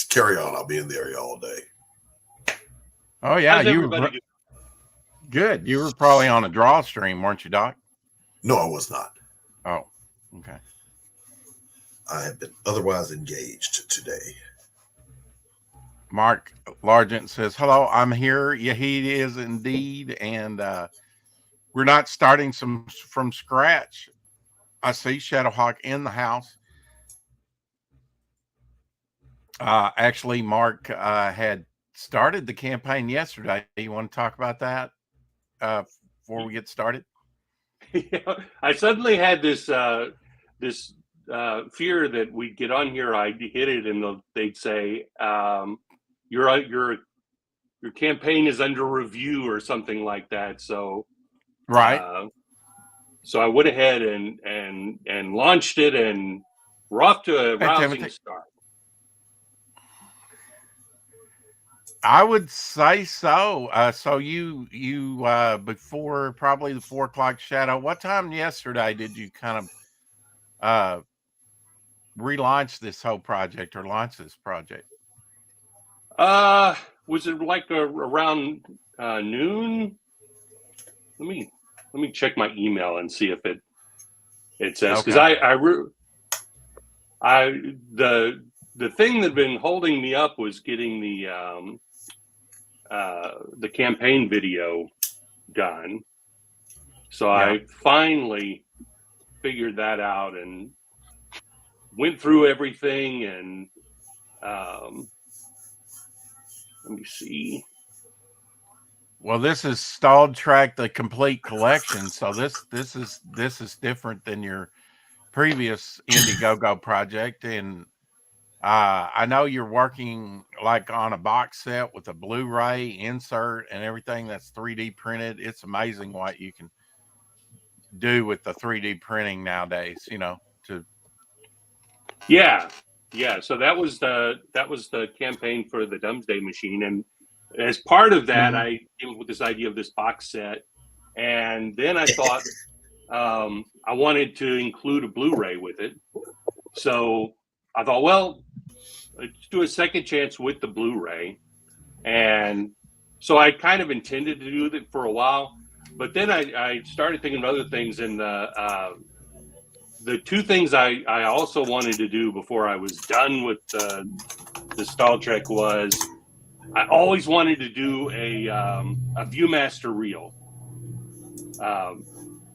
carry on. I'll be in the area all day. Oh yeah, How's everybody doing? Good. You were probably on a draw stream, weren't you, Doc? No, I was not. Oh, okay. I have been otherwise engaged today. Mark Largent says, hello, I'm here. Yeah, he is indeed. And we're not starting from scratch. I see Shadowhawk in the house. Actually, Mark had started the campaign yesterday. You want to talk about that before we get started? Yeah, I suddenly had this fear that we'd get on here, I'd hit it, and they'd say, your campaign is under review or something like that. So right. So I went ahead and launched it, and we're off to a rousing start. I would say so. So you before probably the 4 o'clock shadow, what time yesterday did you kind of relaunch this whole project or launch this project? Was it like around noon? Let me check my email and see if it says, because the thing that had been holding me up was getting the campaign video done. So yeah. I finally figured that out and went through everything, and let me see. Well, this is Stalled Track, the complete collection. So this is different than your previous Indiegogo project, and I know you're working like on a box set with a Blu-ray insert and everything that's 3D printed. It's amazing what you can do with the 3D printing nowadays, you know. Yeah. So that was the campaign for the Doomsday Machine, and as part of that, I came up with this idea of this box set, and then I thought I wanted to include a Blu-ray with it. So I thought, well, let's do a second chance with the Blu-ray. And so I kind of intended to do it for a while, but then I started thinking of other things. And the two things I also wanted to do before I was done with the Stall Trek was I always wanted to do a Viewmaster reel,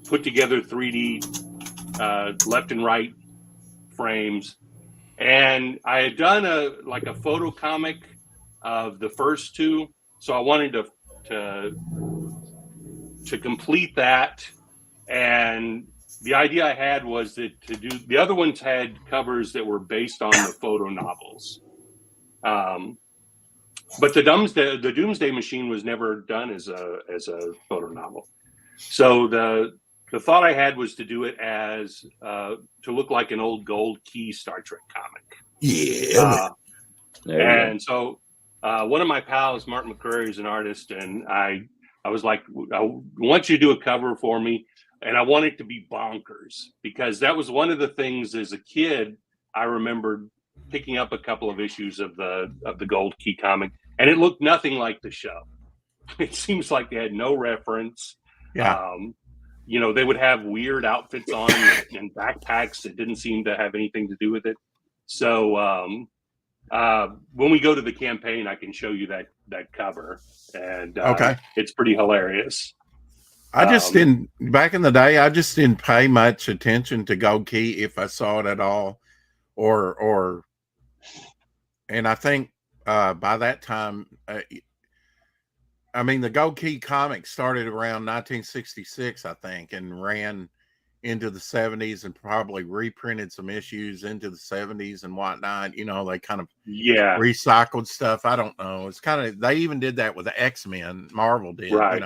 put together 3D left and right frames. And I had done a photo comic of the first two, so I wanted to complete that. And the idea I had was that to do the other ones had covers that were based on the photo novels, but the Doomsday Machine was never done as a photo novel. So the thought I had was to do it as to look like an old Gold Key Star Trek comic. Yeah. And so one of my pals, Mark McCrary, is an artist, and I was like, I want you to do a cover for me, and I want it to be bonkers, because that was one of the things as a kid I remembered picking up a couple of issues of the Gold Key comic, and it looked nothing like the show. It seems like they had no reference. Yeah. They would have weird outfits on and backpacks that didn't seem to have anything to do with it. So when we go to the campaign, I can show you that cover, and it's pretty hilarious. I just didn't, back in the day, I just didn't pay much attention to Gold Key if I saw it at all, and I think by that time, the Gold Key comic started around 1966, I think, and ran into the 70s and probably reprinted some issues into the 70s and whatnot. They kind of recycled stuff. I don't know. It's kind of, they even did that with the X-Men. Marvel did, right.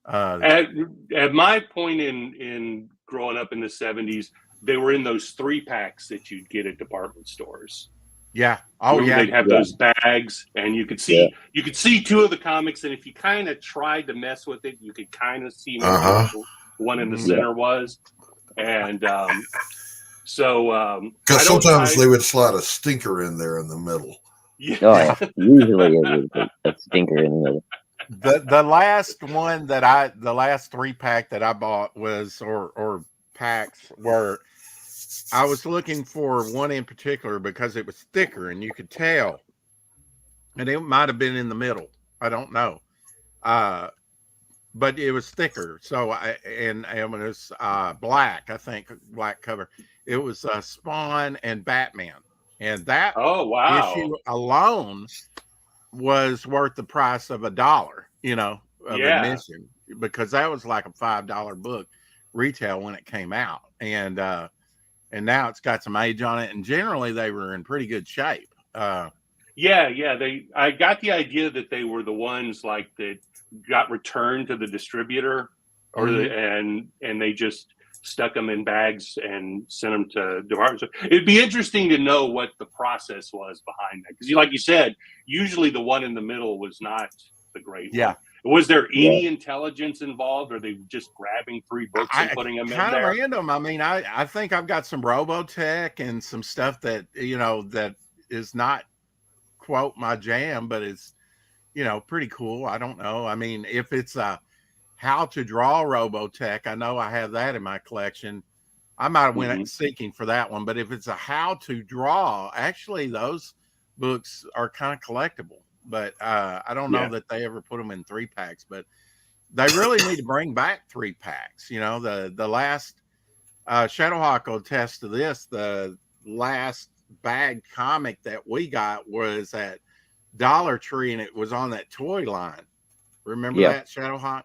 At my point in growing up in the 70s, they were in those 3-packs that you'd get at department stores. Yeah. Oh, yeah. They'd have those bags, and you could see two of the comics, and if you kind of tried to mess with it, you could kind of see what one in the center was. And because sometimes they would slide a stinker in there in the middle. Yeah. Oh yeah, usually it was a stinker in the middle. The last one that the last 3-pack that I bought was or packs were, I was looking for one in particular because it was thicker and you could tell, and it might have been in the middle. I don't know. But it was thicker. So and it was black, I think, black cover. It was Spawn and Batman. And that Oh wow. issue alone was worth the price of $1, of Yeah. admission, because that was like a $5 book retail when it came out. And now it's got some age on it, and generally they were in pretty good shape. Yeah. I got the idea that they were the ones like that got returned to the distributor, or and they just stuck them in bags and sent them to department stores. It'd be interesting to know what the process was behind that, because like you said, usually the one in the middle was not the great Yeah. one. Was there any intelligence involved, or are they just grabbing 3 books and putting them in Kind of there? random. I mean, I think I've got some Robotech and some stuff that that is not quote my jam, but it's pretty cool. I don't know. I mean, if it's a how to draw Robotech, I know I have that in my collection. I might have went seeking for that one, but if it's a how to draw, actually those books are kind of collectible. But I don't know that they ever put them in 3-packs, but they really need to bring back 3-packs. The last Shadowhawk will attest to this. The last bag comic that we got was at Dollar Tree, and it was on that toy line. Remember that, Shadowhawk?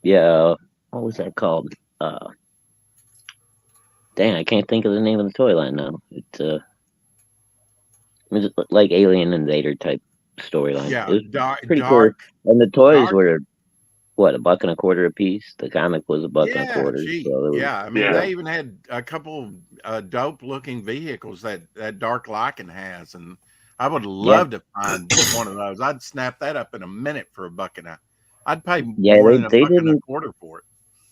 Yeah. What was that called? Dang, I can't think of the name of the toy line now. It's like Alien Invader type storyline. Yeah, it was pretty dark. Cool. And the toys were what, $1.25 a piece? The comic was $1.25. Gee. So I mean, they even had a couple dope looking vehicles that Dark Lycan has, and I would love to find one of those. I'd snap that up in a minute for $1.50. I'd pay more than $1.25 for it.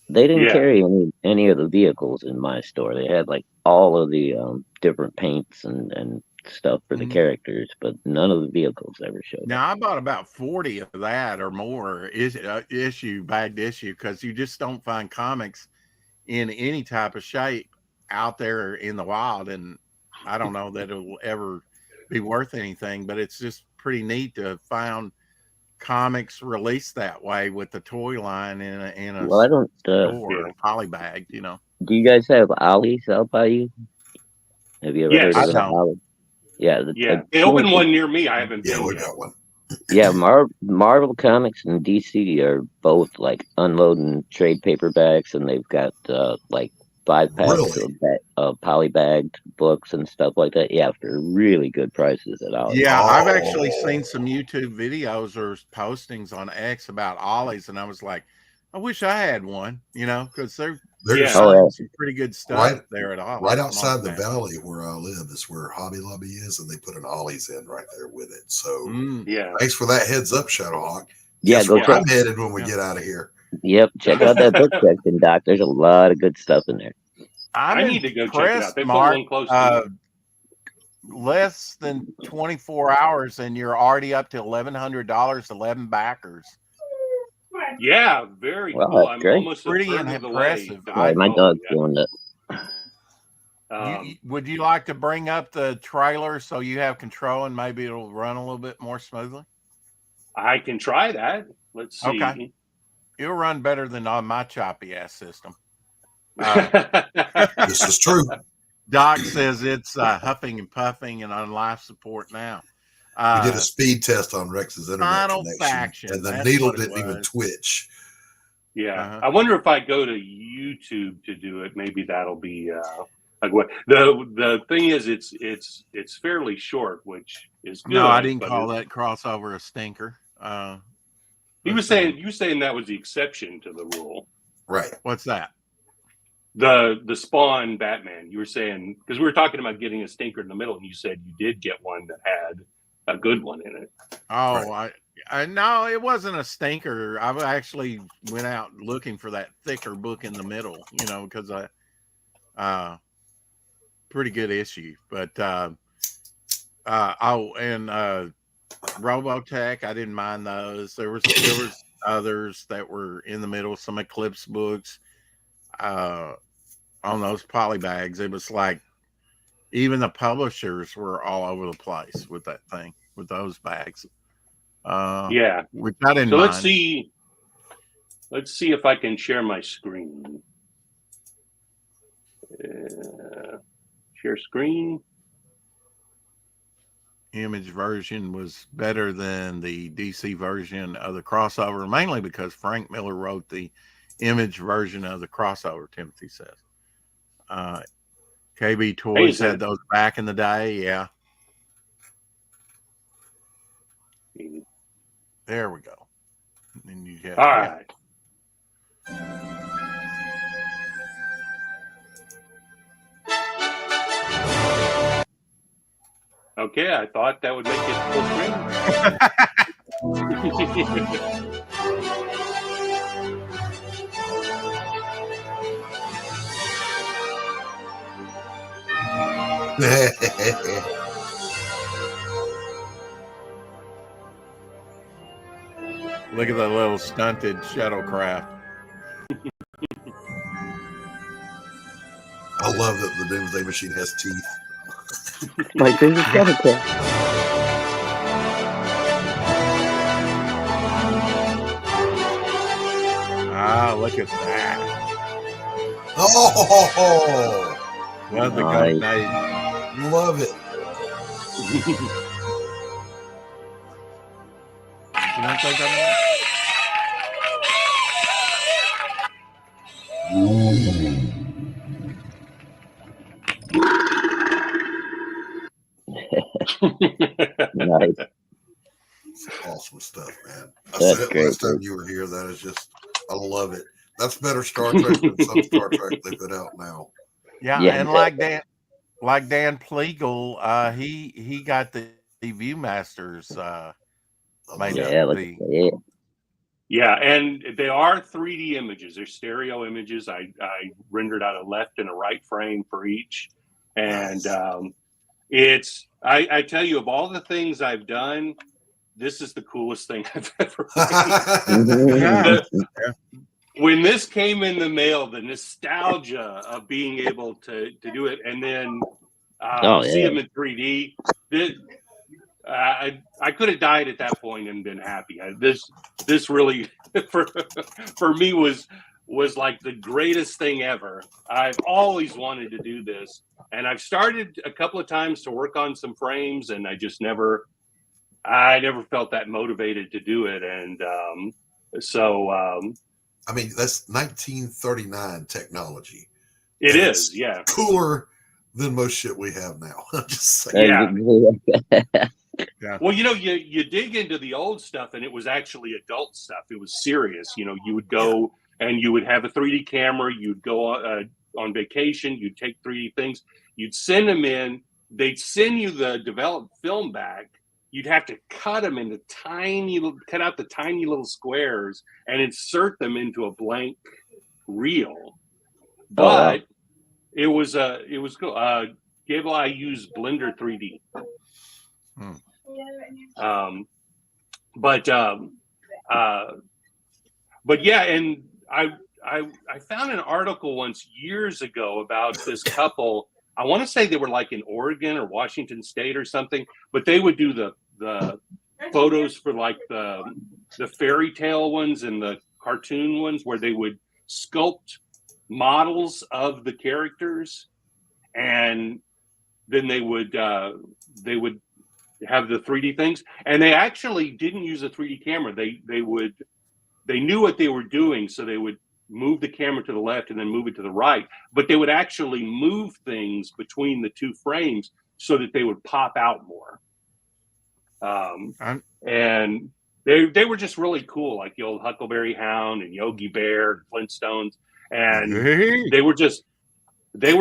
They didn't carry any of the vehicles in my store. They had like all of the different paints and stuff for the characters, but none of the vehicles ever showed up. Now I bought about 40 of that or more bagged issue, because you just don't find comics in any type of shape out there in the wild, and I don't know that it will ever be worth anything, but it's just pretty neat to find comics released that way with the toy line in a well, I don't store, polybagged. Do you guys have Ollie's out by you? Have you ever heard of an Ollie? Yeah, they opened one near me. I haven't been. We got one. Yeah, Marvel Comics and DC are both like unloading trade paperbacks, and they've got like 5-packs of polybagged books and stuff like that. Yeah, for really good prices at Ollie's. Yeah, I've actually seen some YouTube videos or postings on X about Ollie's, and I was like, I wish I had one, because there's some pretty good stuff there at Ollie's. Right outside the valley where I live is where Hobby Lobby is, and they put an Ollie's in right there with it. So thanks for that heads up, Shadowhawk. Yeah, go check. I'm headed when we get out of here. Yep, check out that book section, Doc. There's a lot of good stuff in there. I need to go check it out. They put one close to less than 24 hours, and you're already up to $1,100, 11 backers. Yeah, very cool. I'm great. almost pretty impressive. My dog's doing that. Would you like to bring up the trailer so you have control, and maybe it'll run a little bit more smoothly? I can try that. Let's see. Okay. It'll run better than on my choppy ass system. This is true. Doc says it's huffing and puffing and on life support now. We did a speed test on Rex's internet connection, and the needle didn't even twitch. Yeah, I wonder if I go to YouTube to do it, maybe that'll be like what the thing is. It's fairly short, which is good. No, I didn't call that crossover a stinker. You were saying that was the exception to the rule, right? What's that? The Spawn Batman. You were saying, because we were talking about getting a stinker in the middle, and you said you did get one that had a good one in it. Oh, right. I no, it wasn't a stinker. I actually went out looking for that thicker book in the middle, because pretty good issue. But And Robotech, I didn't mind those. There was others that were in the middle, some Eclipse books on those poly bags. It was like even the publishers were all over the place with that thing, with those bags. Yeah. Which I didn't so mind. let's see if I can share my screen. Share screen. Image version was better than the DC version of the crossover, mainly because Frank Miller wrote the Image version of the crossover, Timothy says. KB Toys had those back in the day, yeah. There we go. And you have, all right. Okay, I thought that would make it full screen. Look at that little stunted shuttlecraft. I love that the Doomsday Machine has teeth. Like there's a shuttlecraft. Ah, look at that. Oh, love the nice. Love it. You don't think I'm Nice. Awesome stuff, man. I That's said it great, last time you were here. That is just, I love it. That's better Star Trek than some Star Trek they put out now. Yeah, and like Dan Pleagle, he got the Viewmasters made up. Yeah, and they are 3D images. They're stereo images. I rendered out a left and a right frame for each, and it's. I tell you, of all the things I've done, this is the coolest thing I've ever made. When this came in the mail, the nostalgia of being able to do it and then see them in 3D, I could have died at that point and been happy. This really, for me, was like the greatest thing ever. I've always wanted to do this, and I've started a couple of times to work on some frames, and I never felt that motivated to do it. And I mean, that's 1939 technology. It is, yeah. Cooler than most shit we have now. I'm just saying. Yeah. Well, you dig into the old stuff, and it was actually adult stuff. It was serious. You would go and you would have a 3D camera. You'd go on vacation. You'd take 3D things. You'd send them in. They'd send you the developed film back. You'd have to cut them into cut out the tiny little squares and insert them into a blank reel. But it was cool. Gable, I use Blender 3D. But yeah, and I found an article once years ago about this couple. I want to say they were like in Oregon or Washington State or something, but they would do the photos for like the fairy tale ones and the cartoon ones where they would sculpt models of the characters, and then they would have the 3D things. And they actually didn't use a 3D camera. They knew what they were doing, so they would move the camera to the left and then move it to the right, but they would actually move things between the two frames so that they would pop out more. And they were just really cool, like the old Huckleberry Hound and Yogi Bear and Flintstones, and they were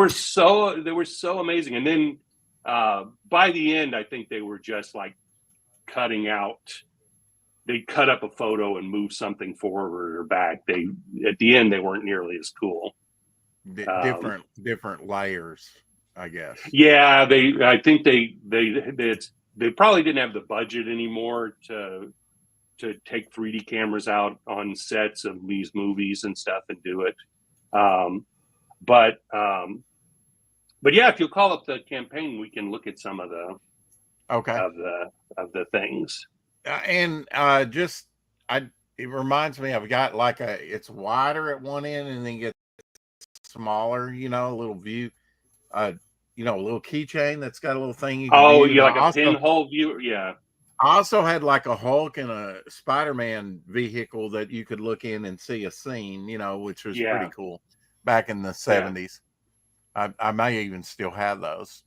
so amazing. And then by the end, I think they were just like cutting out. They'd cut up a photo and move something forward or back. At the end, they weren't nearly as cool. Different layers. I guess. Yeah, I think they probably didn't have the budget anymore to take 3D cameras out on sets of these movies and stuff and do it. But yeah, if you'll call up the campaign, we can look at some of the of the things. And it reminds me, I've got like it's wider at one end and then gets smaller, a little view, a little keychain that's got a little thing you can view. Like a pinhole view. Yeah. I also had like a Hulk and a Spider-Man vehicle that you could look in and see a scene, which was pretty cool back in the 70s. I may even still have those.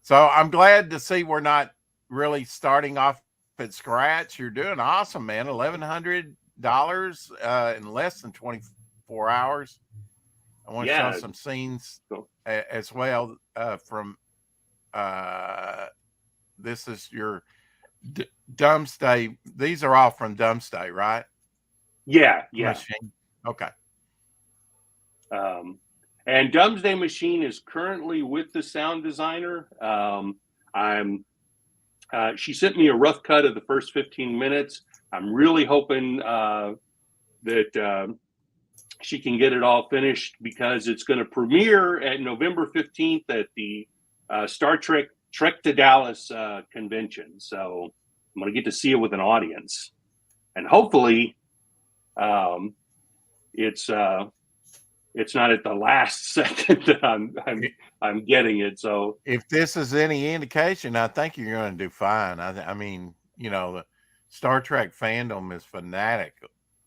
So I'm glad to see we're not really starting off at scratch. You're doing awesome, man. $1,100 in less than 24 hours. I want to show some scenes as well from this is your Dumbstay. These are all from Dumbstay, right? Yeah. Machine. Okay. And Dumbstay Machine is currently with the sound designer. She sent me a rough cut of the first 15 minutes. I'm really hoping that she can get it all finished because it's going to premiere at November 15th at the Star Trek to Dallas convention. So I'm going to get to see it with an audience, and hopefully it's not at the last second that I'm getting it. So if this is any indication, I think you're going to do fine. I mean, the Star Trek fandom is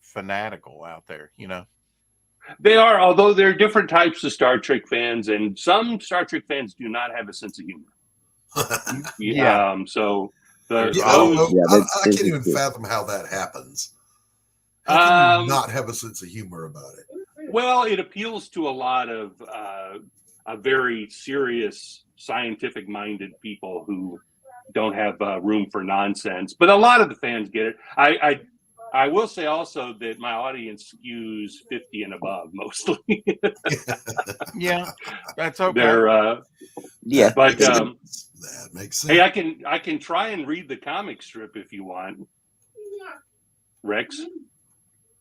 fanatical out there. They are, although there are different types of Star Trek fans, and some Star Trek fans do not have a sense of humor. So I can't even fathom how that happens. How can you not have a sense of humor about it? Well, it appeals to a lot of very serious, scientific-minded people who don't have room for nonsense. But a lot of the fans get it. I will say also that my audience skews 50 and above mostly. Yeah, that's okay. They're but that makes sense. Hey, I can try and read the comic strip if you want, Rex.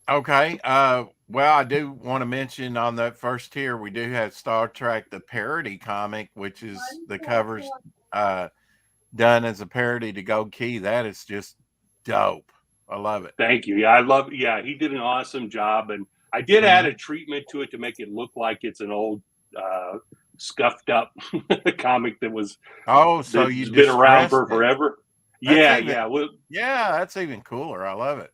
Okay. Well, I do want to mention on that first tier, we do have Star Trek the parody comic, which is the covers done as a parody to Gold Key. That is just dope. I love it. Thank you. Yeah, I love. Yeah, he did an awesome job, and I did add a treatment to it to make it look like it's an old, scuffed up comic that was. Oh, so you've been around for forever. That's Yeah. That's even cooler. I love it.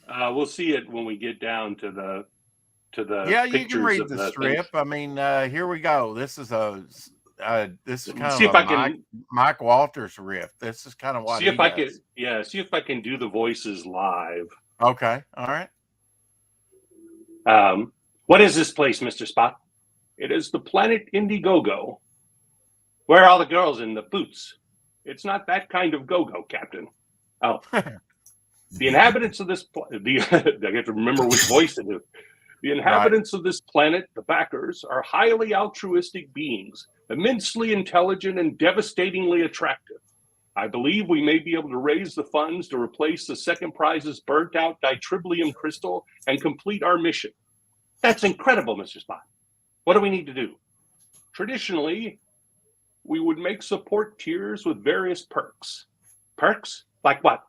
We'll see it when we get down to the. Yeah, you can read the strip. I mean, here we go. This is kind of Mike Walters riff. This is kind of what. See if I can do the voices live. Okay, all right. What is this place, Mr. Spock? It is the planet Indiegogo. Where are all the girls in the boots? It's not that kind of go-go, Captain. Oh, the inhabitants of this I have to remember which voice to do. The inhabitants of this planet, the backers, are highly altruistic beings, immensely intelligent and devastatingly attractive. I believe we may be able to raise the funds to replace the second prize's burnt-out ditribulum crystal and complete our mission. That's incredible, Mr. Spock. What do we need to do? Traditionally, we would make support tiers with various perks. Perks? Like what?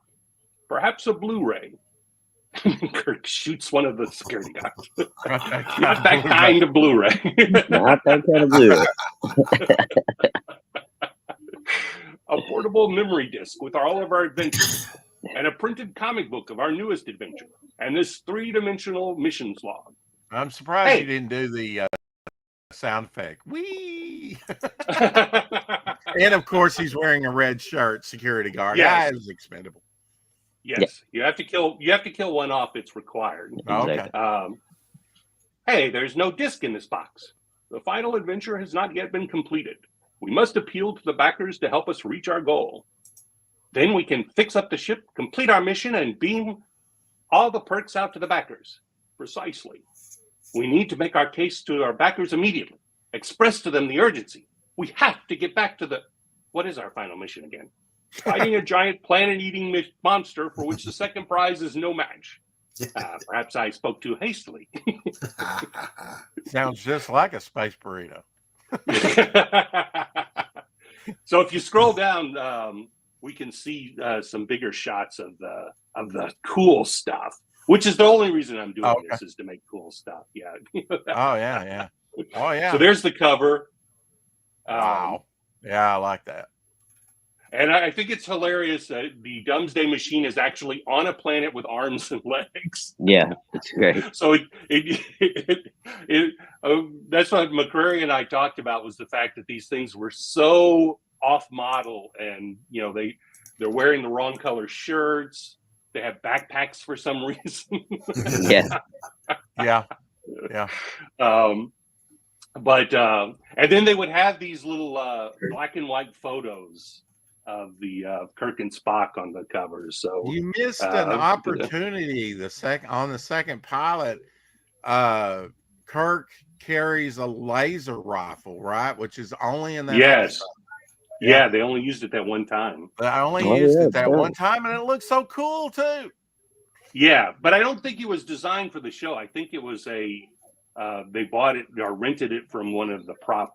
Perhaps a Blu-ray. Kirk shoots one of the security guards. Not that kind of Blu-ray. Not that kind of Blu-ray. A portable memory disc with all of our adventures, and a printed comic book of our newest adventure, and this 3-dimensional missions log. I'm surprised you didn't do the sound effect. Whee! And of course, he's wearing a red shirt, security guard. Yes. That is expendable. Yes, you have to kill one off. It's required. Okay. Hey, there's no disc in this box. The final adventure has not yet been completed. We must appeal to the backers to help us reach our goal. Then we can fix up the ship, complete our mission, and beam all the perks out to the backers. Precisely. We need to make our case to our backers immediately. express to them the urgency. We have to get back to what is our final mission again? Fighting a giant planet-eating monster for which the second prize is no match. Perhaps I spoke too hastily. Sounds just like a space burrito. So if you scroll down, we can see some bigger shots of the cool stuff, which is the only reason I'm doing this, is to make cool stuff. Yeah. Oh yeah. Oh yeah. So there's the cover. Wow. Yeah, I like that. And I think it's hilarious that the Doomsday Machine is actually on a planet with arms and legs. Yeah, it's great. So that's what McCrary and I talked about, was the fact that these things were so off model, and they're wearing the wrong color shirts. They have backpacks for some reason. Yeah. And then they would have these little black and white photos of the Kirk and Spock on the covers. So you missed an opportunity. On the second pilot, Kirk carries a laser rifle, right? Which is only in that. Yes. episode. Yeah, they only used it that one time. But I only used it that one time, and it looks so cool too. Yeah, but I don't think it was designed for the show. I think it was they bought it or rented it from one of the prop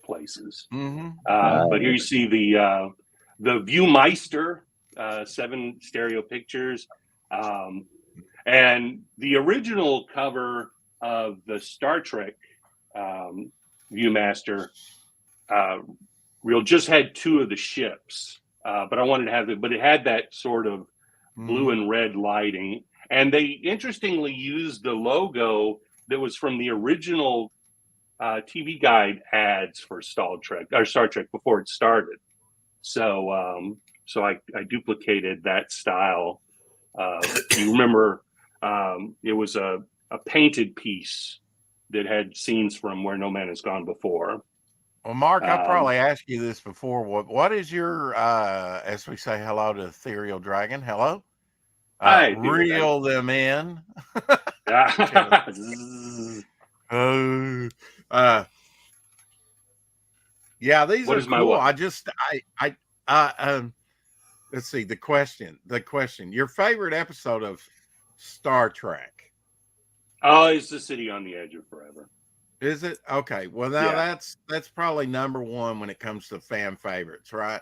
places. Mm-hmm. But here you see the Viewmeister 7 stereo pictures, and the original cover of the Star Trek Viewmaster reel just had 2 of the ships, but I wanted to have it. But it had that sort of blue and red lighting, and they interestingly used the logo that was from the original TV Guide ads for Star Trek before it started. So I duplicated that style. You remember, it was a painted piece that had scenes from Where No Man Has Gone Before. Well, Mark, I probably asked you this before. What is your, as we say hello to Ethereal Dragon? Hello. Hi, reel them in. Yeah, these are cool. Let's see the question. Your favorite episode of Star Trek? Oh, it's The City on the Edge of Forever. Is it? Okay. Well, now that's probably number one when it comes to fan favorites, right?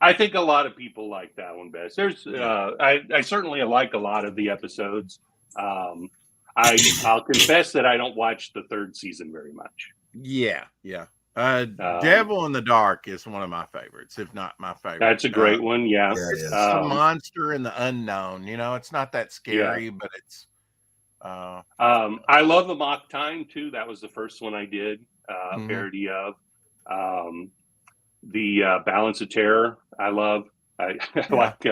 I think a lot of people like that one best. There's, I certainly like a lot of the episodes. I'll confess that I don't watch the 3rd season very much. Yeah. Devil in the Dark is one of my favorites, if not my favorite. That's a great one. Yeah. It's a monster in the unknown. It's not that scary, but it's. I love Amok Time too. That was the first one I did a parody of. The Balance of Terror. I love. I like.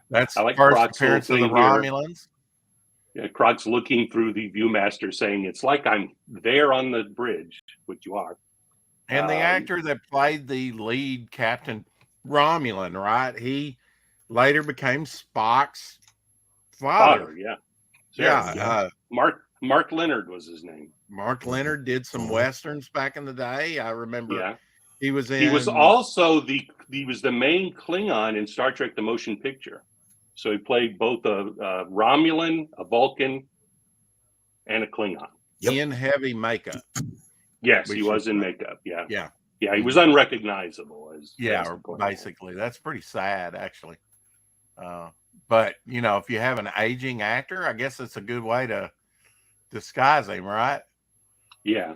That's I like first Croc's appearance of the Romulans. Yeah, Croc's looking through the Viewmaster, saying it's like I'm there on the bridge, which you are. And the actor that played the lead Captain Romulan, right? He later became Spock's father. Yeah. Mark Leonard was his name. Mark Leonard did some westerns back in the day. I remember. Yeah. He was in. He was also the main Klingon in Star Trek: The Motion Picture. So he played both a Romulan, a Vulcan, and a Klingon. In heavy makeup. Yes, he was in makeup. Yeah. Yeah, he was unrecognizable. Basically. That's pretty sad, actually. But, if you have an aging actor, I guess it's a good way to disguise him, right? Yeah.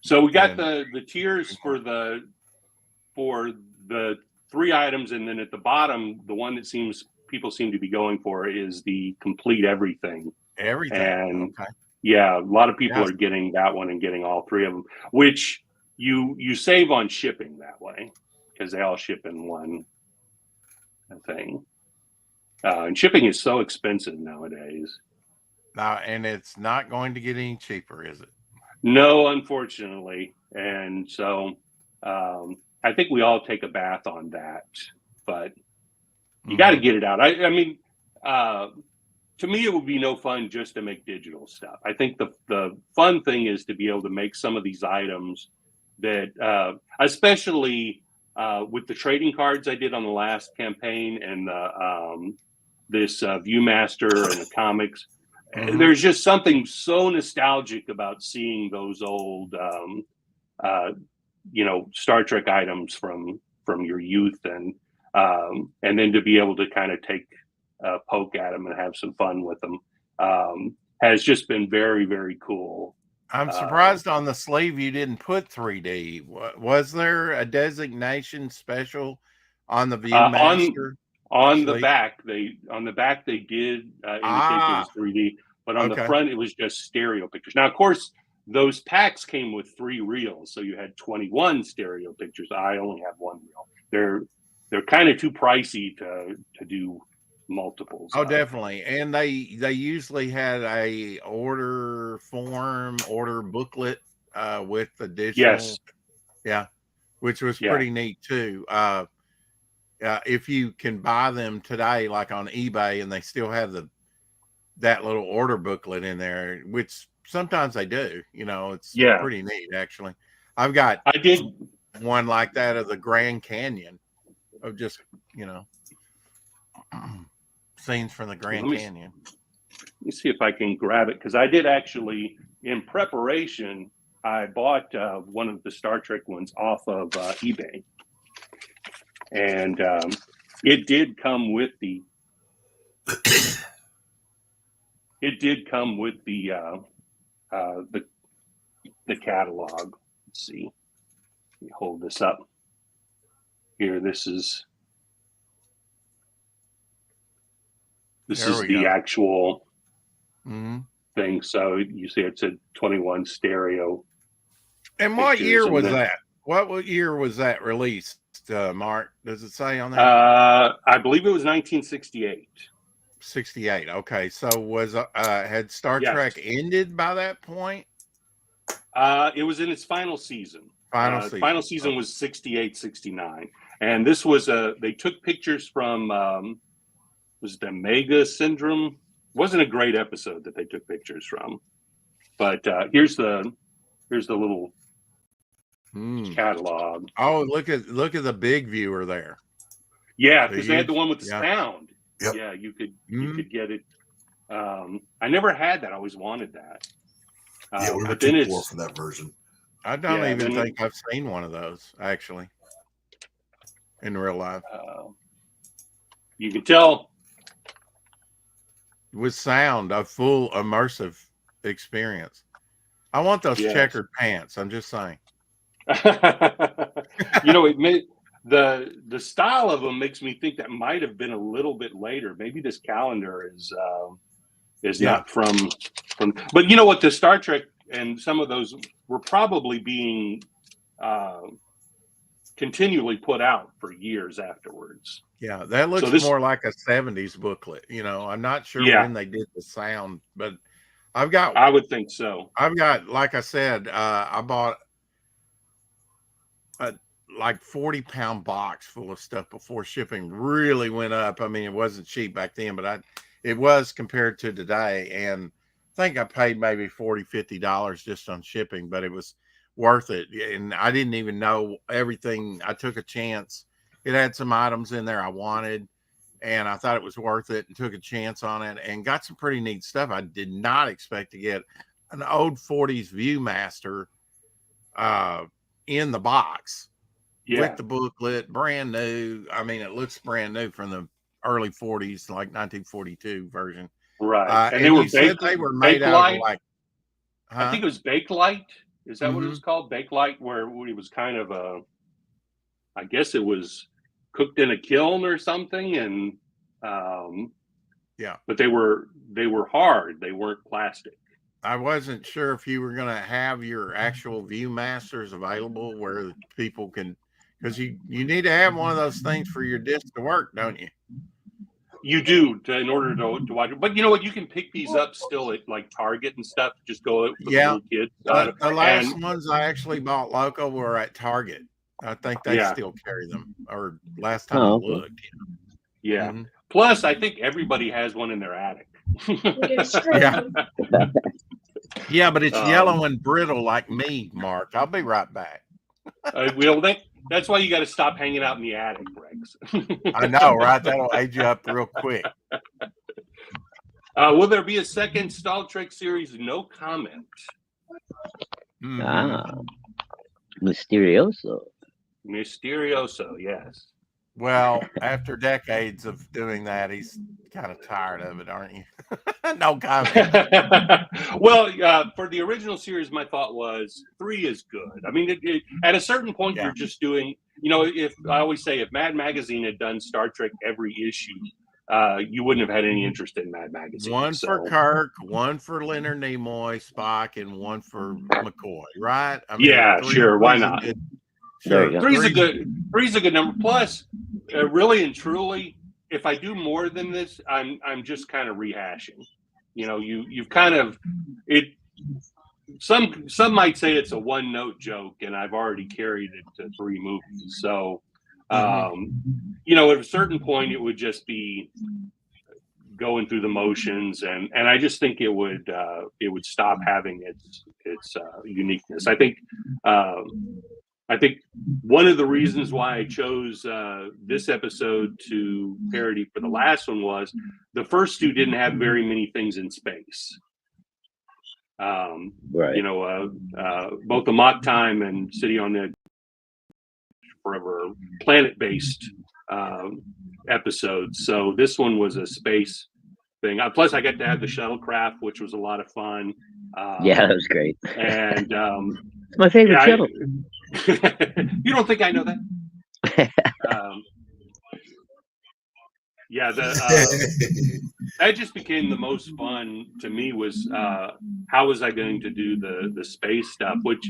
So we got the tiers for the 3 items, and then at the bottom, the one that people seem to be going for is the complete everything. And a lot of people are getting that one and getting all 3 of them, which you save on shipping that way because they all ship in one thing. And shipping is so expensive nowadays. And it's not going to get any cheaper, is it? No, unfortunately. And so I think we all take a bath on that, but you got to get it out. I mean, to me, it would be no fun just to make digital stuff. I think the fun thing is to be able to make some of these items that, especially with the trading cards I did on the last campaign and this Viewmaster and the comics. Mm-hmm. There's just something so nostalgic about seeing those old, Star Trek items from your youth, and then to be able to kind of take a poke at them and have some fun with them has just been very, very cool. I'm surprised on the sleeve you didn't put 3D. Was there a designation special on the Viewmaster? On the back, they did indicate it was 3D, but on the front it was just stereo pictures. Now, of course, those packs came with 3 reels, so you had 21 stereo pictures. I only have 1 reel. They're kind of too pricey to do multiples. Oh, definitely. And they usually had a order booklet with the digital. Yes. Yeah, which was pretty neat too. If you can buy them today, like on eBay, and they still have that little order booklet in there, which sometimes they do. It's pretty neat actually. I did one like that of the Grand Canyon, of just scenes from the Grand Canyon. Let me see if I can grab it, because I did actually, in preparation, I bought one of the Star Trek ones off of eBay, and it did come with the catalog. Let's see. Let me hold this up here. This is the actual thing. So you see it said 21 stereo. And what year was that? What year was that released, Mark? Does it say on that? I believe it was 1968. 68. Okay. So had Star Trek ended by that point? It was in its final season. Final season was 68, 69. And this was they took pictures from was the Omega Syndrome. Wasn't a great episode that they took pictures from, but here's the little catalog. Oh, look at the big viewer there. Yeah, because they had the one with the sound. Yep. Yeah, you could get it. I never had that. I always wanted that. We were too poor for that version. I don't even think I've seen one of those actually in real life. You can tell. With sound, a full immersive experience. I want those checkered pants. I'm just saying. It made the style of them makes me think that might have been a little bit later. Maybe this calendar is not from. But you know what? The Star Trek and some of those were probably being continually put out for years afterwards. Yeah, that looks more like a 70s booklet. I'm not sure when they did the sound, but I would think so. I've got, like I said, I bought a 40-pound box full of stuff before shipping really went up. I mean, it wasn't cheap back then, but it was compared to today. And I think I paid maybe $40, $50 just on shipping, but it was worth it. And I didn't even know everything. I took a chance. It had some items in there I wanted, and I thought it was worth it, and took a chance on it and got some pretty neat stuff. I did not expect to get an old 40s Viewmaster in the box with the booklet, brand new. I mean, it looks brand new from the early 40s, like 1942 version. Right. And they were made out of I think it was Bakelite. Is that what it was called? Bakelite, where it was kind of I guess it was cooked in a kiln or something, and but they were hard. They weren't plastic. I wasn't sure if you were going to have your actual Viewmasters available where people can, because you need to have one of those things for your disc to work, don't you? You do, in order to watch it. But you know what? You can pick these up still at like Target and stuff. Just go with little kids. The last ones I actually bought local were at Target. I think they still carry them, or last time I looked. Yeah. Plus, I think everybody has one in their attic. Yeah. Yeah, but it's yellow and brittle like me, Mark. I'll be right back. That's why you got to stop hanging out in the attic, Rex. I know, right? That'll age you up real quick. Will there be a second Stalled Trek series? No comment. Mysterioso. Mysterioso, yes. Well, after decades of doing that, he's kind of tired of it, aren't you? No comment. Well, for the original series, my thought was 3 is good. I mean, at a certain point, you're just doing, if I always say, if Mad Magazine had done Star Trek every issue, you wouldn't have had any interest in Mad Magazine. One for Kirk, one for Leonard Nimoy, Spock, and one for McCoy, right? I mean, sure. Why not? Sure. Three's a good number. Plus, really and truly, if I do more than this, I'm just kind of rehashing. You've kind of it. Some might say it's a one-note joke, and I've already carried it to 3 movies. So, at a certain point, it would just be going through the motions, and I just think it would stop having its uniqueness. I think one of the reasons why I chose this episode to parody for the last one was the first 2 didn't have very many things in space. Right. Both Amok Time and City on the Forever planet-based episodes. So this one was a space thing. Plus, I got to have the shuttlecraft, which was a lot of fun. Yeah, that was great. And it's my favorite shuttle. You don't think I know that? That just became the most fun to me was how was I going to do the space stuff, which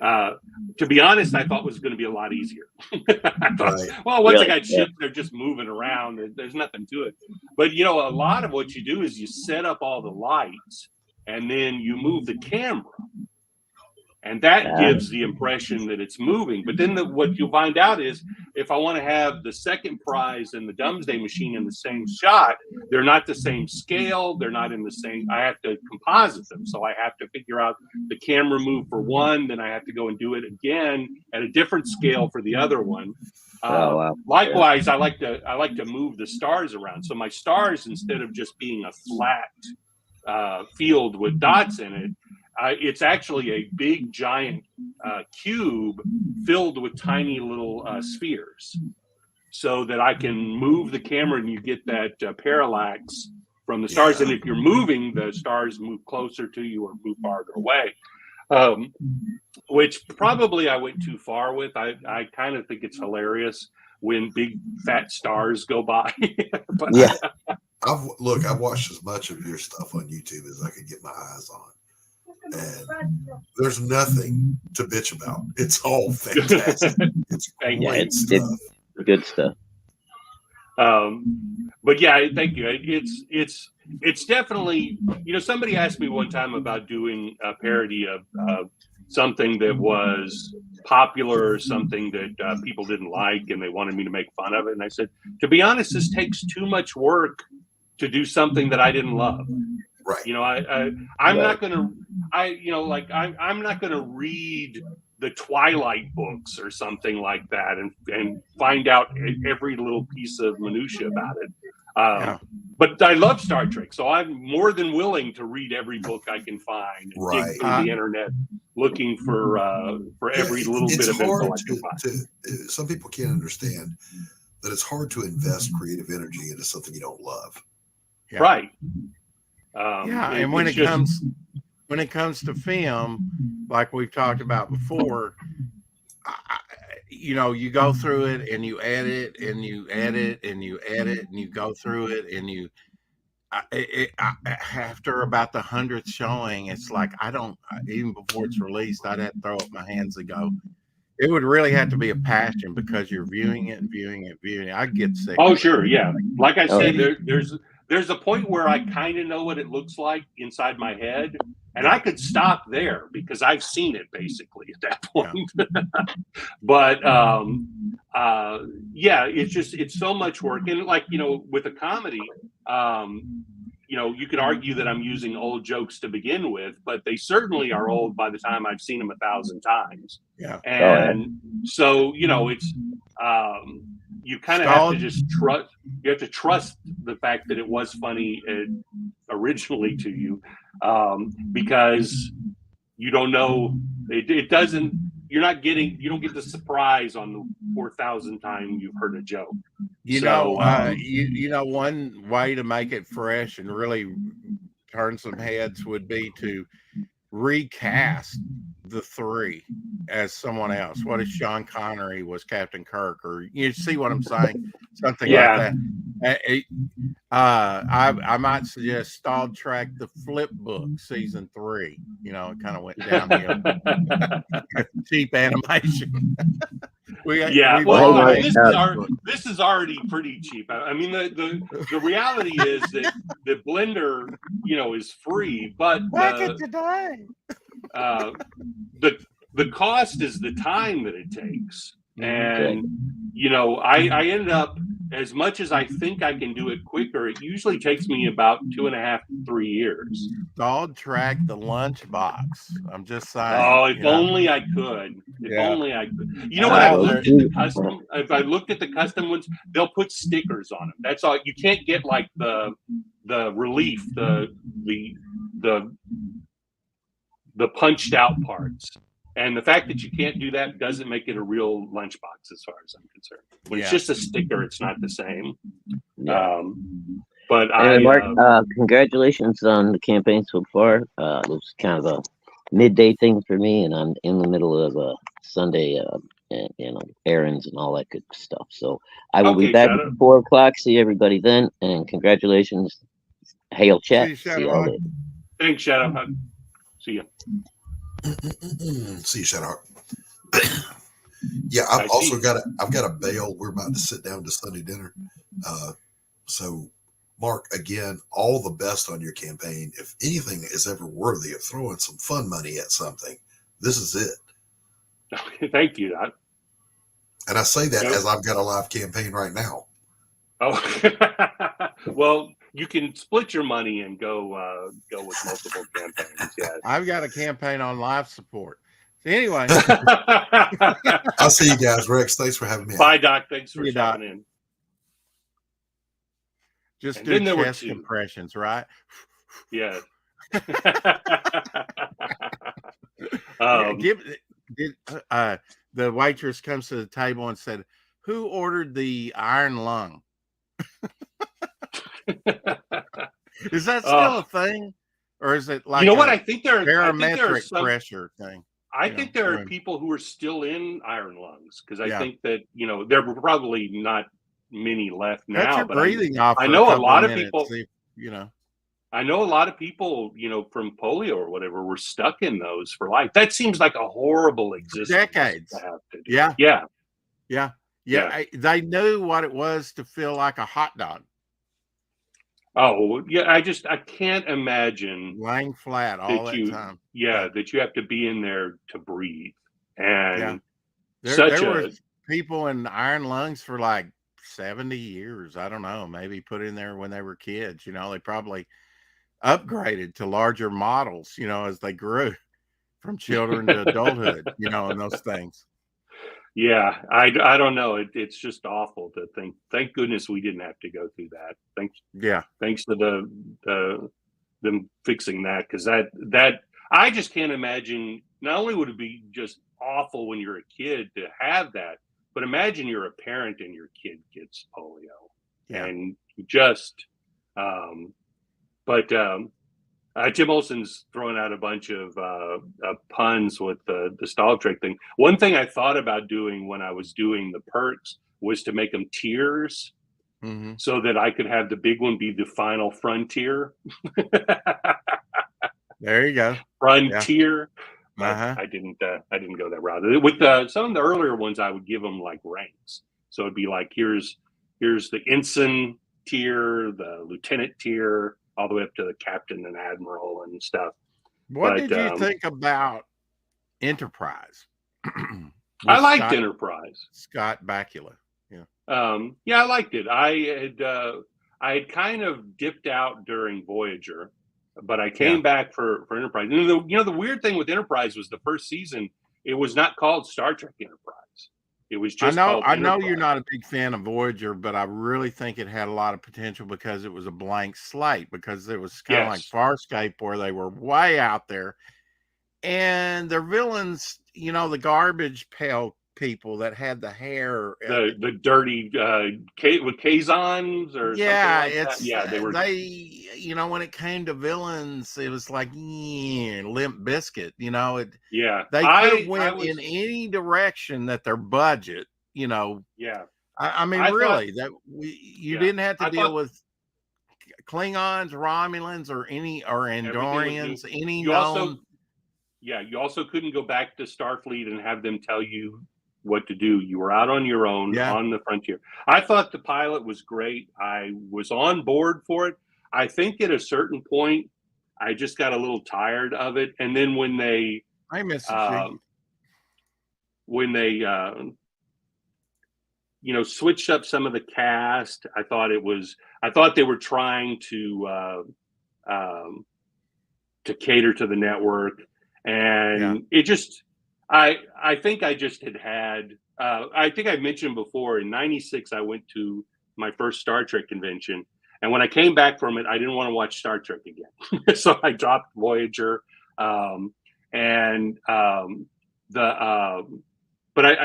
to be honest, I thought was going to be a lot easier. I thought, well, once I got ships, they're just moving around. There's nothing to it. But, a lot of what you do is you set up all the lights and then you move the camera. And that gives the impression that it's moving. But then what you'll find out is if I want to have the second prize and the Doomsday Machine in the same shot, they're not the same scale. They're not in the same. I have to composite them. So I have to figure out the camera move for one. Then I have to go and do it again at a different scale for the other one. Likewise, I like to move the stars around. So my stars, instead of just being a flat field with dots in it, it's actually a big, giant cube filled with tiny little spheres, so that I can move the camera and you get that parallax from the stars. And if you're moving, the stars move closer to you or move farther away, which probably I went too far with. I kind of think it's hilarious when big, fat stars go by. But, I've watched as much of your stuff on YouTube as I could get my eyes on. And there's nothing to bitch about. It's all fantastic. It's great stuff. It's good stuff. But thank you. It's definitely, somebody asked me one time about doing a parody of something that was popular or something that people didn't like and they wanted me to make fun of it. And I said, to be honest, this takes too much work to do something that I didn't love. Right. I'm not gonna read the Twilight books or something like that and find out every little piece of minutia about it. But I love Star Trek, so I'm more than willing to read every book I can find and dig through the internet looking for every little bit of info I can find. Some people can't understand that it's hard to invest creative energy into something you don't love. Yeah. Right. And when it comes to film, like we've talked about before, you go through it and you edit and you edit and you edit and you go through it and after about the 100th showing, it's like even before it's released, I'd have to throw up my hands and go. It would really have to be a passion because you're viewing it. I get sick. Oh, sure, yeah. Like I said, there's a point where I kind of know what it looks like inside my head, and I could stop there because I've seen it basically at that point. But it's so much work. And with a comedy, you could argue that I'm using old jokes to begin with, but they certainly are old by the time I've seen them 1,000 times. Yeah. And so, it's, you kind of have to just trust, you have to trust the fact that it was funny originally to you, because you don't know, it doesn't, you don't get the surprise on the 4,000th time you've heard a joke. You know, one way to make it fresh and really turn some heads would be to recast the three as someone else. What if Sean Connery was Captain Kirk? Or you see what I'm saying? Something like that. I might suggest Stalled Track the Flip Book season 3. It kind of went downhill. Cheap animation. This is already pretty cheap. I mean, the reality is that the Blender, is free, but the cost is the time that it takes. And I ended up, as much as I think I can do it quicker, it usually takes me about 2.5 to 3 years. Stalled Track the Lunchbox. I'm just saying. Oh, if only I could. Only I could. You know what? If I looked at the custom ones, they'll put stickers on them. That's all. You can't get like the relief, the punched out parts. And the fact that you can't do that doesn't make it a real lunchbox, as far as I'm concerned. When it's just a sticker, it's not the same. Yeah. But anyway, Mark, congratulations on the campaign so far. It was kind of a midday thing for me, and I'm in the middle of a Sunday, errands and all that good stuff. So I will be back at 4 o'clock. See everybody then, and congratulations. Hail chat. See you all day. Thanks, Shadow. See you. See you, Shadow. Yeah, I've got a bail. We're about to sit down to Sunday dinner. So, Mark, again, all the best on your campaign. If anything is ever worthy of throwing some fun money at something, this is it. Thank you, Doc. And I say that as I've got a live campaign right now. Oh, well, you can split your money and go with multiple campaigns. Yeah, I've got a campaign on life support. So anyway, I'll see you guys. Rex, thanks for having me. Bye, Doc. Thanks for stopping in. Just do chest compressions, right? Yeah. The waitress comes to the table and said, "Who ordered the iron lung?" Is that still a thing, or is it like what? I think there barometric pressure thing. I think there are people who are still in iron lungs, because I think that there were probably not many left now. But I know a lot of people. I know a lot of people, from polio or whatever, were stuck in those for life. That seems like a horrible existence. Decades. Yeah. They knew what it was to feel like a hot dog. Oh, yeah. I can't imagine lying flat all that time. Yeah, that you have to be in there to breathe. And there were people in iron lungs for like 70 years. I don't know, maybe put in there when they were kids. They probably upgraded to larger models, as they grew from children to adulthood, and those things. Yeah, I don't know. It's just awful to think. Thank goodness we didn't have to go through that. Thanks to them fixing that, because that I just can't imagine. Not only would it be just awful when you're a kid to have that, but imagine you're a parent and your kid gets polio, and just. Tim Olson's throwing out a bunch of puns with the Stalled Track thing. One thing I thought about doing when I was doing the perks was to make them tiers, so that I could have the big one be the final frontier. There you go. Frontier. I didn't go that route. With some of the earlier ones, I would give them like ranks. So it'd be like, here's the ensign tier, the lieutenant tier, all the way up to the captain and admiral and stuff. What did you think about Enterprise? I liked Enterprise. Scott Bakula. I liked it. I had kind of dipped out during Voyager, but I came back for Enterprise. The weird thing with Enterprise was the first season, it was not called Star Trek Enterprise. It was just called I know Enterprise. you're not a big fan of Voyager, but I really think it had a lot of potential because it was a blank slate, because it was kind of like Farscape, where they were way out there. And their villains, the garbage pail people that had the hair, the dirty with Kazons or something like that. Yeah, they were. When it came to villains, it was like Limp Bizkit. They could have went in any direction that their budget. Yeah. I mean, really, you didn't have to deal with Klingons, Romulans, or Andorians, any known. You also couldn't go back to Starfleet and have them tell you what to do. You were out on your own on the frontier. I thought the pilot was great. I was on board for it. I think at a certain point, I just got a little tired of it. And then when they, switched up some of the cast, I thought they were trying to cater to the network. And it just, I think I just had I think I mentioned before, in '96, I went to my first Star Trek convention. And when I came back from it, I didn't want to watch Star Trek again. So I dropped Voyager. But I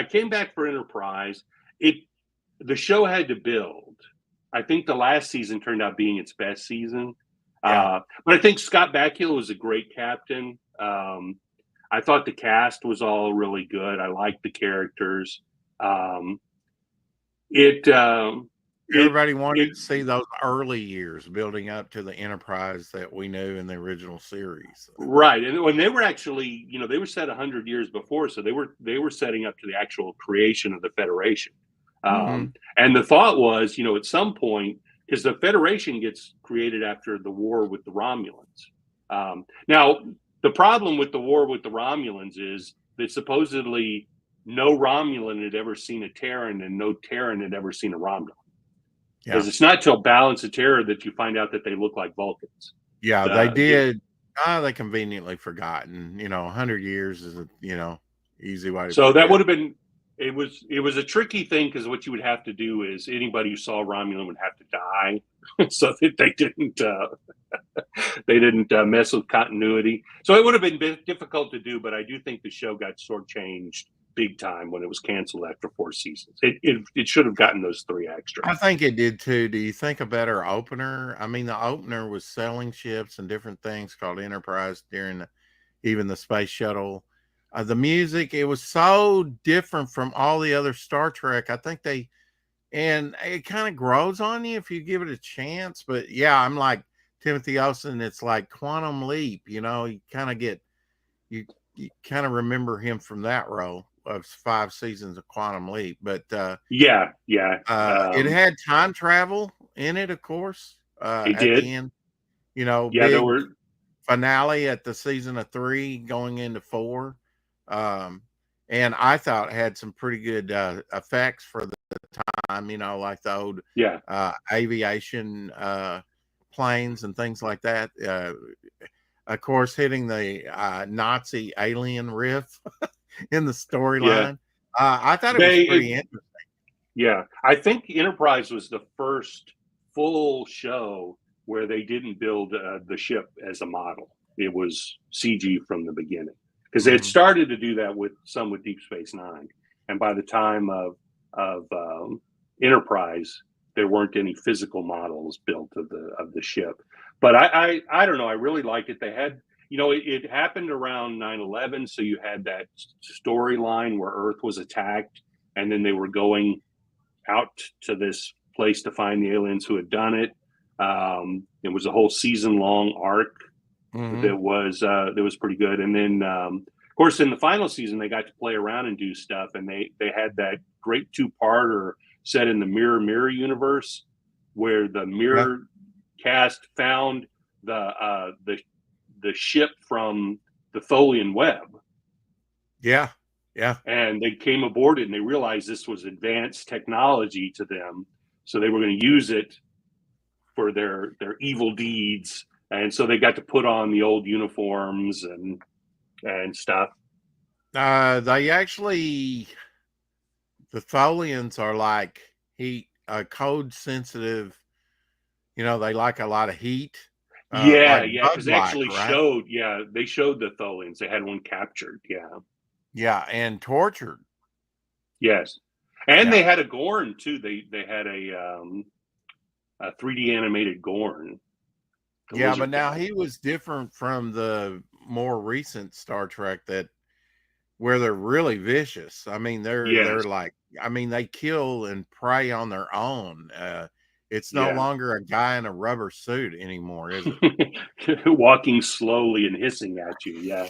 came back for Enterprise. The show had to build. I think the last season turned out being its best season. But I think Scott Bakula was a great captain. I thought the cast was all really good. I liked the characters. Everybody wanted to see those early years building up to the Enterprise that we knew in the original series. Right. And when they were actually, they were set 100 years before. So they were setting up to the actual creation of the Federation. And the thought was, at some point, because the Federation gets created after the war with the Romulans. Now, the problem with the war with the Romulans is that supposedly no Romulan had ever seen a Terran and no Terran had ever seen a Romulan. Because it's not till Balance of Terror that you find out that they look like Vulcans. Yeah, they did. They conveniently forgotten. 100 years is easy way to. So that would have been. It was a tricky thing, because what you would have to do is anybody who saw Romulan would have to die, so that they didn't mess with continuity. So it would have been difficult to do, but I do think the show got shortchanged big time when it was canceled after 4 seasons. It should have gotten those 3 extra. I think it did too. Do you think a better opener? I mean, the opener was selling ships and different things called Enterprise during even the space shuttle. The music, it was so different from all the other Star Trek. I think and it kind of grows on you if you give it a chance. But yeah, I'm like Timothy Olsen. It's like Quantum Leap. You kind of you kind of remember him from that role of 5 seasons of Quantum Leap. But it had time travel in it, of course. It did. The end, there were finale at the season of 3 going into 4. And I thought it had some pretty good effects for the time, like the old aviation planes and things like that. Of course, hitting the Nazi alien riff in the storyline. I thought it was pretty interesting. Yeah, I think Enterprise was the first full show where they didn't build the ship as a model. It was CG from the beginning. Because they had started to do that with Deep Space Nine, and by the time of Enterprise, there weren't any physical models built of the ship. But I don't know. I really liked it. They had, it happened around 9/11, so you had that storyline where Earth was attacked, and then they were going out to this place to find the aliens who had done it. It was a whole season-long arc. That was pretty good. And then of course in the final season they got to play around and do stuff, and they had that great 2-parter set in the Mirror universe, where the Mirror cast found the ship from the Tholian Web. And they came aboard it and they realized this was advanced technology to them, so they were going to use it for their evil deeds, and so they got to put on the old uniforms and stuff. They actually, the Tholians are like heat, code sensitive. You know, they like a lot of heat. Like Because they actually right? showed, they showed the Tholians. They had one captured, Yeah, and tortured. yes, and Yeah. they had a Gorn too. They had a 3D animated Gorn. Yeah, but now he was different from the more recent Star Trek where they're really vicious. I mean, they're like, I mean, they kill and prey on their own. It's no longer a guy in a rubber suit anymore, is it? Walking slowly and hissing at you,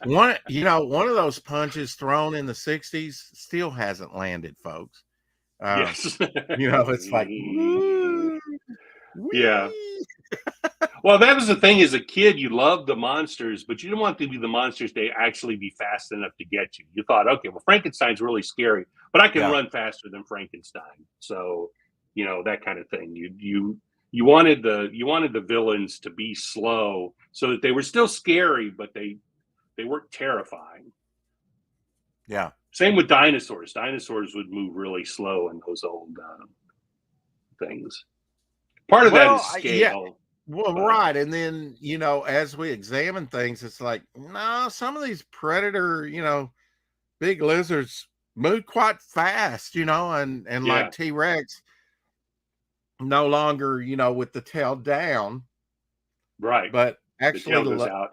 one of those punches thrown in the 60s still hasn't landed, folks. Yes. It's like, yeah. Well, that was the thing. As a kid, you loved the monsters, but you didn't want to be the monsters to actually be fast enough to get you. You thought, okay, well, Frankenstein's really scary, but I can run faster than Frankenstein. So, that kind of thing. You wanted the villains to be slow so that they were still scary, but they weren't terrifying. Yeah. Same with dinosaurs. Dinosaurs would move really slow in those old things. Part of that is scale. Yeah. Well, right. And then, as we examine things, it's like, no, some of these predator, big lizards move quite fast, and like T-Rex no longer, with the tail down. Right. But actually the tail goes out,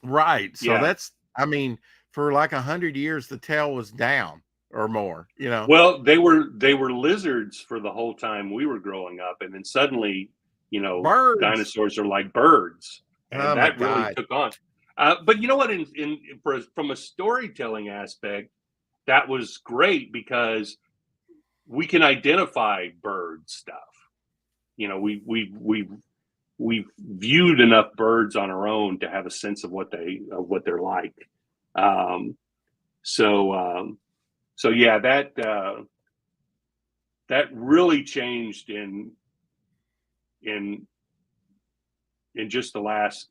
Right. So that's, I mean, for like 100 years, the tail was down or more, Well, they were lizards for the whole time we were growing up. And then suddenly, birds. Dinosaurs are like birds. And that really took on. But you know what, from a storytelling aspect, that was great because we can identify bird stuff. We've viewed enough birds on our own to have a sense of what they're like. So yeah, that really changed in just the last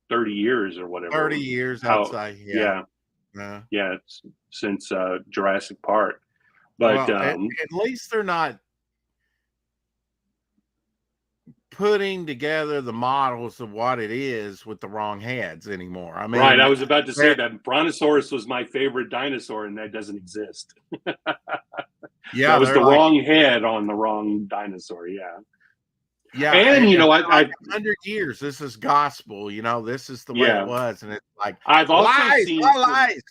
30 years or whatever. 30 years, I'd say. Yeah. Since Jurassic Park. But at least they're not putting together the models of what it is with the wrong heads anymore. I mean, right. I was about to say that Brontosaurus was my favorite dinosaur, and that doesn't exist. Yeah, that was the wrong head on the wrong dinosaur. Yeah. Yeah, and like 100 years. This is gospel. This is the way it was, and it's like I've also lies.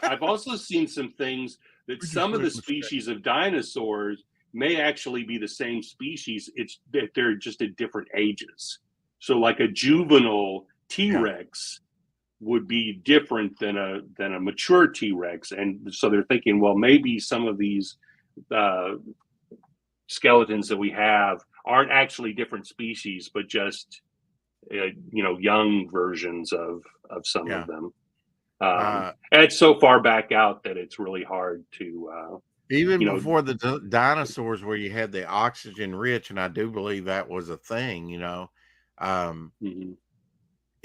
I've also seen some things that some of the species of dinosaurs may actually be the same species. It's that they're just at different ages. So, like a juvenile T-Rex would be different than a mature T-Rex, and so they're thinking, well, maybe some of these skeletons that we have aren't actually different species, but just young versions of some of them. And it's so far back out that it's really hard to even before the dinosaurs, where you had the oxygen rich, and I do believe that was a thing,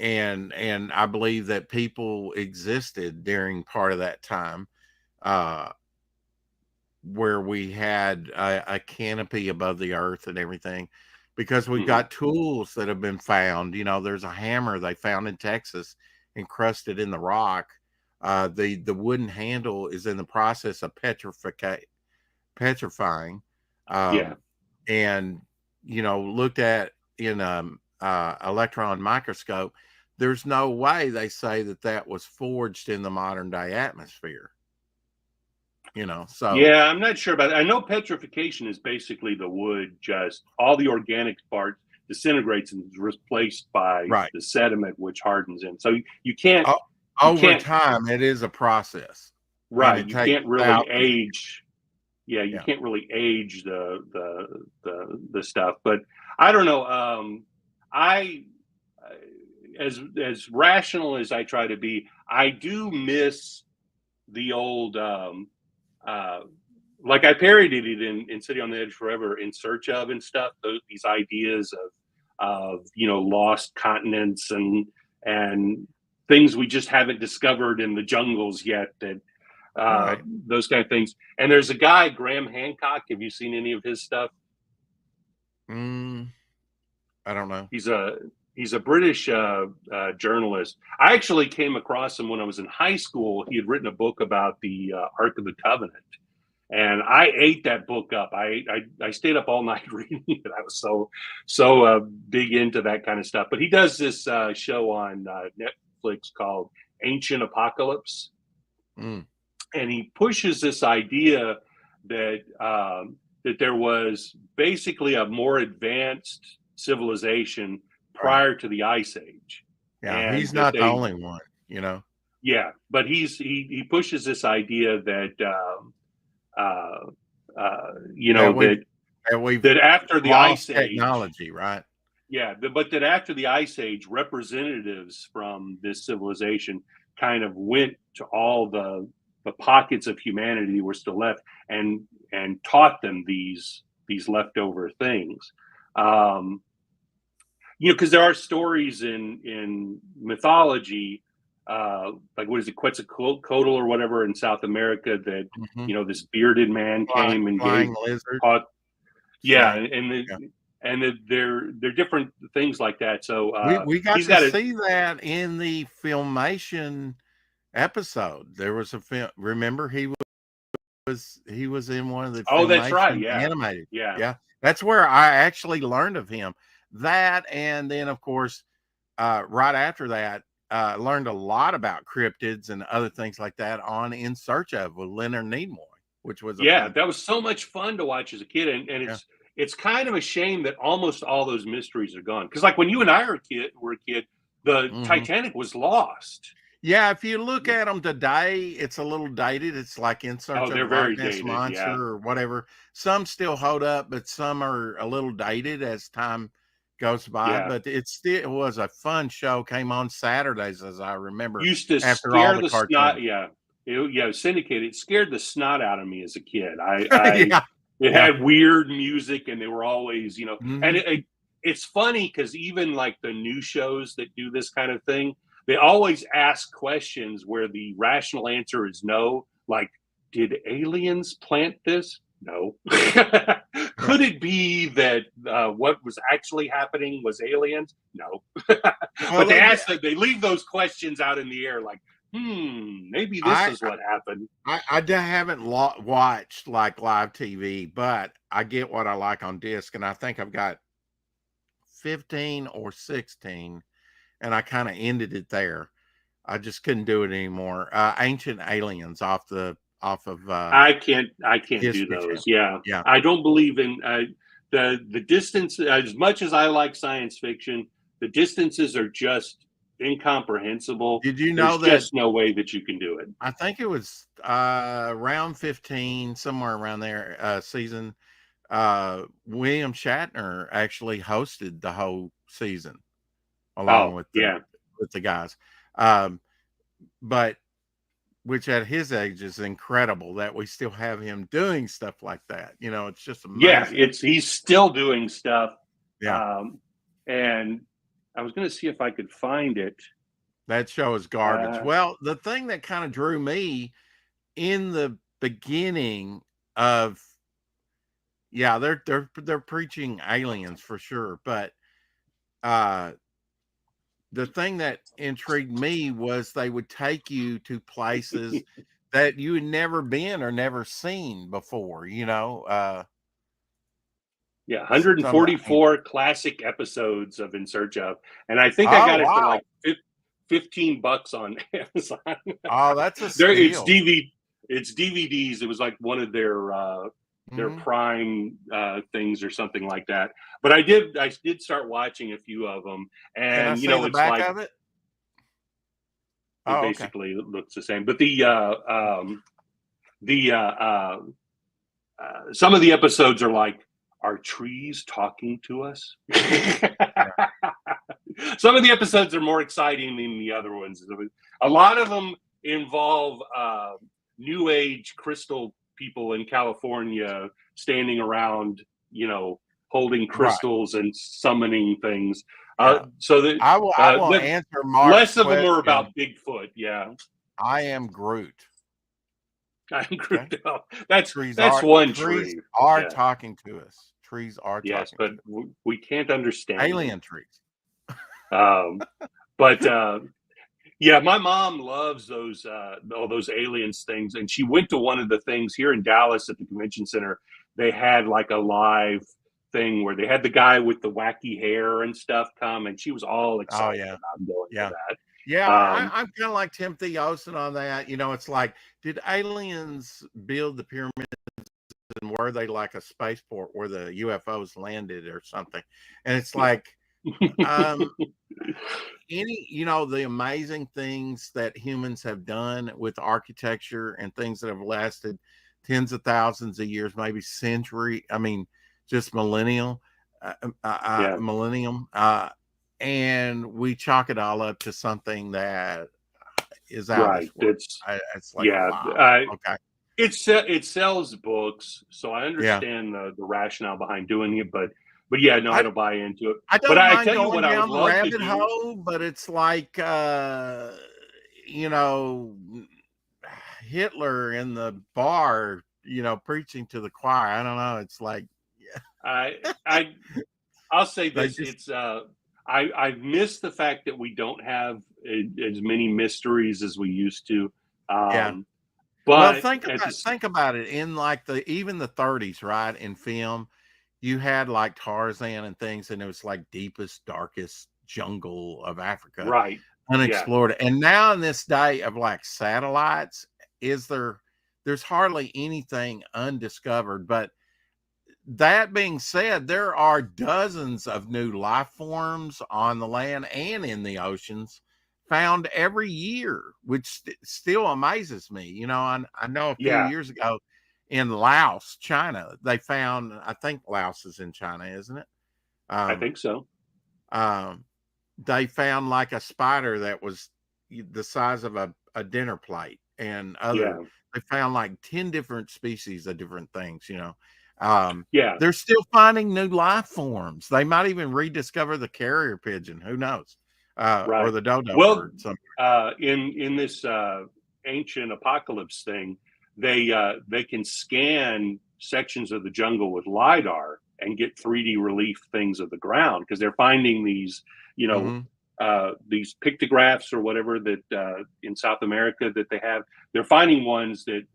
and I believe that people existed during part of that time, where we had a canopy above the earth and everything, because we've got tools that have been found. There's a hammer they found in Texas encrusted in the rock. The wooden handle is in the process of petrifying. And looked at in electron microscope, there's no way they say that was forged in the modern day atmosphere. So yeah, I'm not sure about it. I know petrification is basically the wood, just all the organic part disintegrates and is replaced by the sediment, which hardens in. So you can't over time, it is a process, right? You can't really age. Yeah, you can't really age the stuff. But I don't know. As rational as I try to be, I do miss the old like I parodied it in City on the Edge Forever, In Search of and stuff. These ideas of lost continents and things we just haven't discovered in the jungles yet. That Right. those kind of things. And there's a guy, Graham Hancock. Have you seen any of his stuff? I don't know. He's a British journalist. I actually came across him when I was in high school. He had written a book about the Ark of the Covenant, and I ate that book up. I stayed up all night reading it. I was so big into that kind of stuff. But he does this show on Netflix called Ancient Apocalypse, and he pushes this idea that that there was basically a more advanced civilization prior to the Ice Age. Yeah, And he's that not they- the only one, you know. Yeah, but he pushes this idea that that we've that after the lost Ice Age, technology, right? but that after the Ice Age, representatives from this civilization kind of went to all the pockets of humanity that were still left and taught them these leftover things. Because there are stories in mythology, like what is it, Quetzalcoatl or whatever in South America, that this bearded man came and flying lizard. They're different things like that. So We got he's to got see that in the Filmation episode. There was a film. Remember, he was in one of the. Oh, that's right. Filmation Yeah, animated. yeah. That's where I actually learned of him. That, and then of course, right after that, learned a lot about cryptids and other things like that on In Search of with Leonard Nimoy, which was That was so much fun to watch as a kid, and it's kind of a shame that almost all those mysteries are gone. Because like when you and I were a kid, the Titanic was lost. Yeah, if you look at them today, it's a little dated. It's like In Search of they're the very Loch Ness dated, Monster or whatever. Some still hold up, but some are a little dated as time goes by. Yeah. But it was a fun show. Came on Saturdays, as I remember. Used to after all scare the cartoons. snot. Yeah, syndicated. It scared the snot out of me as a kid. It had weird music, and they were always, and it's funny because even like the new shows that do this kind of thing, they always ask questions where the rational answer is no. Like, did aliens plant this? No. Could it be that what was actually happening was aliens? No. But they leave those questions out in the air, like, maybe this is what happened. I haven't watched like live TV, but I get what I like on disc, and I think I've got 15 or 16, and I kind of ended it there. I just couldn't do it anymore. Ancient Aliens off of I can't do those. Yeah. I don't believe in the distance. As much as I like science fiction, the distances are just incomprehensible. Did you know There's just no way that you can do it? I think it was around 15, somewhere around there, season. William Shatner actually hosted the whole season along with the guys. But which at his age is incredible that we still have him doing stuff like that. It's just amazing. Yeah, he's still doing stuff. Yeah. And I was going to see if I could find it. That show is garbage. Well, the thing that kind of drew me in the beginning of, they're preaching aliens for sure, but the thing that intrigued me was they would take you to places that you had never been or never seen before, 144 classic episodes of In Search of, and I think I got it for like $15 on Amazon. Oh, that's a steal. It's DVDs. It was like one of their Prime things or something like that. But I did start watching a few of them, and Can I see the back like of it? It basically looks the same. But some of the episodes are like, are trees talking to us? Some of the episodes are more exciting than the other ones. A lot of them involve New Age crystal people in California standing around, holding crystals and summoning things. So that I will answer Mark's less of them are question. about Bigfoot. Yeah, I am Groot. I'm Groot. Okay. Oh, that's Trees one trees tree. are Yeah. talking to us. Trees are Yes, talking but to us. we can't understand them. Alien trees. But yeah, my mom loves those all those aliens things, and she went to one of the things here in Dallas at the convention center. They had like a live thing where they had the guy with the wacky hair and stuff come, and she was all excited about going to that. Yeah, I'm kind of like Timothy Olsen on that. It's like, did aliens build the pyramids, and were they like a spaceport where the UFOs landed or something? And it's like, the amazing things that humans have done with architecture and things that have lasted tens of thousands of years, maybe century. I mean, just millennium. And we chalk it all up to something that is out right. of this world. It's like, wow. Okay. It sells books, so I understand the rationale behind doing it, but yeah, no, I don't buy into it. I don't but mind I tell you going what, I down would the love rabbit to do. hole, but it's like Hitler in the bar, preaching to the choir. I don't know. It's like, I'll say this: I miss the fact that we don't have as many mysteries as we used to. But think about it. In like even the 30s, right? In film, you had like Tarzan and things, and it was like deepest, darkest jungle of Africa, right? Unexplored. Yeah. And now in this day of like satellites, there's hardly anything undiscovered. But that being said, there are dozens of new life forms on the land and in the oceans found every year, which still amazes me. I know a few years ago in Laos, China, they found, I think Laos is in China, isn't it? I think so. They found like a spider that was the size of a dinner plate, and they found like 10 different species of different things, they're still finding new life forms. They might even rediscover the carrier pigeon. Who knows? Or the dodo bird. In this ancient apocalypse thing, they can scan sections of the jungle with LiDAR and get 3D relief things of the ground, because they're finding these, these pictographs or whatever that in South America that they have. They're finding ones that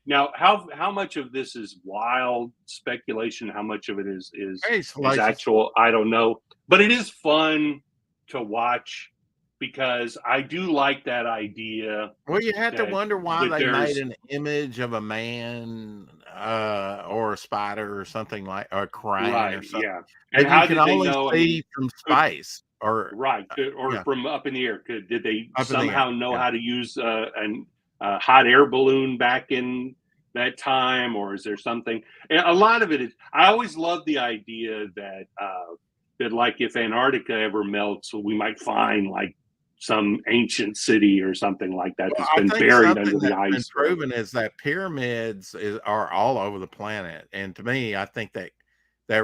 now how much of this is wild speculation, how much of it is actual, I don't know, but it is fun to watch, because I do like that idea. Well, you have to wonder why they made an image of a man or a spider or something, like, or a crane or something. Yeah, and how did they know? See from space or from up in the air? Did they somehow know how to use a hot air balloon back in that time, or is there something? And a lot of it is. I always love the idea that like if Antarctica ever melts, we might find like some ancient city or something like that that's been buried under the ice. Been proven is that pyramids are all over the planet, and to me, I think that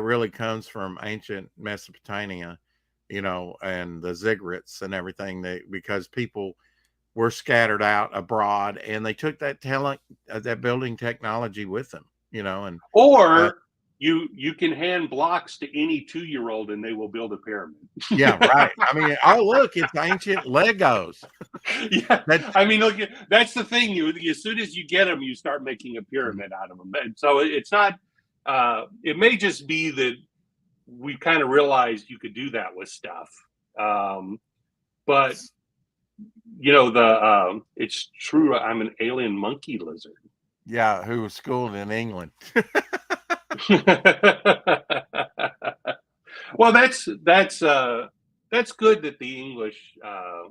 really comes from ancient Mesopotamia, and the ziggurats and everything. Because people were scattered out abroad, and they took that building technology with them, and you can hand blocks to any 2-year-old and they will build a pyramid. Yeah, right. I mean, look, it's ancient Legos. Yeah, I mean, look, that's the thing. As soon as you get them, you start making a pyramid out of them. And so it's not. It may just be that we kind of realized you could do that with stuff. But it's true. I'm an alien monkey lizard. Yeah, who was schooled in England. Well, that's good that the English, are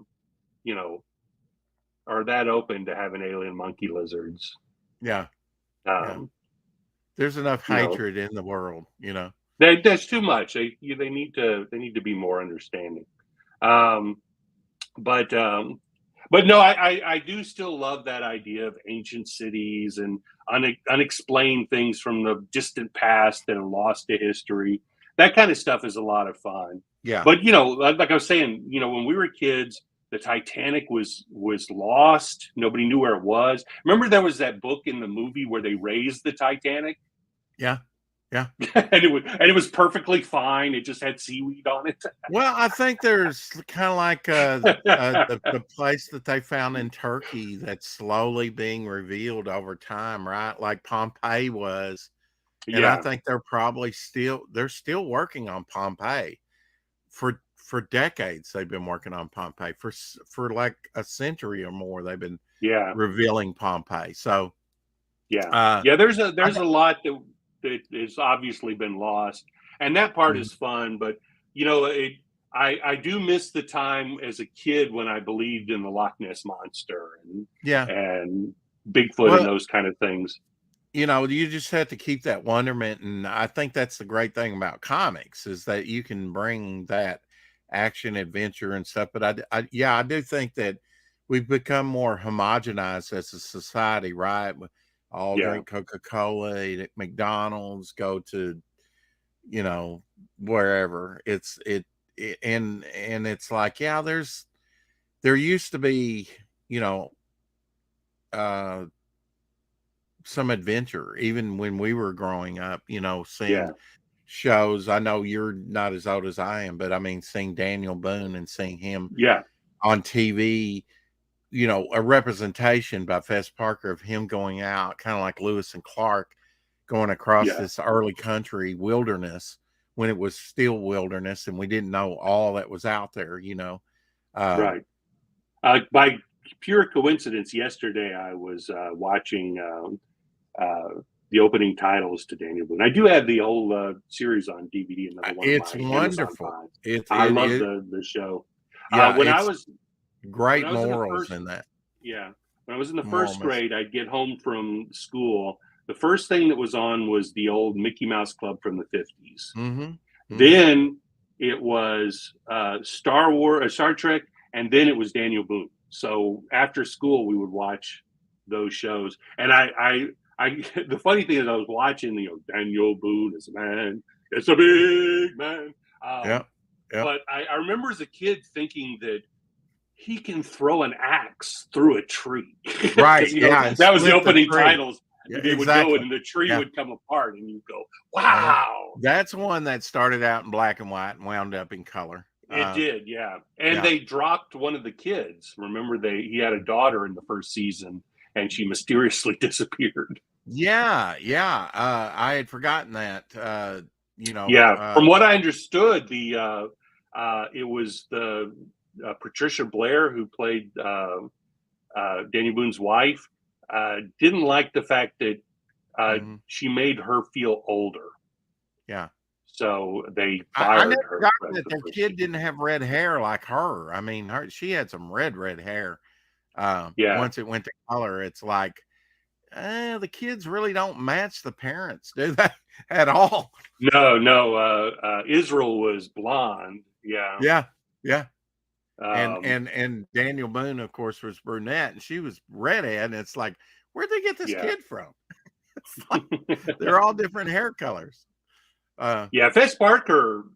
that open to having alien monkey lizards. Yeah. There's enough hatred in the world, That's too much. They need to be more understanding. But But no, I do still love that idea of ancient cities and unexplained things from the distant past that are lost to history. That kind of stuff is a lot of fun. Yeah. But like I was saying, when we were kids, the Titanic was lost. Nobody knew where it was. Remember, there was that book in the movie where they raised the Titanic. Yeah. Yeah. and it was perfectly fine. It just had seaweed on it. Well, I think there's kind of like the place that they found in Turkey that's slowly being revealed over time, right? Like Pompeii was. And I think they're still working on Pompeii for decades. They've been working on Pompeii for like a century or more. They've been revealing Pompeii. So there's a lot that has obviously been lost, and that part is fun. But I do miss the time as a kid when I believed in the Loch Ness monster and Bigfoot and those kind of things. You just have to keep that wonderment, and I think that's the great thing about comics is that you can bring that action, adventure, and stuff. But I do think that we've become more homogenized as a society, right? All drink Coca-Cola, eat at McDonald's, go to, wherever. And it's like, there used to be, some adventure, even when we were growing up, seeing shows. I know you're not as old as I am, but I mean, seeing Daniel Boone and seeing him on TV, a representation by Fess Parker of him going out, kind of like Lewis and Clark going across this early country wilderness when it was still wilderness and we didn't know all that was out there, right. By pure coincidence, yesterday I was watching the opening titles to Daniel Boone. I do have the whole series on DVD. It's wonderful. I love the show. Yeah, when I was great morals in that. Yeah, when I was in the first grade, I'd get home from school. The first thing that was on was the old Mickey Mouse Club from the 50s. Then it was Star Trek, and then it was Daniel Boone. So after school, we would watch those shows. And the funny thing is, I was watching Daniel Boone is a man, it's a big man. But I remember as a kid thinking that he can throw an axe through a tree. Right. That was the opening titles. Yeah, they would go and the tree would come apart, and you go, "Wow!" That's one that started out in black and white and wound up in color. It did, yeah. And they dropped one of the kids. Remember, he had a daughter in the first season, and she mysteriously disappeared. Yeah. I had forgotten that. From what I understood, it was the Patricia Blair who played Daniel Boone's wife. Didn't like the fact that she made her feel older. Yeah. So they fired I never her. Forgot that their kid didn't have red hair like her. I mean, she had some red hair. Once it went to color, it's like the kids really don't match the parents, do they? At all? No. Israel was blonde. Yeah. And Daniel Boone, of course, was brunette, and she was redhead. And it's like, where'd they get this kid from? Like, they're all different hair colors. Fess Parker.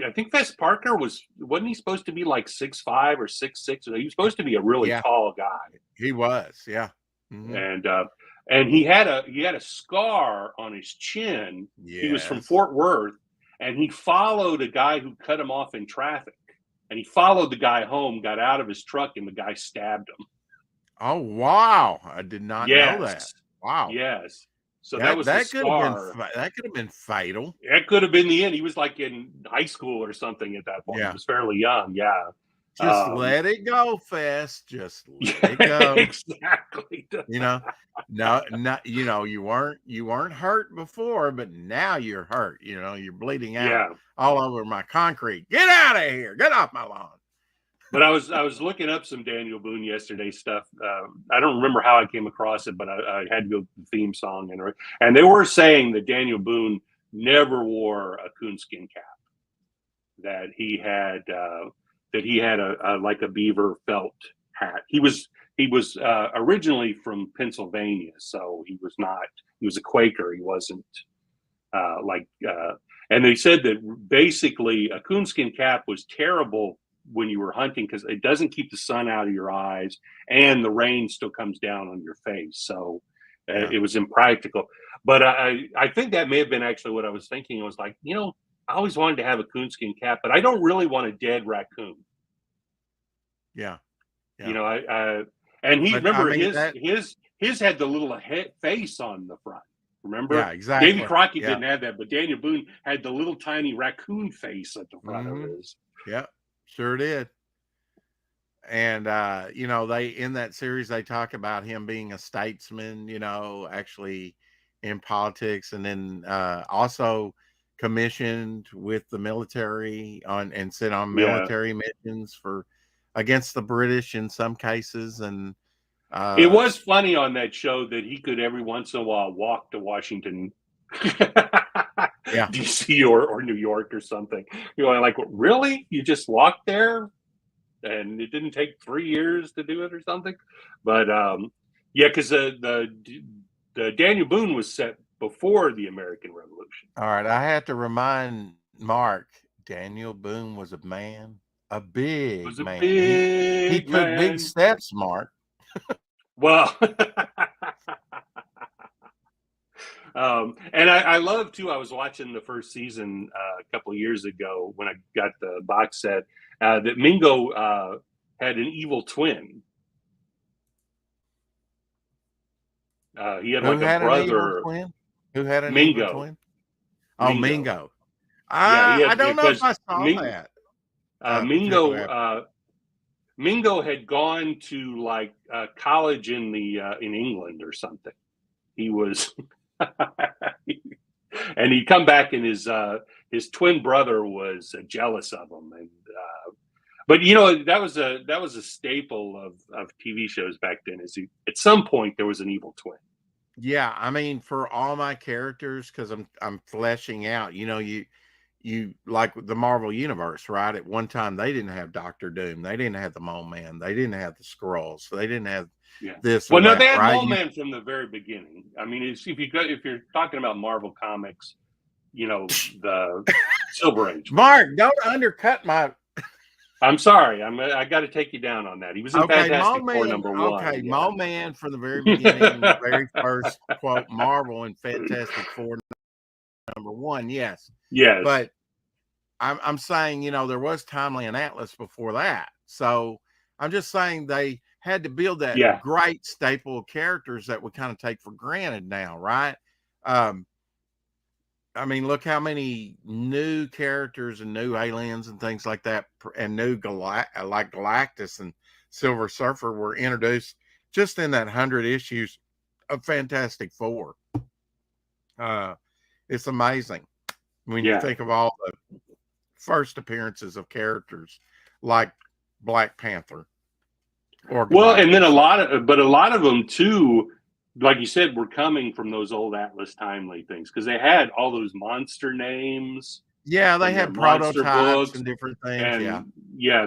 I think Fess Parker wasn't he supposed to be like 6'5" or 6'6"? He was supposed to be a really tall guy. He was, and he had a scar on his chin. Yes. He was from Fort Worth, and he followed a guy who cut him off in traffic. And he followed the guy home, got out of his truck, and the guy stabbed him. Oh wow! I did not know that. Wow. Yes. So that could have been fatal. That could have been the end. He was like in high school or something at that point. He was fairly young. Yeah. Just let it go, Fess. Just let it go. Exactly. You weren't hurt before, but now you're hurt. You're bleeding out all over my concrete. Get out of here. Get off my lawn. But I was looking up some Daniel Boone yesterday stuff. I don't remember how I came across it, but I had to go to the theme song and they were saying that Daniel Boone never wore a coonskin cap. That he had a like a beaver felt hat. He was originally from Pennsylvania, so he was a Quaker. He wasn't and they said that basically a coonskin cap was terrible when you were hunting because it doesn't keep the sun out of your eyes and the rain still comes down on your face. So it was impractical. But I think that may have been actually what I was thinking. I was like, I always wanted to have a coonskin cap, but I don't really want a dead raccoon. Yeah. And he But, remember I mean, his had the little head face on the front. Remember? Yeah, exactly. Davy Crockett didn't have that, but Daniel Boone had the little tiny raccoon face at the front of his. Yeah, sure did. And they in that series they talk about him being a statesman, actually in politics, and then also commissioned with the military and sent on military missions against the British in some cases. And it was funny on that show that he could every once in a while walk to Washington, DC or New York or something. Like, really? You just walked there? And it didn't take 3 years to do it or something? But because the Daniel Boone was set before the American Revolution. All right, I have to remind Mark, Daniel Boone was a man, a big man. He took big steps, Mark. Well, and I love too. I was watching the first season a couple of years ago when I got the box set that Mingo had an evil twin. He had like a brother. Who had an Mingo. evil twin? Oh, Mingo. I don't know if I saw that. Mingo had gone to like college in England or something. He was, and he'd come back, and his twin brother was jealous of him. And but that was a staple of TV shows back then. At some point there was an evil twin. Yeah, I mean, for all my characters, because I'm fleshing out. You like the Marvel Universe, right? At one time, they didn't have Doctor Doom, they didn't have the Mole Man, they didn't have the Skrulls, they didn't have this. Well, no, they had Mole Man from the very beginning. I mean, if you're talking about Marvel Comics, the Silver Age. Mark, don't undercut my. I'm sorry. I got to take you down on that. He was in Fantastic Four number 1. Okay, Mole Man from the very beginning, the very first quote Marvel in Fantastic Four number 1. Yes. But I'm saying, there was Timely and Atlas before that. So I'm just saying they had to build that great staple of characters that we kind of take for granted now, right? I mean, look how many new characters and new aliens and things like that, and new like Galactus and Silver Surfer were introduced just in that 100 issues of Fantastic Four. It's amazing when you think of all the first appearances of characters like Black Panther. And then a lot of them too, like you said, were coming from those old Atlas Timely things because they had all those monster names. Yeah, they had prototypes and different things. And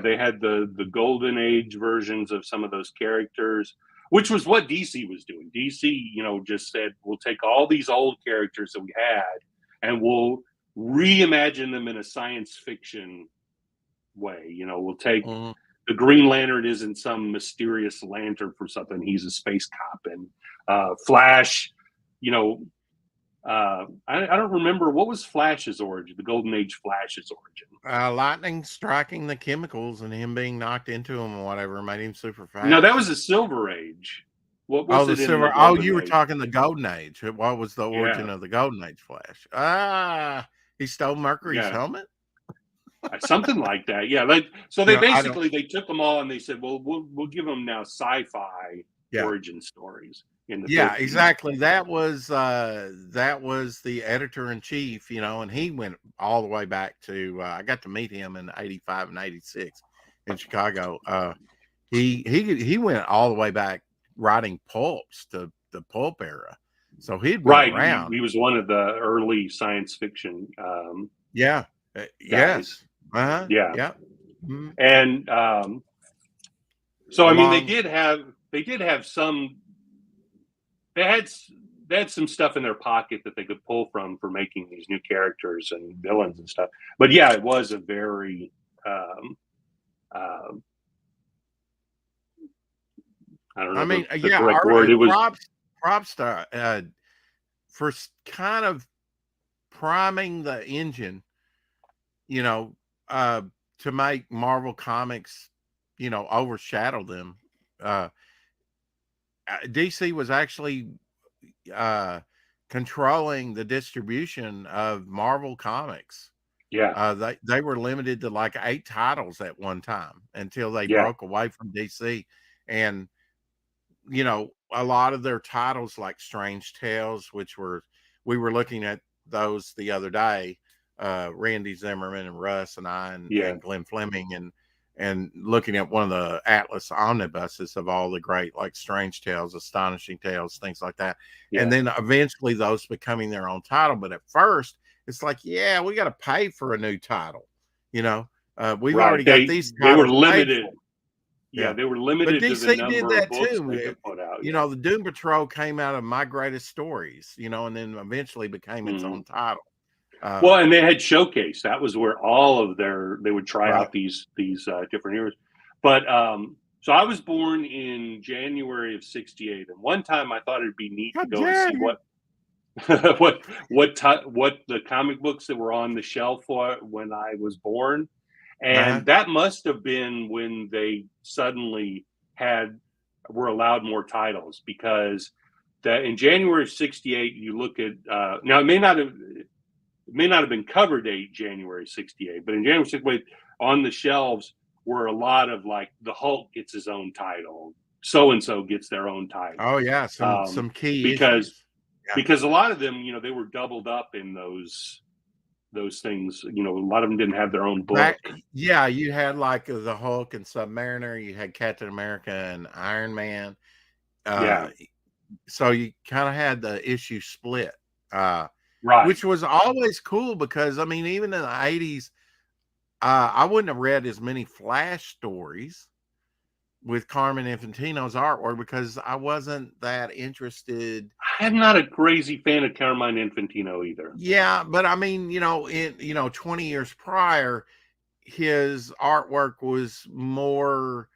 they had the Golden Age versions of some of those characters, which was what DC was doing. DC, just said, we'll take all these old characters that we had and we'll reimagine them in a science fiction way. We'll take the Green Lantern isn't some mysterious lantern for something. He's a space cop. And Flash, I don't remember what was Flash's origin, the Golden Age Flash's origin. Lightning striking the chemicals and him being knocked into them or whatever made him super fast. No, that was the Silver Age. What was the Silver? You were talking the Golden Age. What was the origin of the Golden Age Flash? He stole Mercury's helmet. Something like that. Yeah. So they they took them all and they said, well, we'll give them now sci-fi origin stories. Exactly. That was the editor-in-chief, and he went all the way back to I got to meet him in 85 and 86 in Chicago. He went all the way back writing pulps to the pulp era. So he'd been around. He was one of the early science fiction yes. Mm-hmm. And So I mean, along- they did have some. They had some stuff in their pocket that they could pull from for making these new characters and villains and stuff. But yeah, it was a very I don't know. I mean, the yeah, correct word. It was props to for kind of priming the engine, you know, to make Marvel Comics, you know, overshadow them. DC was actually controlling the distribution of Marvel Comics. yeah. They were limited to like 8 titles at one time until they Yeah. broke away from DC. And you know, a lot of their titles like Strange Tales, we were looking at those the other day, Randy Zimmerman and Russ and I and Glenn Fleming and looking at one of the Atlas omnibuses of all the great like Strange Tales, Astonishing Tales, things like that. Yeah. And then eventually those becoming their own title. But at first it's like, yeah, we got to pay for a new title. You know, we've already got these titles. They were paid limited. for. Yeah, they were limited But to DC the number did that of books too. they could put out. You know, the Doom Patrol came out of My Greatest Stories, you know, and then eventually became its own title. Well, and they had Showcase. That was where all of they would try out these different heroes. But so I was born in January of '68, and one time I thought it'd be neat to go and see what the comic books that were on the shelf for when I was born. And that must have been when they suddenly were allowed more titles, because that in January of '68, you look at now it may not have been cover date January '68, but in January '68 on the shelves were a lot of like the Hulk gets his own title, so and so gets their own title. Oh yeah, some key because a lot of them, you know, they were doubled up in those things. You know, a lot of them didn't have their own book. Yeah, you had like the Hulk and Submariner, you had Captain America and Iron Man. So you kind of had the issue split, right? Which was always cool because I mean, even in the '80s, I wouldn't have read as many Flash stories with Carmen Infantino's artwork because I wasn't that interested. I'm not a crazy fan of Carmine Infantino either. Yeah, but I mean, you know, 20 years prior, his artwork was more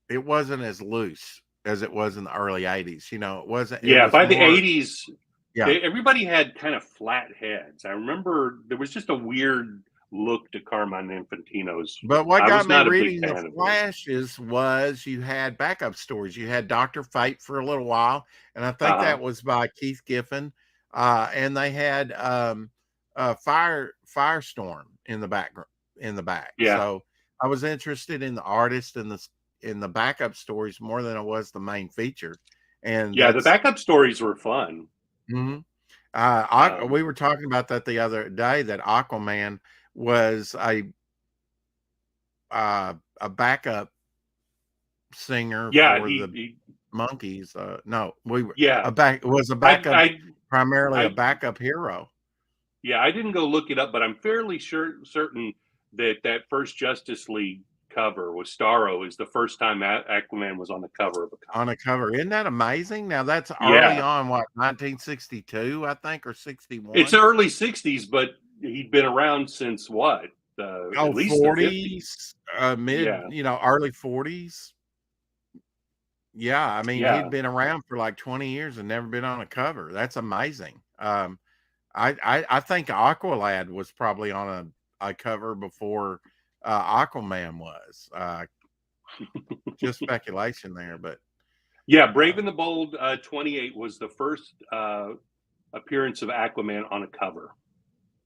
it wasn't as loose as it was in the early '80s. You know, it wasn't. By the '80s, everybody had kind of flat heads. I remember there was just a weird look to Carmine Infantino's. But what got me reading the Flashes was you had backup stories. You had Dr. Fate for a little while, and I think that was by Keith Giffen. And they had Firestorm in the back. Yeah. So I was interested in the artist and in the backup stories more than I was the main feature. And the backup stories were fun. Mm-hmm. We were talking about that the other day, that Aquaman was a backup singer for the Monkees. Was a backup, primarily a backup hero. Yeah, I didn't go look it up, but I'm fairly certain that first Justice League cover was Starro is the first time Aquaman was on the cover of a comic. On a cover. Isn't that amazing? Now that's early on, 1962, I think, or 61. It's early 60s, but he'd been around since what? At least 40s, early 40s. Yeah, I mean, he'd been around for like 20 years and never been on a cover. That's amazing. I think Aqualad was probably on a cover before Aquaman was. Just speculation there, but Brave and the Bold 28 was the first appearance of Aquaman on a cover,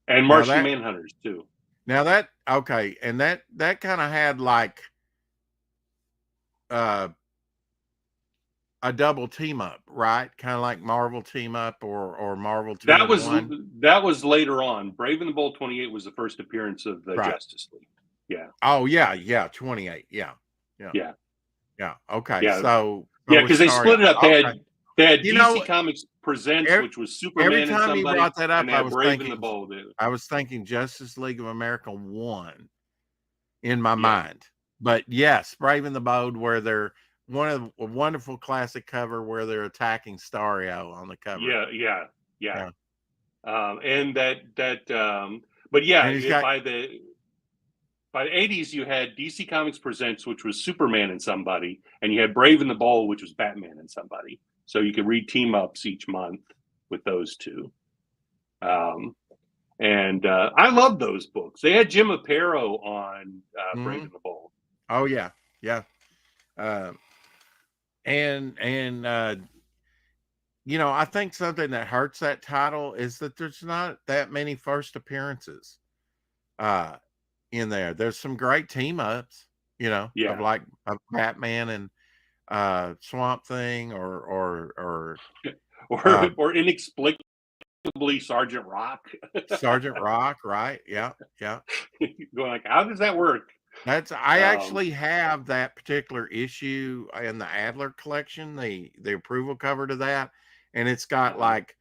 and Martian Manhunters too. Now that and that kind of had like a double team up, right? Kind of like Marvel Team Up or Marvel 2. That was later on. Brave and the Bold 28 was the first appearance of the Justice League. Yeah. Oh yeah, 28. Yeah. Okay. Yeah. So because they split it up. They had DC Comics Presents, which was Superman. Every time you brought that up, I was thinking Justice League of America 1. in my mind. But yes, Brave and the Bold, where they're a wonderful classic cover where they're attacking Starrio on the cover. Yeah. And but yeah, And he's got, by the 80s, you had DC Comics Presents, which was Superman and somebody, and you had Brave and the Bold, which was Batman and somebody. So you could read team ups each month with those two. And I love those books. They had Jim Aparo on Brave and the Bold. Oh yeah, yeah. You know, I think something that hurts that title is that there's not that many first appearances in there. There's some great team ups, you know, of Batman and Swamp Thing or inexplicably Sergeant Rock. Sergeant Rock, right? Yeah. Going like, how does that work? I actually have that particular issue in the Adler collection, the approval cover to that, and it's got like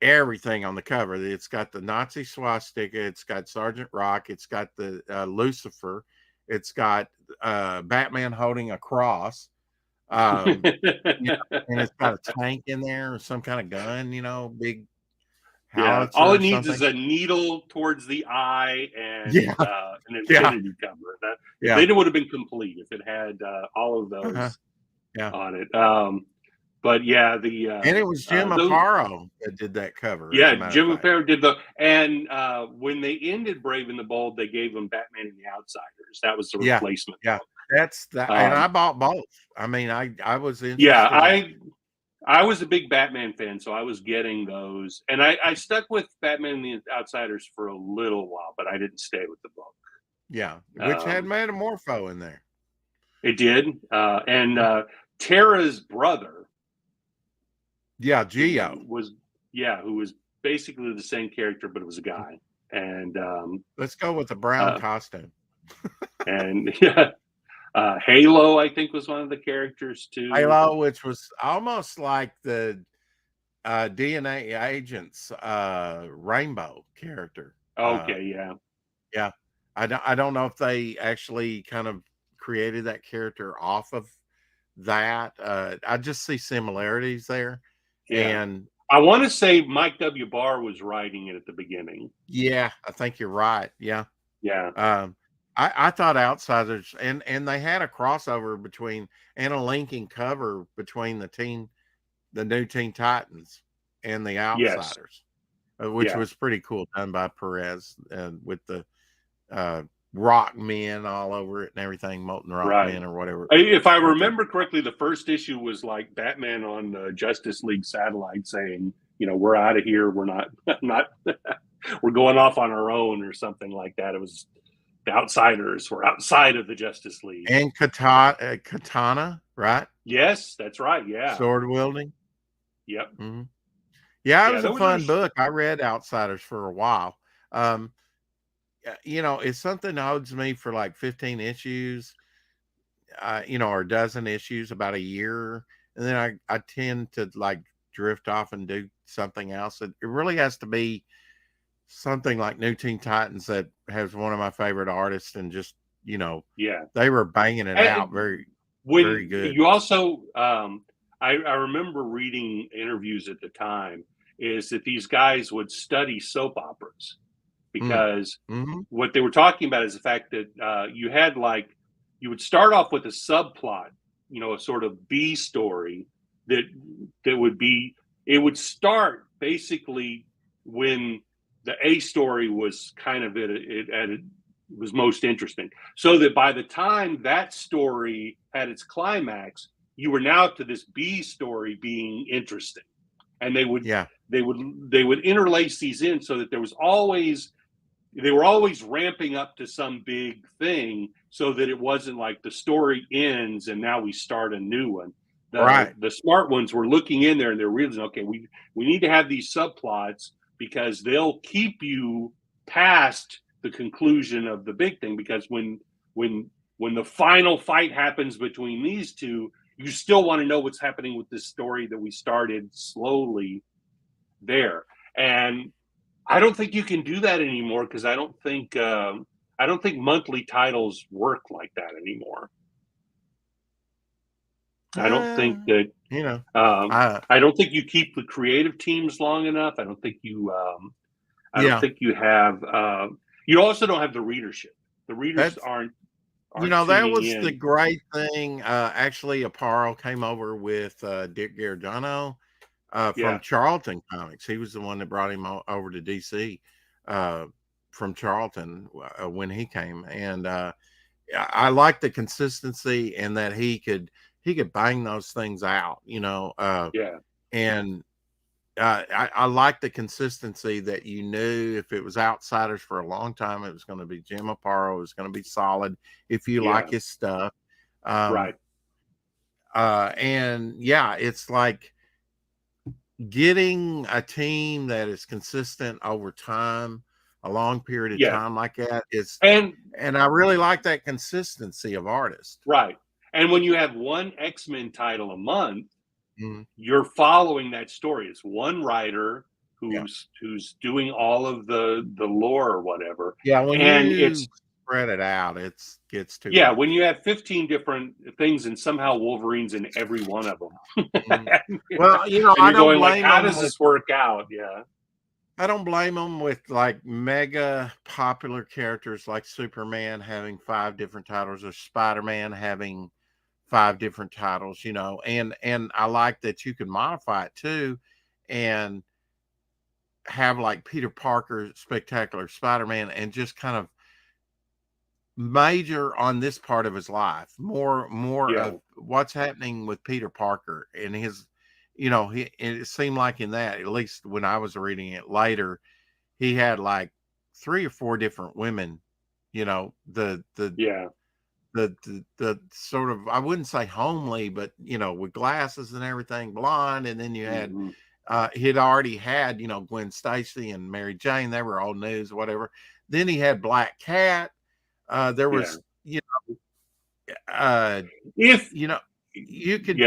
everything on the cover. It's got the Nazi swastika, it's got Sergeant Rock, it's got the Lucifer, it's got Batman holding a cross, you know, and it's got a tank in there or some kind of gun, you know, big. Yeah, all it needs is a needle towards the eye and an infinity cover. Then it would have been complete if it had all of those on it. But yeah, and it was Jim Aparo that did that cover. Yeah, Jim Aparo did and when they ended Brave and the Bold, they gave them Batman and the Outsiders. That was the replacement. Yeah, that's that. And I bought both. I mean, I was interested. Yeah, I was a big Batman fan, so I was getting those. And I stuck with Batman and the Outsiders for a little while, but I didn't stay with the book. Yeah, which had Metamorpho in there. It did. And Tara's brother. Yeah, Geo. Who was basically the same character, but it was a guy. And let's go with the brown costume. And Halo, I think, was one of the characters too. Halo, which was almost like the DNA Agents Rainbow character. Okay, yeah. I don't know if they actually kind of created that character off of that. I just see similarities there. Yeah. And I want to say Mike W. Barr was writing it at the beginning. Yeah, I think you're right. Yeah. Yeah. I thought Outsiders, and they had a crossover between and a linking cover between the new Teen Titans and the Outsiders, which was pretty cool, done by Perez, with the rock men all over it and everything, molten rock men or whatever. If I remember correctly, the first issue was like Batman on the Justice League satellite saying, you know, we're out of here. We're not we're going off on our own or something like that. It was the Outsiders were outside of the Justice League. And Katana, right? Yes, that's right. Yeah. Sword wielding. Yep. Mm-hmm. Yeah, it was a fun book. I read Outsiders for a while. You know, it's something that holds me for like 15 issues, you know, or a dozen issues, about a year. And then I tend to like drift off and do something else. It really has to be something like New Teen Titans that has one of my favorite artists, and just, you know, they were banging it out very good. You also, I remember reading interviews at the time, is that these guys would study soap operas, because what they were talking about is the fact that you had you would start off with a subplot, you know, a sort of B story that would be, it would start basically when the A story was kind of it was most interesting, so that by the time that story had its climax, you were now to this B story being interesting, and they would interlace these in so that they were always ramping up to some big thing, so that it wasn't like the story ends and now we start a new one. The smart ones were looking in there and they're realizing, okay, we need to have these subplots, because they'll keep you past the conclusion of the big thing. Because when the final fight happens between these two, you still want to know what's happening with this story that we started slowly there. And I don't think you can do that anymore, because I don't think I don't think monthly titles work like that anymore. I don't think that, you know, I don't think you keep the creative teams long enough. I don't think you, I Yeah. don't think you have, you also don't have the readership. The readers aren't that tuning was in. the great thing. Actually, Aparo came over with Dick Giordano from Charlton Comics. He was the one that brought him over to DC from Charlton when he came, and I like the consistency and that he could bang those things out, and I like the consistency that you knew if it was Outsiders for a long time, it was going to be Jim Aparo. It was going to be solid if you like his stuff. Right. And yeah, it's like getting a team that is consistent over time, a long period of time like that is, and I really like that consistency of artists. Right. And when you have one X-Men title a month, you're following that story. It's one writer who's doing all of the lore or whatever. Yeah, when and you it's spread it out, it gets too much. much. When you have 15 different things and somehow Wolverine's in every one of them. Well, I don't blame how does this work out? I don't blame them with like mega popular characters like Superman having 5 different titles or Spider-Man having 5 different titles, and I like that you can modify it too and have like Peter Parker Spectacular Spider-Man and just kind of major on this part of his life, more of what's happening with Peter Parker and his, it seemed like in that, at least when I was reading it later, he had like 3 or 4 different women, the sort of, I wouldn't say homely, but with glasses and everything, blonde, and then you had he'd already had Gwen Stacy and Mary Jane, they were old news, whatever. Then he had Black Cat. There was if you could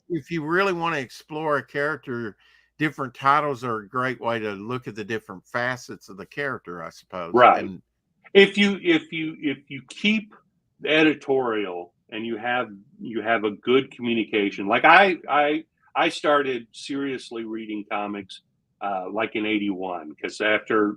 if you really want to explore a character, different titles are a great way to look at the different facets of the character, I suppose. Right. And if you keep the editorial and you have a good communication, like I started seriously reading comics like in '81, because after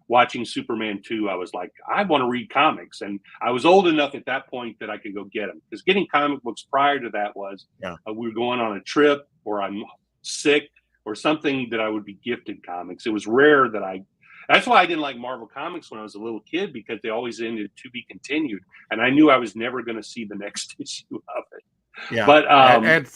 watching Superman 2, I was like, I want to read comics, and I was old enough at that point that I could go get them, because getting comic books prior to that was we were going on a trip or I'm sick or something that I would be gifted comics. It was rare that that's why I didn't like Marvel Comics when I was a little kid, because they always ended to be continued, and I knew I was never going to see the next issue of it. Yeah, but at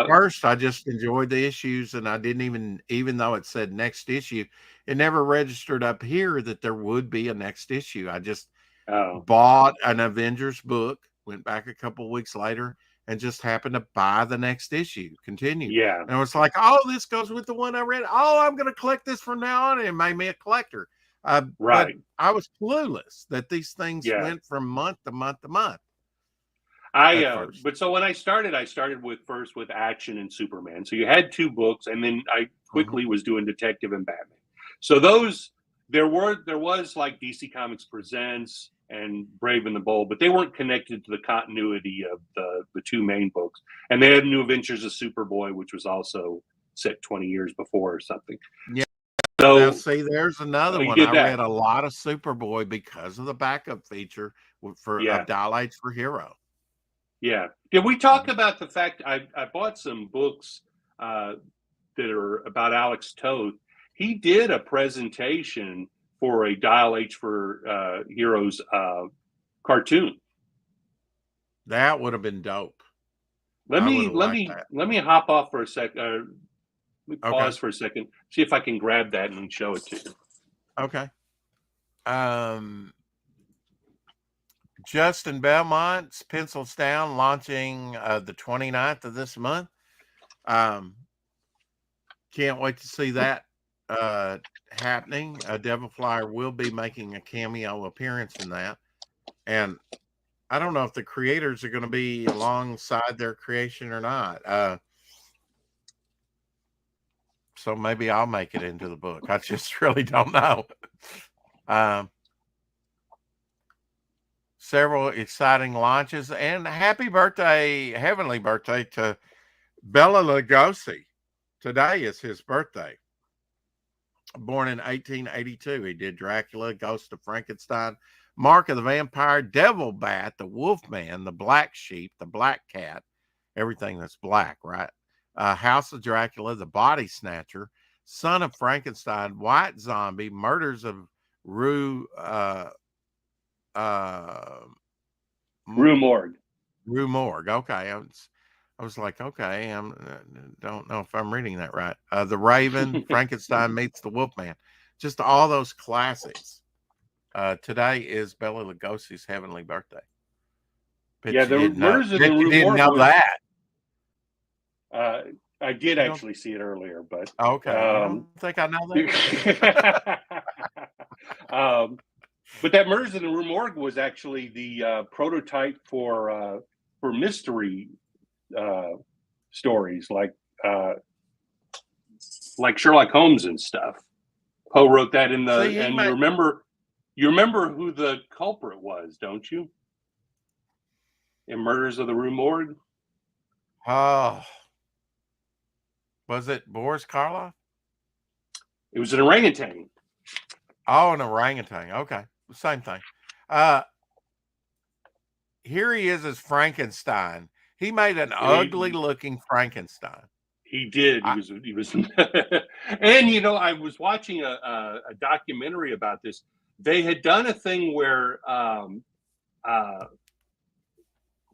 first I just enjoyed the issues, and I didn't even though it said next issue, it never registered up here that there would be a next issue. I just bought an Avengers book, went back a couple of weeks later, and just happened to buy the next issue. Continue. Yeah, and it was like, oh, this goes with the one I read. Oh, I'm going to collect this from now on, and it made me a collector. Right. But I was clueless that these things went from month to month to month. But so when I started first with Action and Superman. So you had 2 books, and then I quickly was doing Detective and Batman. So there was like DC Comics Presents and Brave and the Bold, but they weren't connected to the continuity of the 2 main books. And they had New Adventures of Superboy, which was also set 20 years before or something. Yeah. So now, see, there's another one. I read a lot of Superboy because of the backup feature of Dial H for Hero. Yeah. Did we talk about the fact I bought some books that are about Alex Toth? He did a presentation for a Dial H for Heroes cartoon. That would have been dope. Let me hop off for a second. Let me pause for a second. See if I can grab that and show it to you. Okay. Justin Belmont's Pencils Down, launching the 29th of this month. Can't wait to see that happening. Devil Flyer will be making a cameo appearance in that. And I don't know if the creators are going to be alongside their creation or not. So maybe I'll make it into the book. I just really don't know. several exciting launches, and happy birthday, heavenly birthday to Bela Lugosi. Today is his birthday. Born in 1882, he did Dracula, Ghost of Frankenstein, Mark of the Vampire, Devil Bat, the Wolfman, the Black Sheep, the Black Cat, everything that's black, right? House of Dracula, the Body Snatcher, Son of Frankenstein, White Zombie, Murders of Rue Morgue. Rue Morgue. Okay, I was like, okay, I don't know if I'm reading that right. The Raven, Frankenstein meets the Wolfman, just all those classics. Today is Bela Lugosi's heavenly birthday. Bet Yeah, you the didn't know, Murders of bet the you Rue didn't Morgue know was- that. I did You don't- actually see it earlier, but Okay, I don't think I know that. But that Murders in the Rue Morgue was actually the prototype for mystery stories like Sherlock Holmes and stuff. Poe wrote that in the See, and you remember who the culprit was, don't you? In Murders of the Rue Morgue? Oh, was it Boris Karloff? It was an orangutan. Oh, an orangutan. Okay, same thing. Here he is as Frankenstein. He made an ugly-looking Frankenstein. He did. He was, and you know, I was watching a documentary about this. They had done a thing where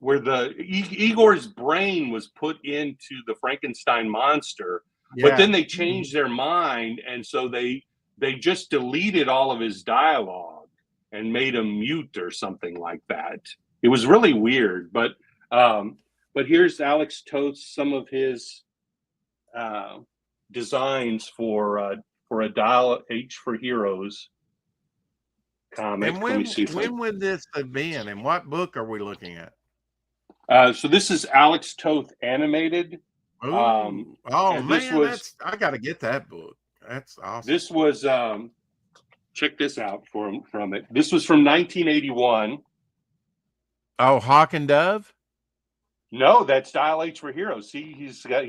Igor's brain was put into the Frankenstein monster, but then they changed their mind, and so they just deleted all of his dialogue and made him mute or something like that. It was really weird, but here's Alex Toth, some of his designs for a Dial H for Heroes comic. And Let me see when would this have been, and what book are we looking at? So this is Alex Toth animated. Ooh. and this Man, was- I got to get that book. That's awesome. This was check this out from it. This was from 1981. Oh, Hawk and Dove? No, that's Dial H for Heroes. See, he's got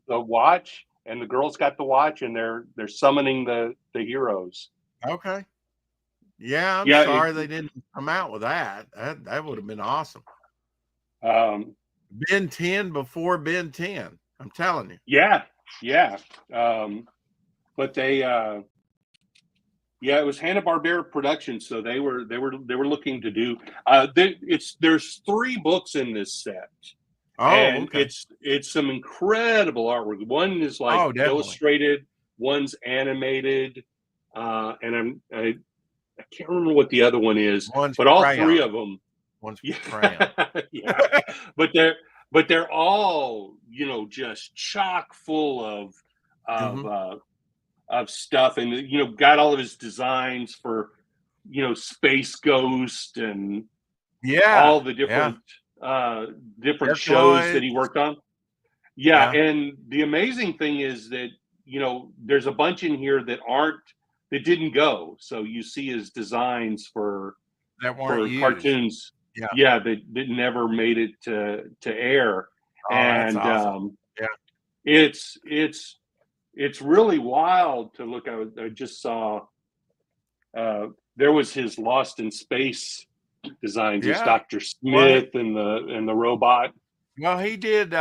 the watch, and the girl's got the watch, and they're summoning the heroes. Okay. Yeah, I'm Yeah, sorry they didn't come out with that. That would have been awesome. Ben 10 before Ben 10. I'm telling you. Yeah. But they it was Hanna-Barbera Productions, so they were looking to do there's 3 books in this set. Oh, and okay. it's some incredible artwork. One is like illustrated, one's animated, and I can't remember what the other one is, but all crayon. 3 of them. One's crayon. Yeah, but they're all, you know, just chock full of stuff, and you know, got all of his designs for, you know, Space Ghost and all the different shows that he worked on. Yeah, and the amazing thing is that, you know, there's a bunch in here that didn't go. So you see his designs for cartoons. That never made it to air. Oh, and that's awesome. It's really wild to look at. I just saw there was his Lost in Space designs. His Dr. Smith and the robot. Well, he did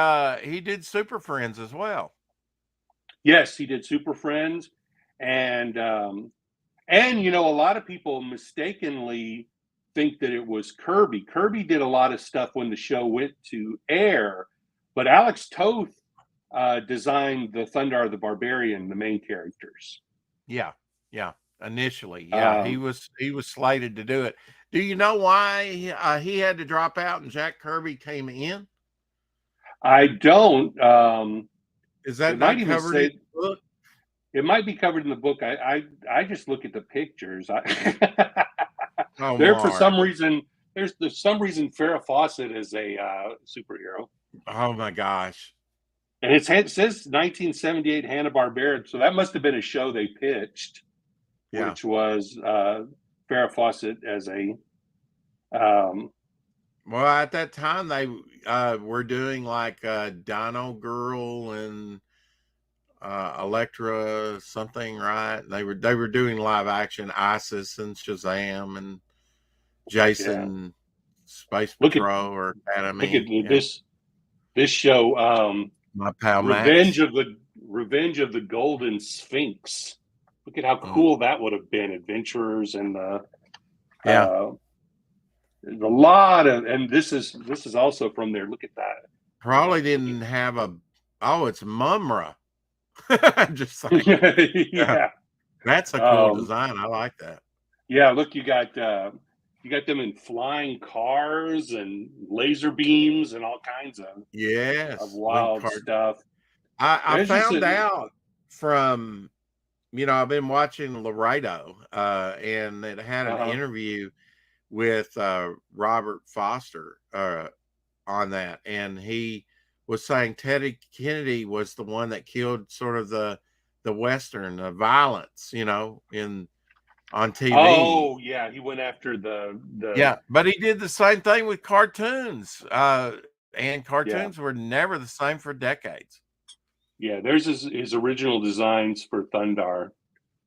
Super Friends as well. Yes, he did Super Friends, and you know, a lot of people mistakenly think that it was Kirby. Kirby did a lot of stuff when the show went to air, but Alex Toth designed the Thundarr the Barbarian, the main characters. Yeah. Initially, he was slated to do it. Do you know why he had to drop out and Jack Kirby came in? I don't. Is that not covered in the book? It might be covered in the book. I just look at the pictures. For some reason, there's some reason Farrah Fawcett is a superhero. Oh my gosh! And it says 1978 Hanna-Barbera, so that must have been a show they pitched, which was Farrah Fawcett as a Well, at that time they were doing like Dino Girl and Electra something, right? They were doing live action Isis and Shazam and Jason Space Look at Patrol or look at Academy. Yeah. this show. My pal Revenge Max. of the Golden Sphinx. Look at how Mm. cool that would have been. Adventurers and Yeah. there's a lot of, and this is also from there. Look at that. Probably didn't have a. Oh, it's Mumra. Just saying. Yeah. That's a cool design. I like that. Yeah, look, you got them in flying cars and laser beams and all kinds of wild stuff. I found out from, I've been watching Laredo, and it had an interview with Robert Foster on that, and he was saying Teddy Kennedy was the one that killed sort of the Western, the violence, on TV. Oh yeah, he went after the but he did the same thing with cartoons, and cartoons were never the same for decades. Yeah, there's his original designs for Thundar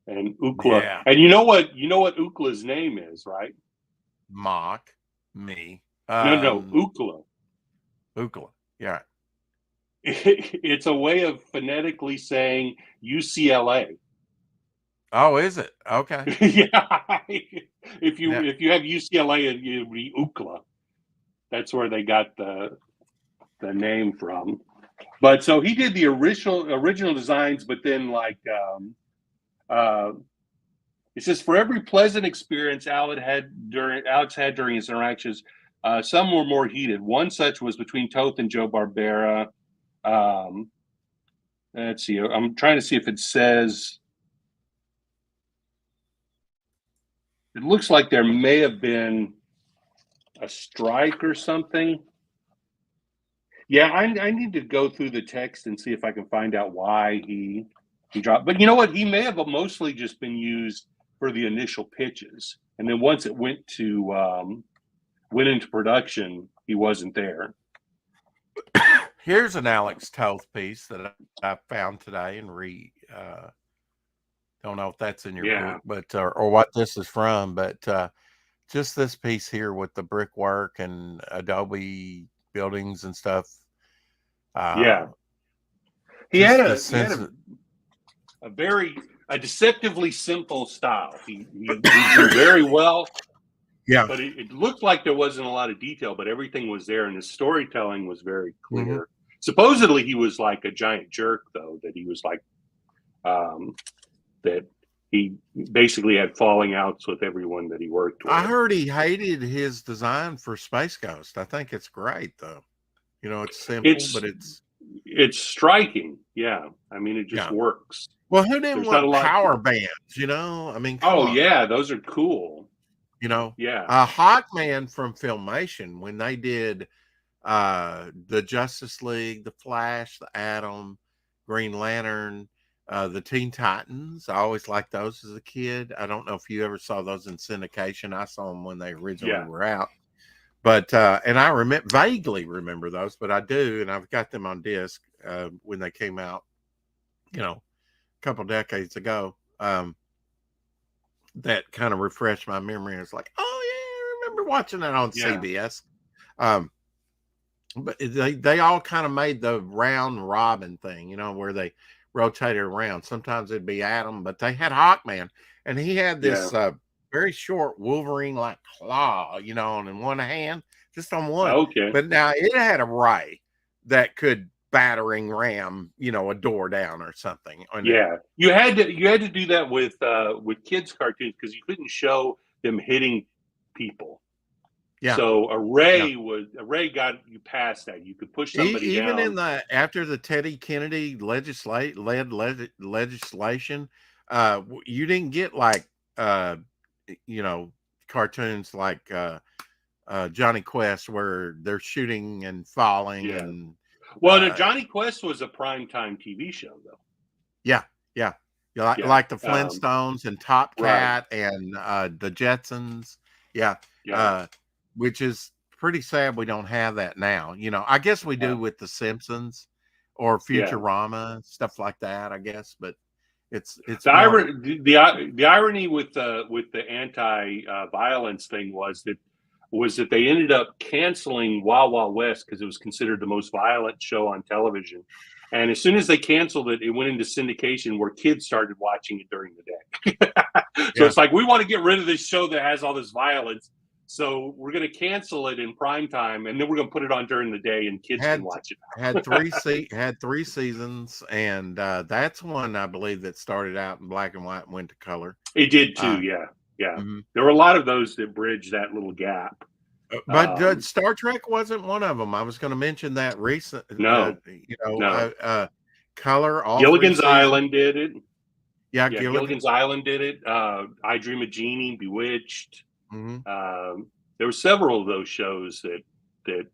and Ookla. Yeah. And you know what Ookla's name is, right? Mock me. No, Ookla. Ookla. Yeah. It's a way of phonetically saying UCLA. Oh, is it? Okay. Yeah. If you have UCLA, it would be Ookla. That's where they got the name from. But so he did the original designs, but then it says for every pleasant experience Alex had during his interactions, some were more heated. One such was between Toth and Joe Barbera. Let's see. I'm trying to see if it says. It looks like there may have been a strike or something. Yeah, I need to go through the text and see if I can find out why he dropped. But you know what? He may have mostly just been used for the initial pitches, and then once it went into production, he wasn't there. Here's an Alex Toth piece that I found today and don't know if that's in your book, but or what this is from, but just this piece here with the brickwork and Adobe buildings and stuff. He had a very deceptively simple style. He drew very well. Yeah, but it looked like there wasn't a lot of detail, but everything was there, and his storytelling was very clear. Mm-hmm. Supposedly, he was like a giant jerk, though. That he was like, that he basically had falling outs with everyone that he worked with. I heard he hated his design for Space Ghost. I think it's great, though. It's simple, but it's striking. Yeah, I mean, it just works. Well, who didn't want power bands? I mean, yeah, those are cool. Hawkman from Filmation, when they did the Justice League, the Flash, the Atom, Green Lantern, the Teen Titans. I always liked those as a kid. I don't know if you ever saw those in syndication. I saw them when they originally were out. But and I vaguely remember those, but I do, and I've got them on disc when they came out, a couple decades ago. That kind of refreshed my memory. It's like, oh yeah, I remember watching that on CBS. But they all kind of made the round robin thing, where they rotated around. Sometimes it'd be Atom, but they had Hawkman, and he had this very short Wolverine-like claw, on in one hand, just on one. Okay. But now it had a ray that could battering ram, a door down or something. Yeah, you had to do that with kids' cartoons because you couldn't show them hitting people. Yeah. So a ray got you past that. You could push somebody even down. After the Teddy Kennedy legislation, you didn't get like cartoons like Johnny Quest where they're shooting and falling and. Well, no, Johnny Quest was a primetime TV show, though. Yeah. Like the Flintstones and Top Cat and the Jetsons. Yeah. which is pretty sad we don't have that now. You know, I guess we do with The Simpsons or Futurama, stuff like that, I guess, but it's the irony with the anti-violence thing was that they ended up canceling Wild Wild West because it was considered the most violent show on television. And as soon as they canceled it, it went into syndication where kids started watching it during the day. So it's like, we want to get rid of this show that has all this violence. So we're going to cancel it in prime time, and then we're going to put it on during the day, and kids can watch it. had three seasons, and that's one I believe that started out in black and white and went to color. It did too, yeah. Mm-hmm. There were a lot of those that bridged that little gap. But Star Trek wasn't one of them. I was going to mention that recent. No. Color. Gilligan's Island did it. Yeah, Gilligan's Island did it. I Dream of Jeannie, Bewitched. Mm-hmm. There were several of those shows that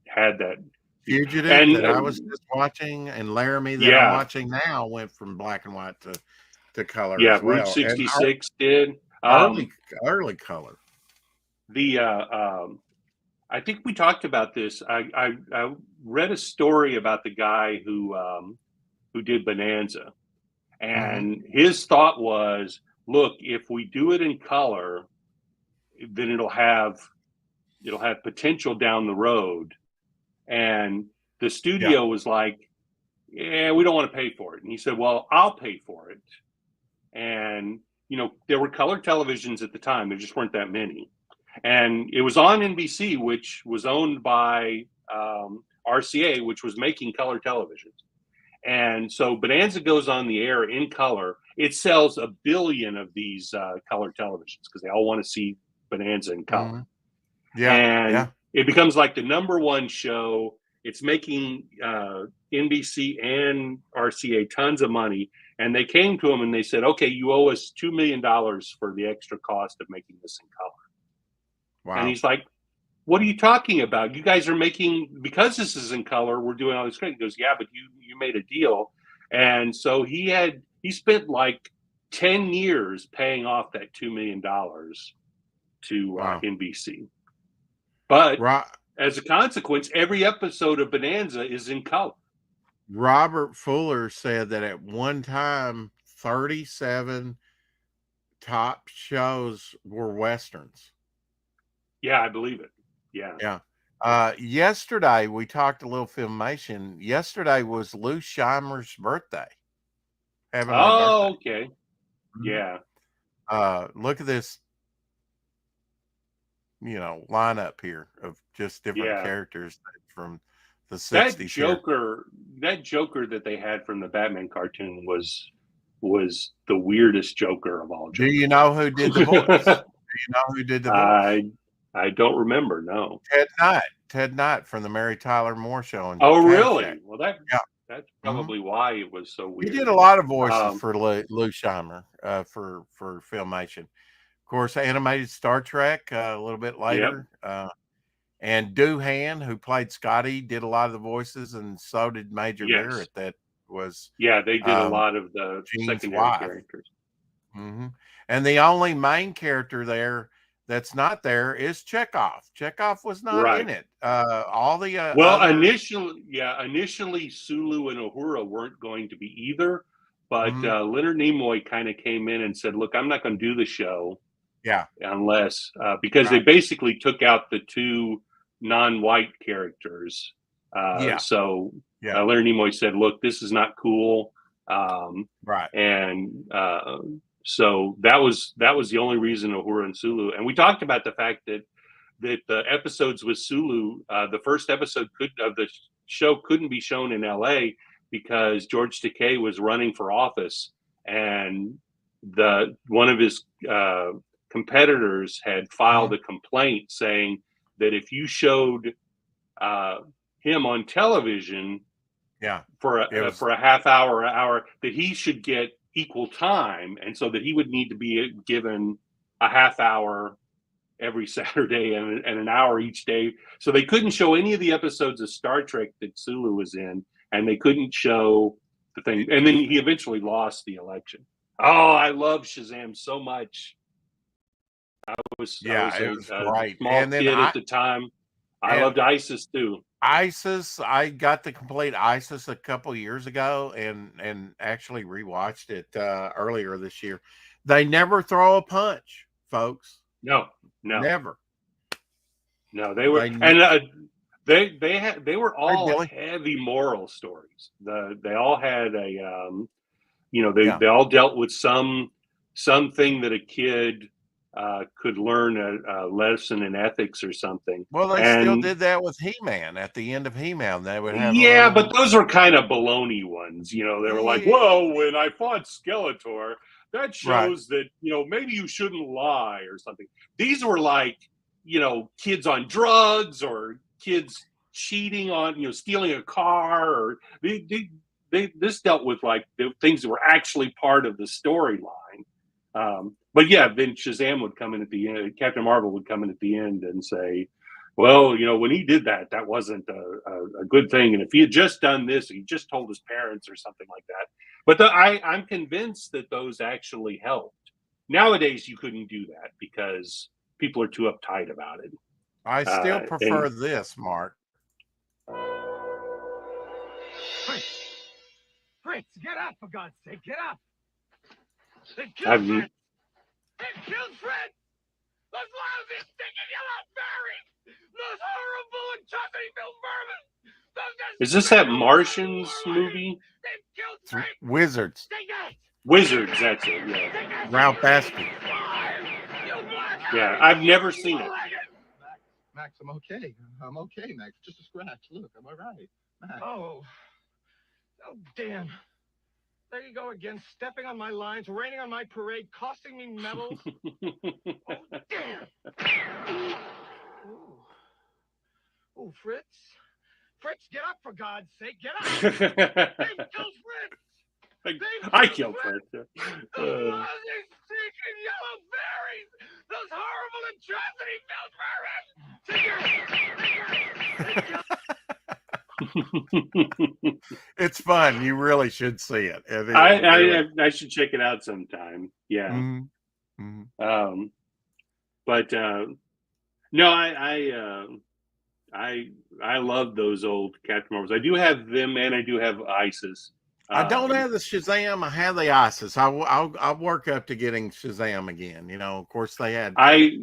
had that. Fugitive that I was just watching, and Laramie that I'm watching now went from black and white to color. Yeah, as well. Route 66 did. Early color. I think we talked about this. I read a story about the guy who did Bonanza, and his thought was, look, if we do it in color, then it'll have potential down the road. And the studio was like, yeah, we don't want to pay for it. And he said, well, I'll pay for it. And there were color televisions at the time. There just weren't that many. And it was on NBC, which was owned by RCA, which was making color televisions. And so Bonanza goes on the air in color. It sells 1 billion of these color televisions because they all want to see Bonanza in color. It becomes like the #1 show. It's making NBC and RCA tons of money. And they came to him and they said, okay, you owe us $2 million for the extra cost of making this in color. Wow. And he's like, what are you talking about? You guys are making, because this is in color, we're doing all this great. He goes, yeah, but you made a deal. And so he spent like 10 years paying off that $2 million to NBC. But as a consequence, every episode of Bonanza is in color. Robert Fuller said that at one time, 37 top shows were Westerns. Yeah, I believe it. Yeah. Yeah. Yesterday, we talked a little Filmation. Yesterday was Lou Scheimer's birthday. Okay. Yeah. Look at this, lineup here of just different characters from the 60s. That Joker that they had from the Batman cartoon was the weirdest Joker of all Jokers. Do you know who did the voice? I don't remember. No. Ted Knight from the Mary Tyler Moore Show. Oh, really? Well, that's probably why it was so weird. He did a lot of voices for Lou Scheimer for Filmation. Of course, animated Star Trek a little bit later. Yep. And Doohan, who played Scotty, did a lot of the voices, and so did Major Garrett. That was they did a lot of the secondary characters. Mm-hmm. And the only main character there that's not there is Chekhov. Chekhov was not in it. Initially Sulu and Uhura weren't going to be either, but Leonard Nimoy kind of came in and said, "Look, I'm not going to do the show, unless because they basically took out the two non-white characters." So Leonard Nimoy said, "Look, this is not cool." So that was the only reason Uhura and Sulu. And we talked about the fact that the episodes with Sulu, the first episode of the show couldn't be shown in LA because George Takei was running for office, and one of his competitors had filed a complaint saying that if you showed him on television for a half hour, that he should get equal time, and so that he would need to be given a half hour every Saturday and an hour each day. So they couldn't show any of the episodes of Star Trek that Sulu was in, and they couldn't show the thing. And then he eventually lost the election. Oh, I love Shazam so much. I was it was a great. small And then kid at the time. I loved ISIS too. ISIS, I got the complete ISIS a couple years ago and actually rewatched it earlier this year. They never throw a punch, folks. No. Never. No, they were, They- and they were all Billy. heavy moral stories. They all had a Yeah. they all dealt with something that a kid could learn a lesson in ethics or something. Well, they still And- did that with He-Man. At the end of He-Man, they would have Yeah, but those were kind of baloney ones. They were like, Yeah. "Whoa, when I fought Skeletor, that shows that maybe you shouldn't lie or something." These were like, kids on drugs or kids cheating on, stealing a car, or this dealt with like the things that were actually part of the storyline. But yeah, then Shazam would come in at the end. Captain Marvel would come in at the end and say, "Well, when he did that, that wasn't a good thing. And if he had just done this, he just told his parents or something like that." But I'm convinced that those actually helped. Nowadays, you couldn't do that because people are too uptight about it. I still prefer this, Mark. Fritz, get up, for God's sake, get up! They Have killed you- Fritz! They killed Fritz! Those lousy, stinking yellow berries! Those horrible atrocity-filled vermin! Those Is this that Martians movie? They've killed Fritz! Wizards. Sting it! Wizards, that's it. Yeah, Sting it! Ralph Baskin. You black yeah. I've never seen it. Max, I'm okay. I'm okay, Max. Just a scratch. Look, I'm all right. Max. Oh, damn. There you go again, stepping on my lines, raining on my parade, costing me medals. Oh, damn. Ooh, Fritz. Fritz, get up, for God's sake, get up. They've killed Fritz. I killed Fritz. Those lousy, stinking yellow berries. Those horrible atrocity-filled vermin. It's fun. You really should see it. I should check it out sometime. Yeah. Mhm. Mhm. But no, I love those old Captain Marvels. I do have them, and I do have ISIS. I don't have the Shazam. I have the ISIS. I'll work up to getting Shazam again. Of course they had. I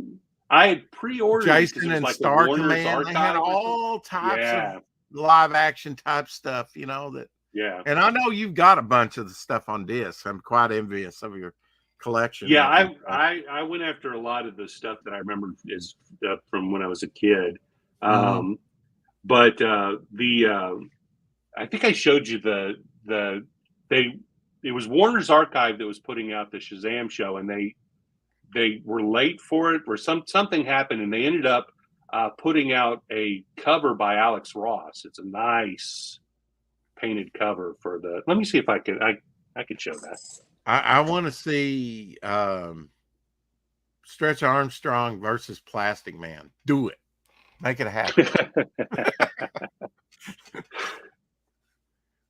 had pre-ordered Jason and like Star Warner's Command. They had Archive or something. all types Yeah. of live action type stuff. That. Yeah. And I know you've got a bunch of the stuff on disc. I'm quite envious of your collection. Yeah, I went after a lot of the stuff that I remember is from when I was a kid. But I think I showed you it was Warner's Archive that was putting out the Shazam show, and they were late for it, or something happened, and they ended up putting out a cover by Alex Ross. It's a nice painted cover for the. Let me see if I could show that. I want to see Stretch Armstrong versus Plastic Man. Do it. Make it happen.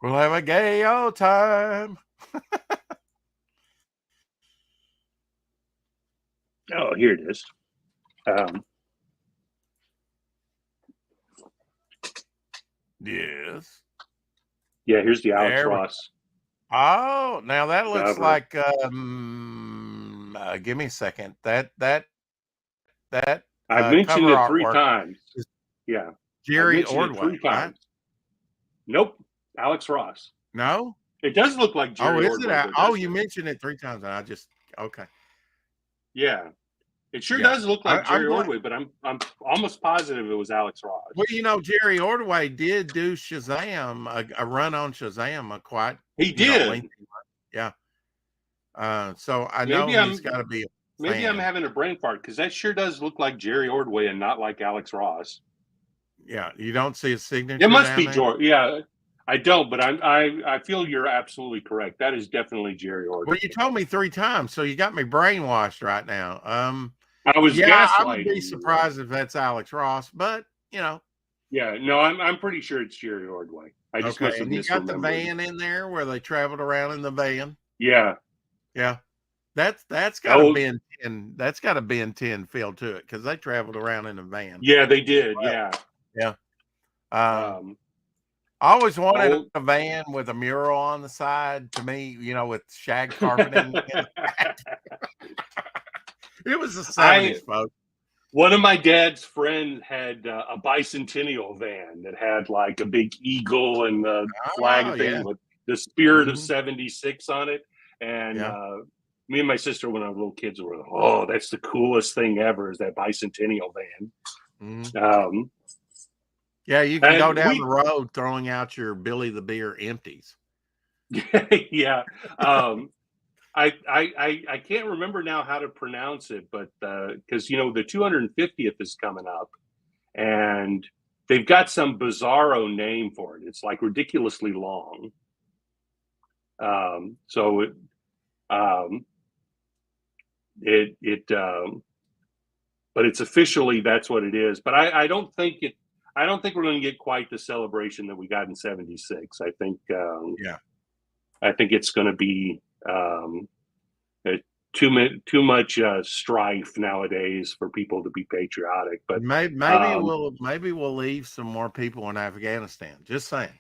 We'll have a gay old time. Oh, here it is. Yes. Yeah, here's the Alex There we- Ross. Oh, now that looks Cover. like give me a second. That I've mentioned cover it 3 artwork times. is Yeah. Jerry I've mentioned it Ordway, 3 right? times. Nope. Alex Ross. No? It does look like Jerry Oh, is Ordway, it? but Oh, that's you it. mentioned it 3 times, and I just okay. Yeah. It sure Yeah. does look like I'm Jerry glad- Ordway, but I'm almost positive it was Alex Ross. Well, Jerry Ordway did do Shazam, a run on Shazam, quite He did. lengthy one. Yeah. So I know Maybe he's got to be. Maybe I'm fan. having a brain fart because that sure does look like Jerry Ordway and not like Alex Ross. Yeah, you don't see his signature. It must down be there? George. Yeah, I don't, but I feel you're absolutely correct. That is definitely Jerry Ordway. Well, you told me 3 times, so you got me brainwashed right now. I was Yeah, I gaslighting would be you. surprised if that's Alex Ross, but Yeah, no, I'm pretty sure it's Jerry Ordway. I just must okay. have And you got the misremembered. van in there where they traveled around in the van. Yeah, Yeah. That's got a Oh, Ben 10. That's got a Ben 10 feel to it because they traveled around in a van. yeah, they did. Yeah. Yeah. Um, I always wanted oh, a van with a mural on the side. To me, with shag carpeting. It was the 70s, folks. One of my dad's friends had a bicentennial van that had like a big eagle and the flag thing with the spirit of 76 on it. And me and my sister, when I was little kids, were like, "Oh, that's the coolest thing ever! Is that bicentennial van?" Yeah, you can go down the road throwing out your Billy the Beer empties. Yeah. I can't remember now how to pronounce it, but because the 250th is coming up, and they've got some bizarro name for it. It's like ridiculously long. But it's officially that's what it is. But I don't think we're going to get quite the celebration that we got in '76. I think I think it's going to be too much strife nowadays for people to be patriotic. But maybe we'll leave some more people in Afghanistan. Just saying.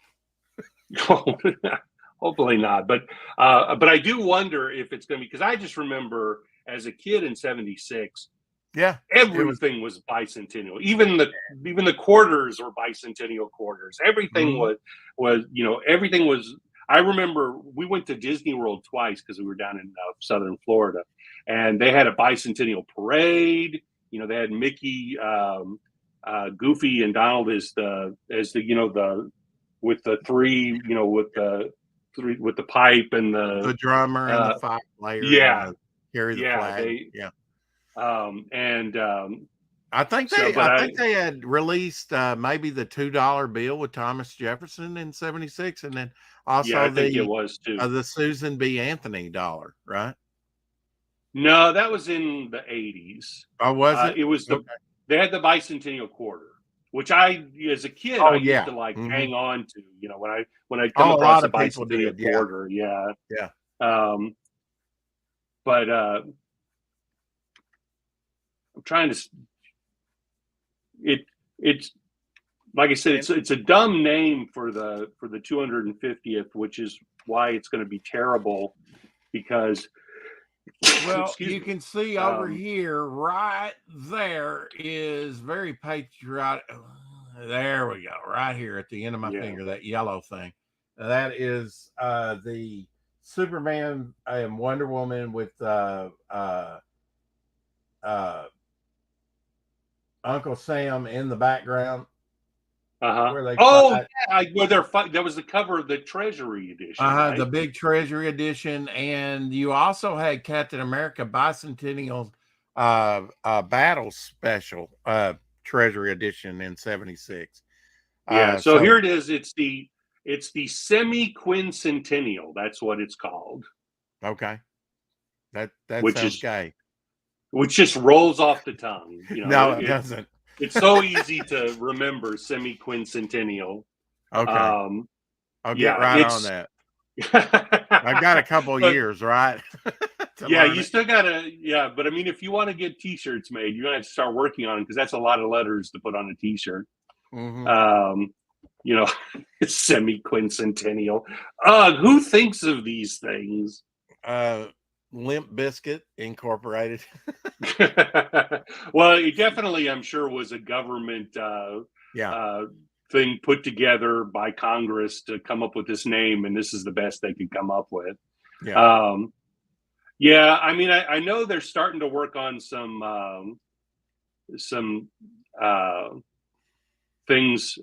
Hopefully not. But I do wonder if it's going to be, because I just remember as a kid in '76. Yeah, everything was bicentennial. Even the quarters were bicentennial quarters. Everything was everything was. I remember we went to Disney World twice because we were down in southern Florida, and they had a bicentennial parade. They had Mickey, Goofy, and Donald as the with the three with the pipe and the drummer and the 5 player. Yeah, carry the flag. I think they had released maybe the $2 bill with Thomas Jefferson in '76, and then also I think it was too the Susan B. Anthony dollar, right? No, that was in the '80s. Oh, was it? It was they had the bicentennial quarter, which I, as a kid, I used to hang on to. When I come across a bicentennial quarter, but I'm trying to. It's like I said, it's a dumb name for the 250th, which is why it's going to be terrible. Because you can see over here, right there is very patriotic. There we go, right here at the end of my finger, that yellow thing. That is the Superman and Wonder Woman with Uncle Sam in the background. Where they're that was the cover of the Treasury edition. Right? The big Treasury edition, and you also had Captain America Bicentennial Battle Special Treasury edition in '76. So here it is. It's the semi-quincentennial. That's what it's called. Okay, that sounds gay. Which just rolls off the tongue. No, it doesn't. It's so easy to remember semi-quincentennial. Okay. I'll get right on that. I've got a couple years, right? You still gotta, but I mean, if you want to get t-shirts made, you're gonna have to start working on them, because that's a lot of letters to put on a t-shirt. Semi-quincentennial. Who thinks of these things? Limp Bizkit Incorporated. Well, it definitely, I'm sure, was a government thing put together by Congress to come up with this name, and this is the best they could come up with. I mean, I know they're starting to work on some things.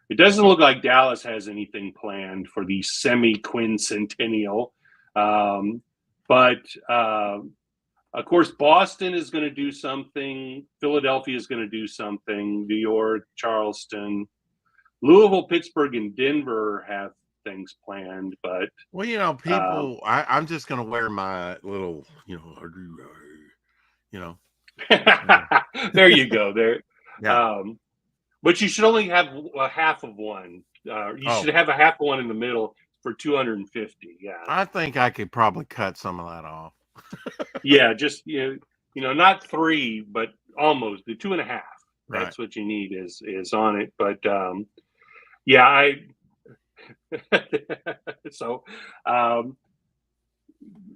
It doesn't look like Dallas has anything planned for the semi-quincentennial. But of course, Boston is going to do something. Philadelphia is going to do something. New York, Charleston, Louisville, Pittsburgh, and Denver have things planned. But people. I'm just going to wear my little, There you go. There. Yeah. But you should only have a half of one. You should have a half of one in the middle for 250. Yeah. I think I could probably cut some of that off. Yeah, just not 3, but almost the 2.5. Right. That's what you need is on it. But yeah, I so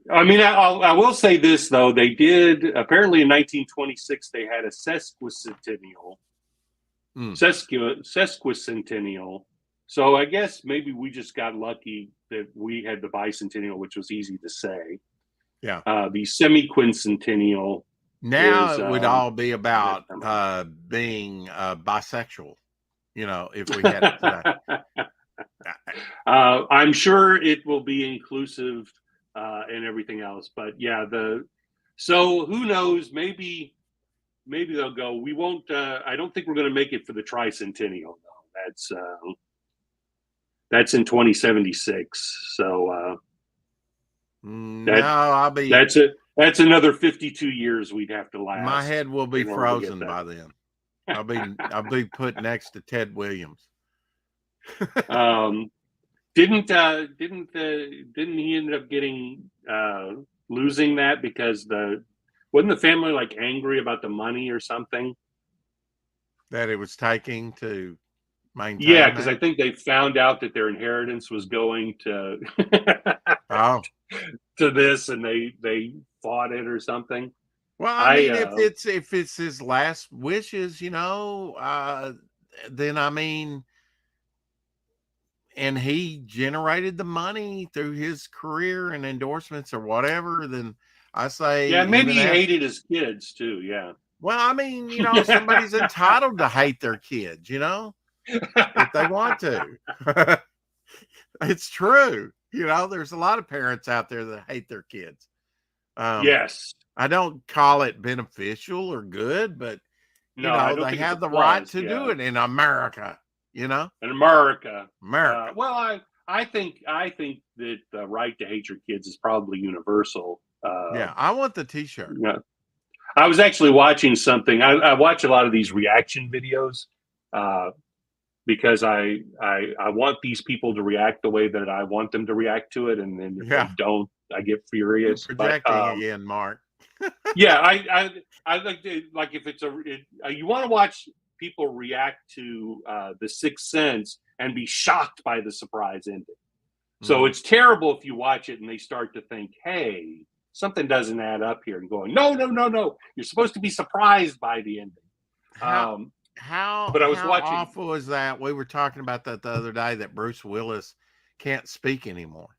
I mean, I will say this though, they did apparently in 1926 they had a sesquicentennial. Sesquicentennial. So I guess maybe we just got lucky that we had the bicentennial, which was easy to say. Yeah. The semi-quincentennial. Now it would all be about being bisexual, if we had it today. I'm sure it will be inclusive and everything else, but yeah, so who knows? Maybe they'll go. We won't. I don't think we're going to make it for the tricentennial. No, that's in 2076. So no, I'll be. That's it. That's another 52 years we'd have to last. My head will be frozen by then. I'll be put next to Ted Williams. Didn't he end up getting losing that because wasn't the family like angry about the money or something that it was taking to maintain? Yeah, because I think they found out that their inheritance was going to to this, and they fought it or something. Well, I mean, if it's his last wishes, then I mean, and he generated the money through his career and endorsements or whatever, then I say, yeah, maybe he hated his kids too. Yeah. Well, I mean, somebody's entitled to hate their kids, if they want to. It's true. There's a lot of parents out there that hate their kids. Yes. I don't call it beneficial or good, but they have the right to do it in America. In America. Well, I think that the right to hate your kids is probably universal. Yeah, I want the T-shirt. Yeah. I was actually watching something. I watch a lot of these reaction videos because I want these people to react the way that I want them to react to it, and then if they don't, I get furious. You're projecting again, Mark. Yeah, I like if it's you want to watch people react to The Sixth Sense and be shocked by the surprise ending. So it's terrible if you watch it and they start to think, hey, something doesn't add up here, and going, no, you're supposed to be surprised by the ending. But I was watching. How awful is that? We were talking about that the other day, that Bruce Willis can't speak anymore.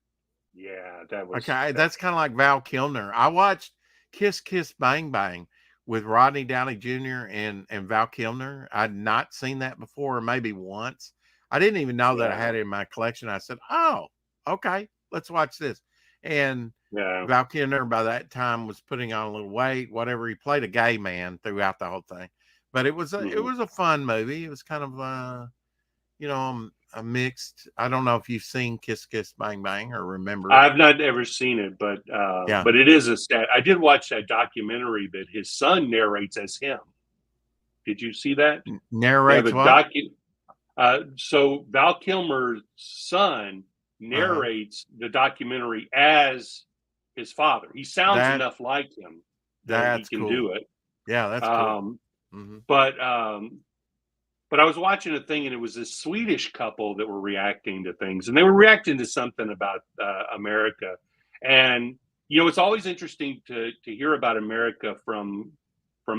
Yeah, that was okay. That's kind of like Val Kilmer. I watched Kiss Kiss Bang Bang with Rodney Downey Jr. and Val Kilmer. I'd not seen that before, or maybe once. I didn't even know that I had it in my collection. I said, oh, okay, let's watch this. And Val Kilmer by that time was putting on a little weight, whatever. He played a gay man throughout the whole thing, but it was a fun movie. It was kind of a mixed. I don't know if you've seen Kiss Kiss Bang Bang or remember. I've not ever seen it, but but it is I did watch that documentary that his son narrates as him. Did you see that? Narrates what? So Val Kilmer's son narrates the documentary as his father. He sounds enough like him that he can do it. Yeah, that's cool. But I was watching a thing, and it was this Swedish couple that were reacting to things, and they were reacting to something about America. And it's always interesting to hear about America from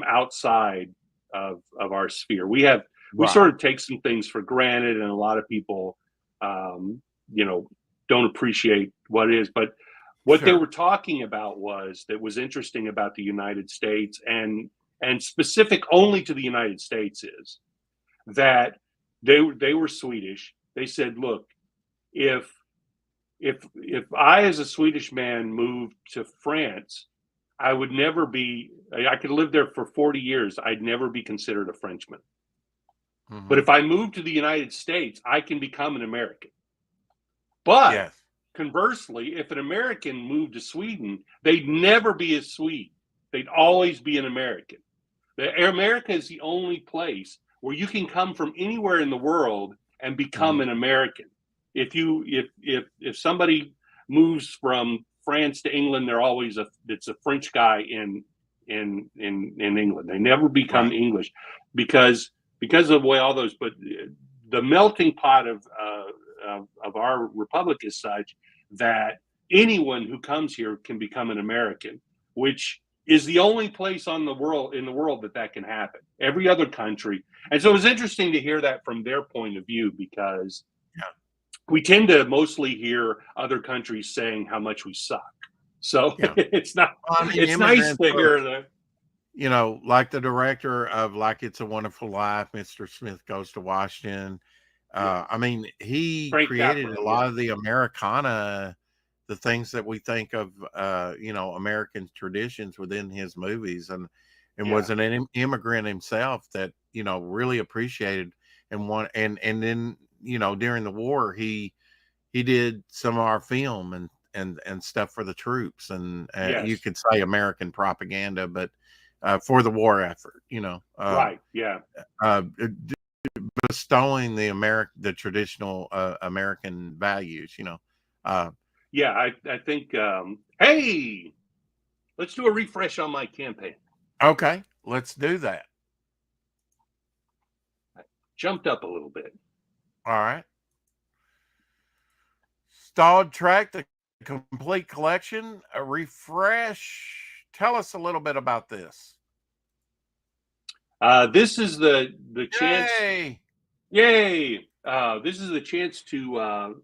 outside of our sphere. We sort of take some things for granted, and a lot of people don't appreciate what it is. But what they were talking about was interesting about the United States, and specific only to the United States, is that they were Swedish. They said, look, if I as a Swedish man moved to France, I could live there for 40 years. I'd never be considered a Frenchman. But if I moved to the United States, I can become an American. But conversely, if an American moved to Sweden, they'd never be a Swede. They'd always be an American. America is the only place where you can come from anywhere in the world and become an American. If somebody moves from France to England, it's a French guy in England. They never become Right. English because of the way all those. But the melting pot of our republic is such that anyone who comes here can become an American, which is the only place in the world that can happen. Every other country, and so it was interesting to hear that from their point of view, because we tend to mostly hear other countries saying how much we suck. So it's not. Well, I mean, It's nice immigrants to are- hear that. You know, like the director of Like It's a Wonderful Life, Mr. Smith Goes to Washington. I mean, he Frank created Capra, a lot of the Americana, the things that we think of, American traditions within his movies, and was an immigrant himself that, really appreciated and then, during the war, he did some of our film and stuff for the troops, and you could say American propaganda, but for the war effort, Right. Yeah. bestowing the traditional American values, Yeah. I think. Hey, let's do a refresh on my campaign. Okay, let's do that. Jumped up a little bit. All right. Stalled Track, the complete collection, a refresh. Tell us a little bit about this. This is the chance. Yay! This is the chance to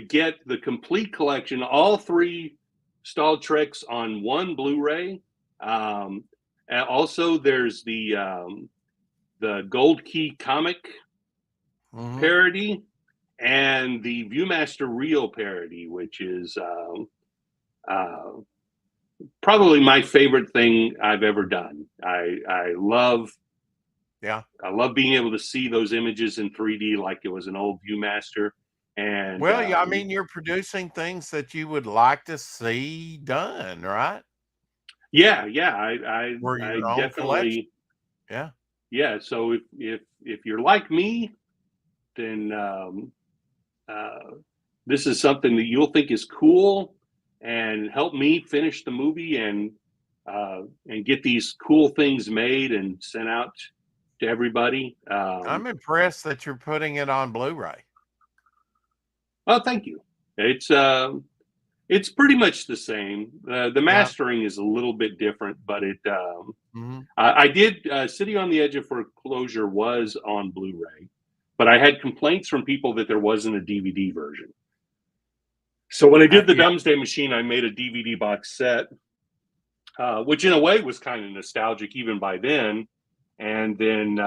get the complete collection, all 3 Stalled Treks on one Blu-ray. And also, there's the Gold Key comic parody and the Viewmaster Reel parody, which is probably my favorite thing I've ever done. I love being able to see those images in 3D like it was an old Viewmaster. And I mean, you're producing things that you would like to see done, right? Yeah. I definitely collection. Yeah. So if you're like me, then this is something that you'll think is cool and help me finish the movie and get these cool things made and sent out to everybody. I'm impressed that you're putting it on Blu-ray. Oh, thank you. It's pretty much the same. The mastering is a little bit different, but I did City on the Edge of Foreclosure was on Blu-ray, but I had complaints from people that there wasn't a DVD version. So when I did the Doomsday Machine, I made a DVD box set, which in a way was kind of nostalgic even by then. And then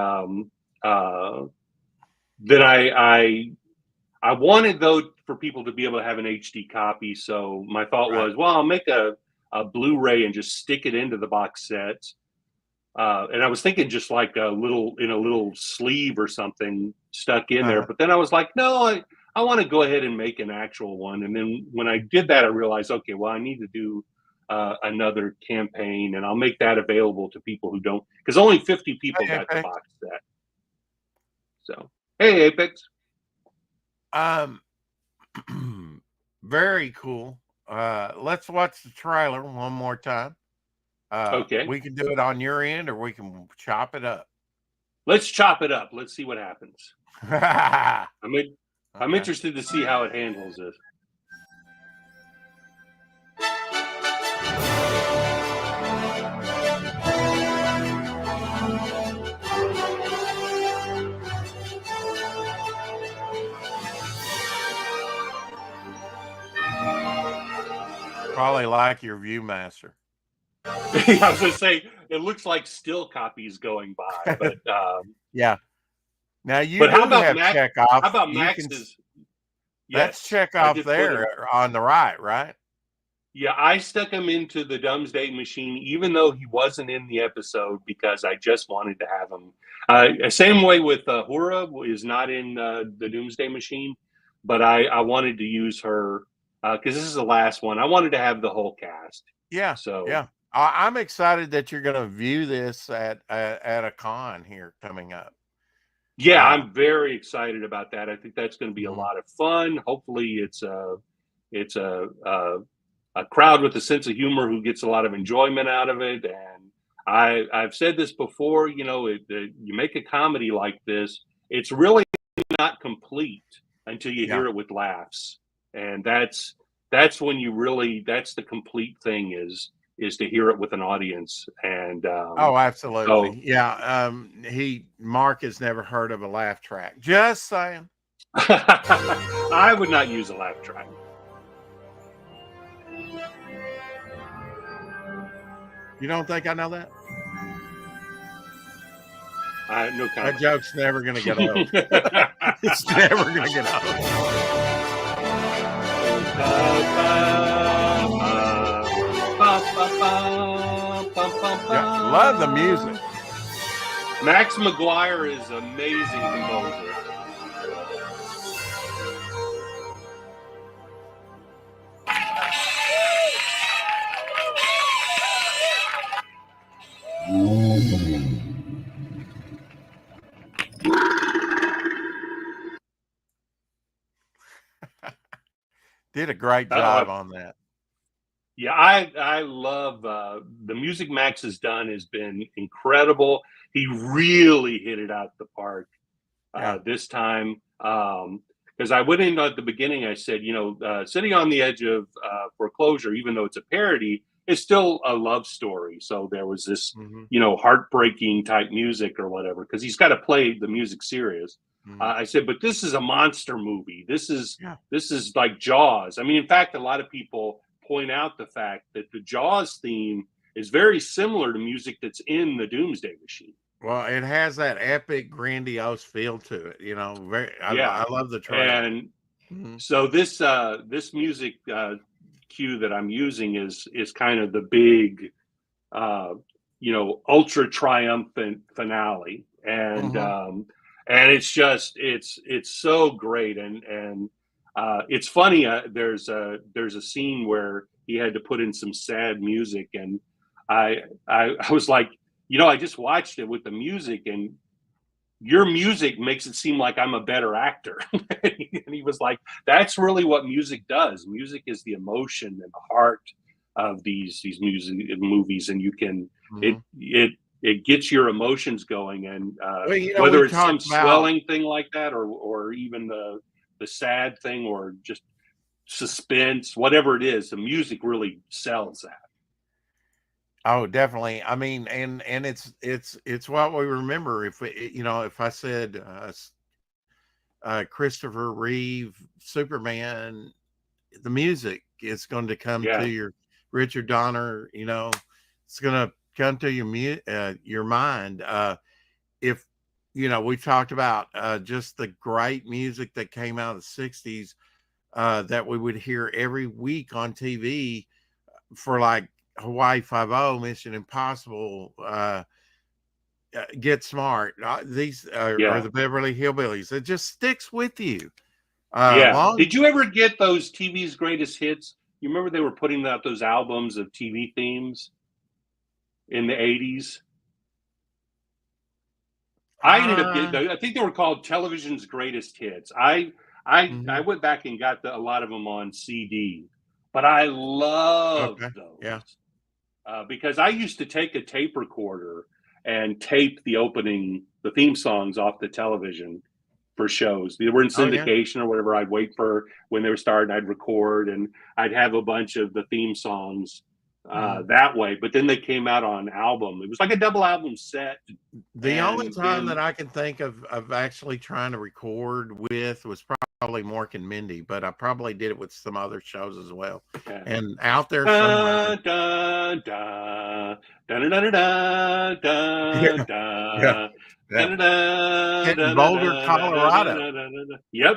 I wanted, though, for people to be able to have an HD copy. So my thought was, well, I'll make a Blu-ray and just stick it into the box set. And I was thinking just like a little sleeve or something stuck in there. But then I was like, no, I want to go ahead and make an actual one. And then when I did that, I realized, okay, well, I need to do another campaign, and I'll make that available to people who don't, because only 50 people got the box set. So, hey, Apex. Very cool. Let's watch the trailer one more time. Okay. We can do it on your end, or we can chop it up. Let's chop it up. Let's see what happens. I'm interested to see how it handles this. Probably like your Viewmaster. I was going to say, it looks like still copies going by, but yeah. Now you but how about have Max, Chekhov. How about Max's? That's Chekhov there on the right? Yeah, I stuck him into the Doomsday Machine, even though he wasn't in the episode, because I just wanted to have him. Same way with Hura is not in the Doomsday Machine, but I wanted to use her because this is the last one. I wanted to have the whole cast. Yeah. So yeah, I'm excited that you're going to view this at a con here coming up. Yeah, I'm very excited about that. I think that's going to be a lot of fun. Hopefully, it's a a crowd with a sense of humor who gets a lot of enjoyment out of it. And I've said this before, you know, you make a comedy like this, it's really not complete until you hear it with laughs. And that's when you really, that's the complete thing is to hear it with an audience. And oh, absolutely. Mark has never heard of a laugh track. Just saying. I would not use a laugh track. You don't think I know that? No comment. That joke's never going to get old. It's never going to get old. Yeah, love the music. Max McGuire is an amazing composer. Did a great job on that. Yeah, I love the music Max has done has been incredible. He really hit it out the park this time. Because I went in at the beginning, I said, you know, City on the Edge of Foreclosure, even though it's a parody, is still a love story. So there was this, you know, heartbreaking type music or whatever, because he's got to play the music serious. I said, but this is a monster movie. This is like Jaws. I mean, in fact, a lot of people point out the fact that the Jaws theme is very similar to music that's in the Doomsday Machine. Well, it has that epic, grandiose feel to it. You know, I love the trailer. And so this this music cue that I'm using is kind of the big, you know, ultra triumphant finale, and it's just it's so great, and it's funny. There's a scene where he had to put in some sad music, and I was like, you know, I just watched it with the music, and your music makes it seem like I'm a better actor. And he was like, that's really what music does. Music is the emotion and the heart of these music movies, and you can it gets your emotions going, and you know, whether it's some swelling thing like that, or even the sad thing, or just suspense, whatever it is, the music really sells that. Oh, definitely. I mean, and it's what we remember. If you know, if I said Christopher Reeve, Superman, the music is going to come to your Richard Donner. You know, it's going to come to your mind. If you know, we talked about just the great music that came out of the '60s that we would hear every week on TV for like Hawaii Five-0, Mission Impossible, Get Smart. These are the Beverly Hillbillies. It just sticks with you. Did you ever get those TV's greatest hits? You remember they were putting out those albums of TV themes in the 80s? I ended up getting, I think they were called Television's Greatest Hits. I went back and got a lot of them on CD, but I loved those. Yeah. Because I used to take a tape recorder and tape the theme songs off the television for shows. They were in syndication or whatever. I'd wait for when they were starting, I'd record, and I'd have a bunch of the theme songs that way. But then they came out on album. It was like a double album set. The only time that I can think of actually trying to record with was probably Mork and Mindy, but I probably did it with some other shows as well. And out there somewhere, in Boulder, Colorado. Yep.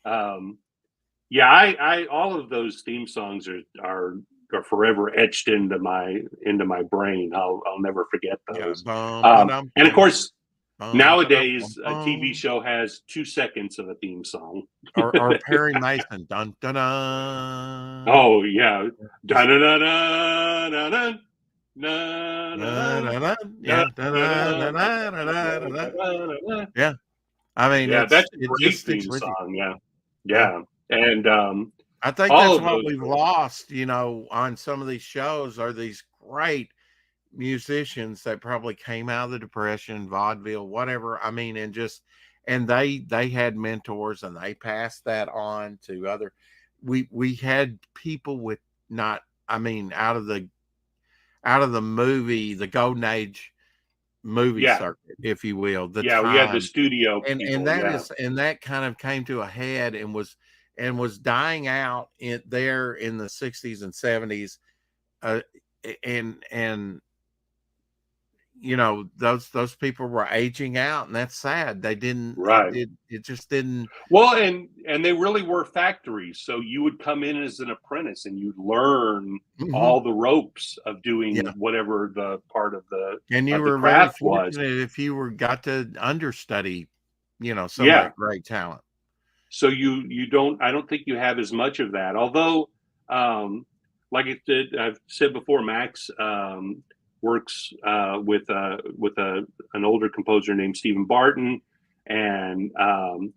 I all of those theme songs are forever etched into my brain. I'll never forget those. And of course, nowadays a TV show has 2 seconds of a theme song. or Perry Mason. Dun dun dun. Oh yeah. Dun dun dun dun dun dun. Yeah. I mean, that's a great theme song. Yeah. And I think All that's of what those we've were- lost, on some of these shows are these great musicians that probably came out of the Depression, vaudeville, whatever. I mean, and they had mentors and they passed that on to other. We had people with not, I mean, out of the movie, the golden age movie Yeah. circuit, if you will. The Yeah, we had the time. studio people. And that yeah. is, and that kind of came to a head and was dying out there in the 60s and 70s. And those people were aging out, and that's sad. They didn't, Right. it just didn't. Well, and they really were factories. So you would come in as an apprentice and you'd learn Mhm. all the ropes of doing Yeah. whatever the part of the And you of the were very craft was. fortunate if you got to understudy, some Yeah. of that great talent. So you don't, I don't think you have as much of that. Although, like I've said before, Max works with an older composer named Stephen Barton, and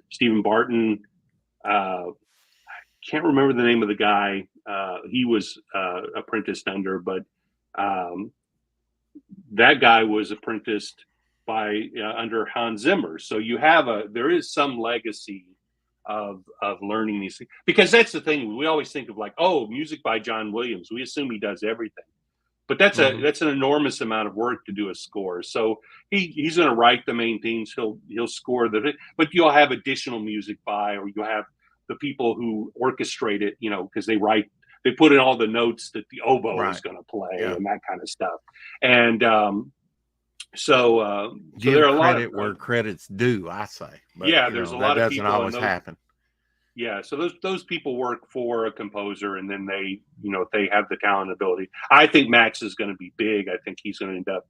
Stephen Barton, I can't remember the name of the guy he was apprenticed under, but that guy was apprenticed by under Hans Zimmer. So there is some legacy of learning these things, because that's the thing. We always think of like, oh, music by John Williams. We assume he does everything, but that's an enormous amount of work to do a score. So he's going to write the main themes. He'll score but you'll have additional music by, or you'll have the people who orchestrate it, because they put in all the notes that the oboe is going to play and that kind of stuff. And so Give there are a lot credit of where credit's due, I say. But, there's a lot of people. That doesn't always happen. Yeah, so those people work for a composer, and then they, if they have the talent and ability. I think Max is going to be big. I think he's going to end up,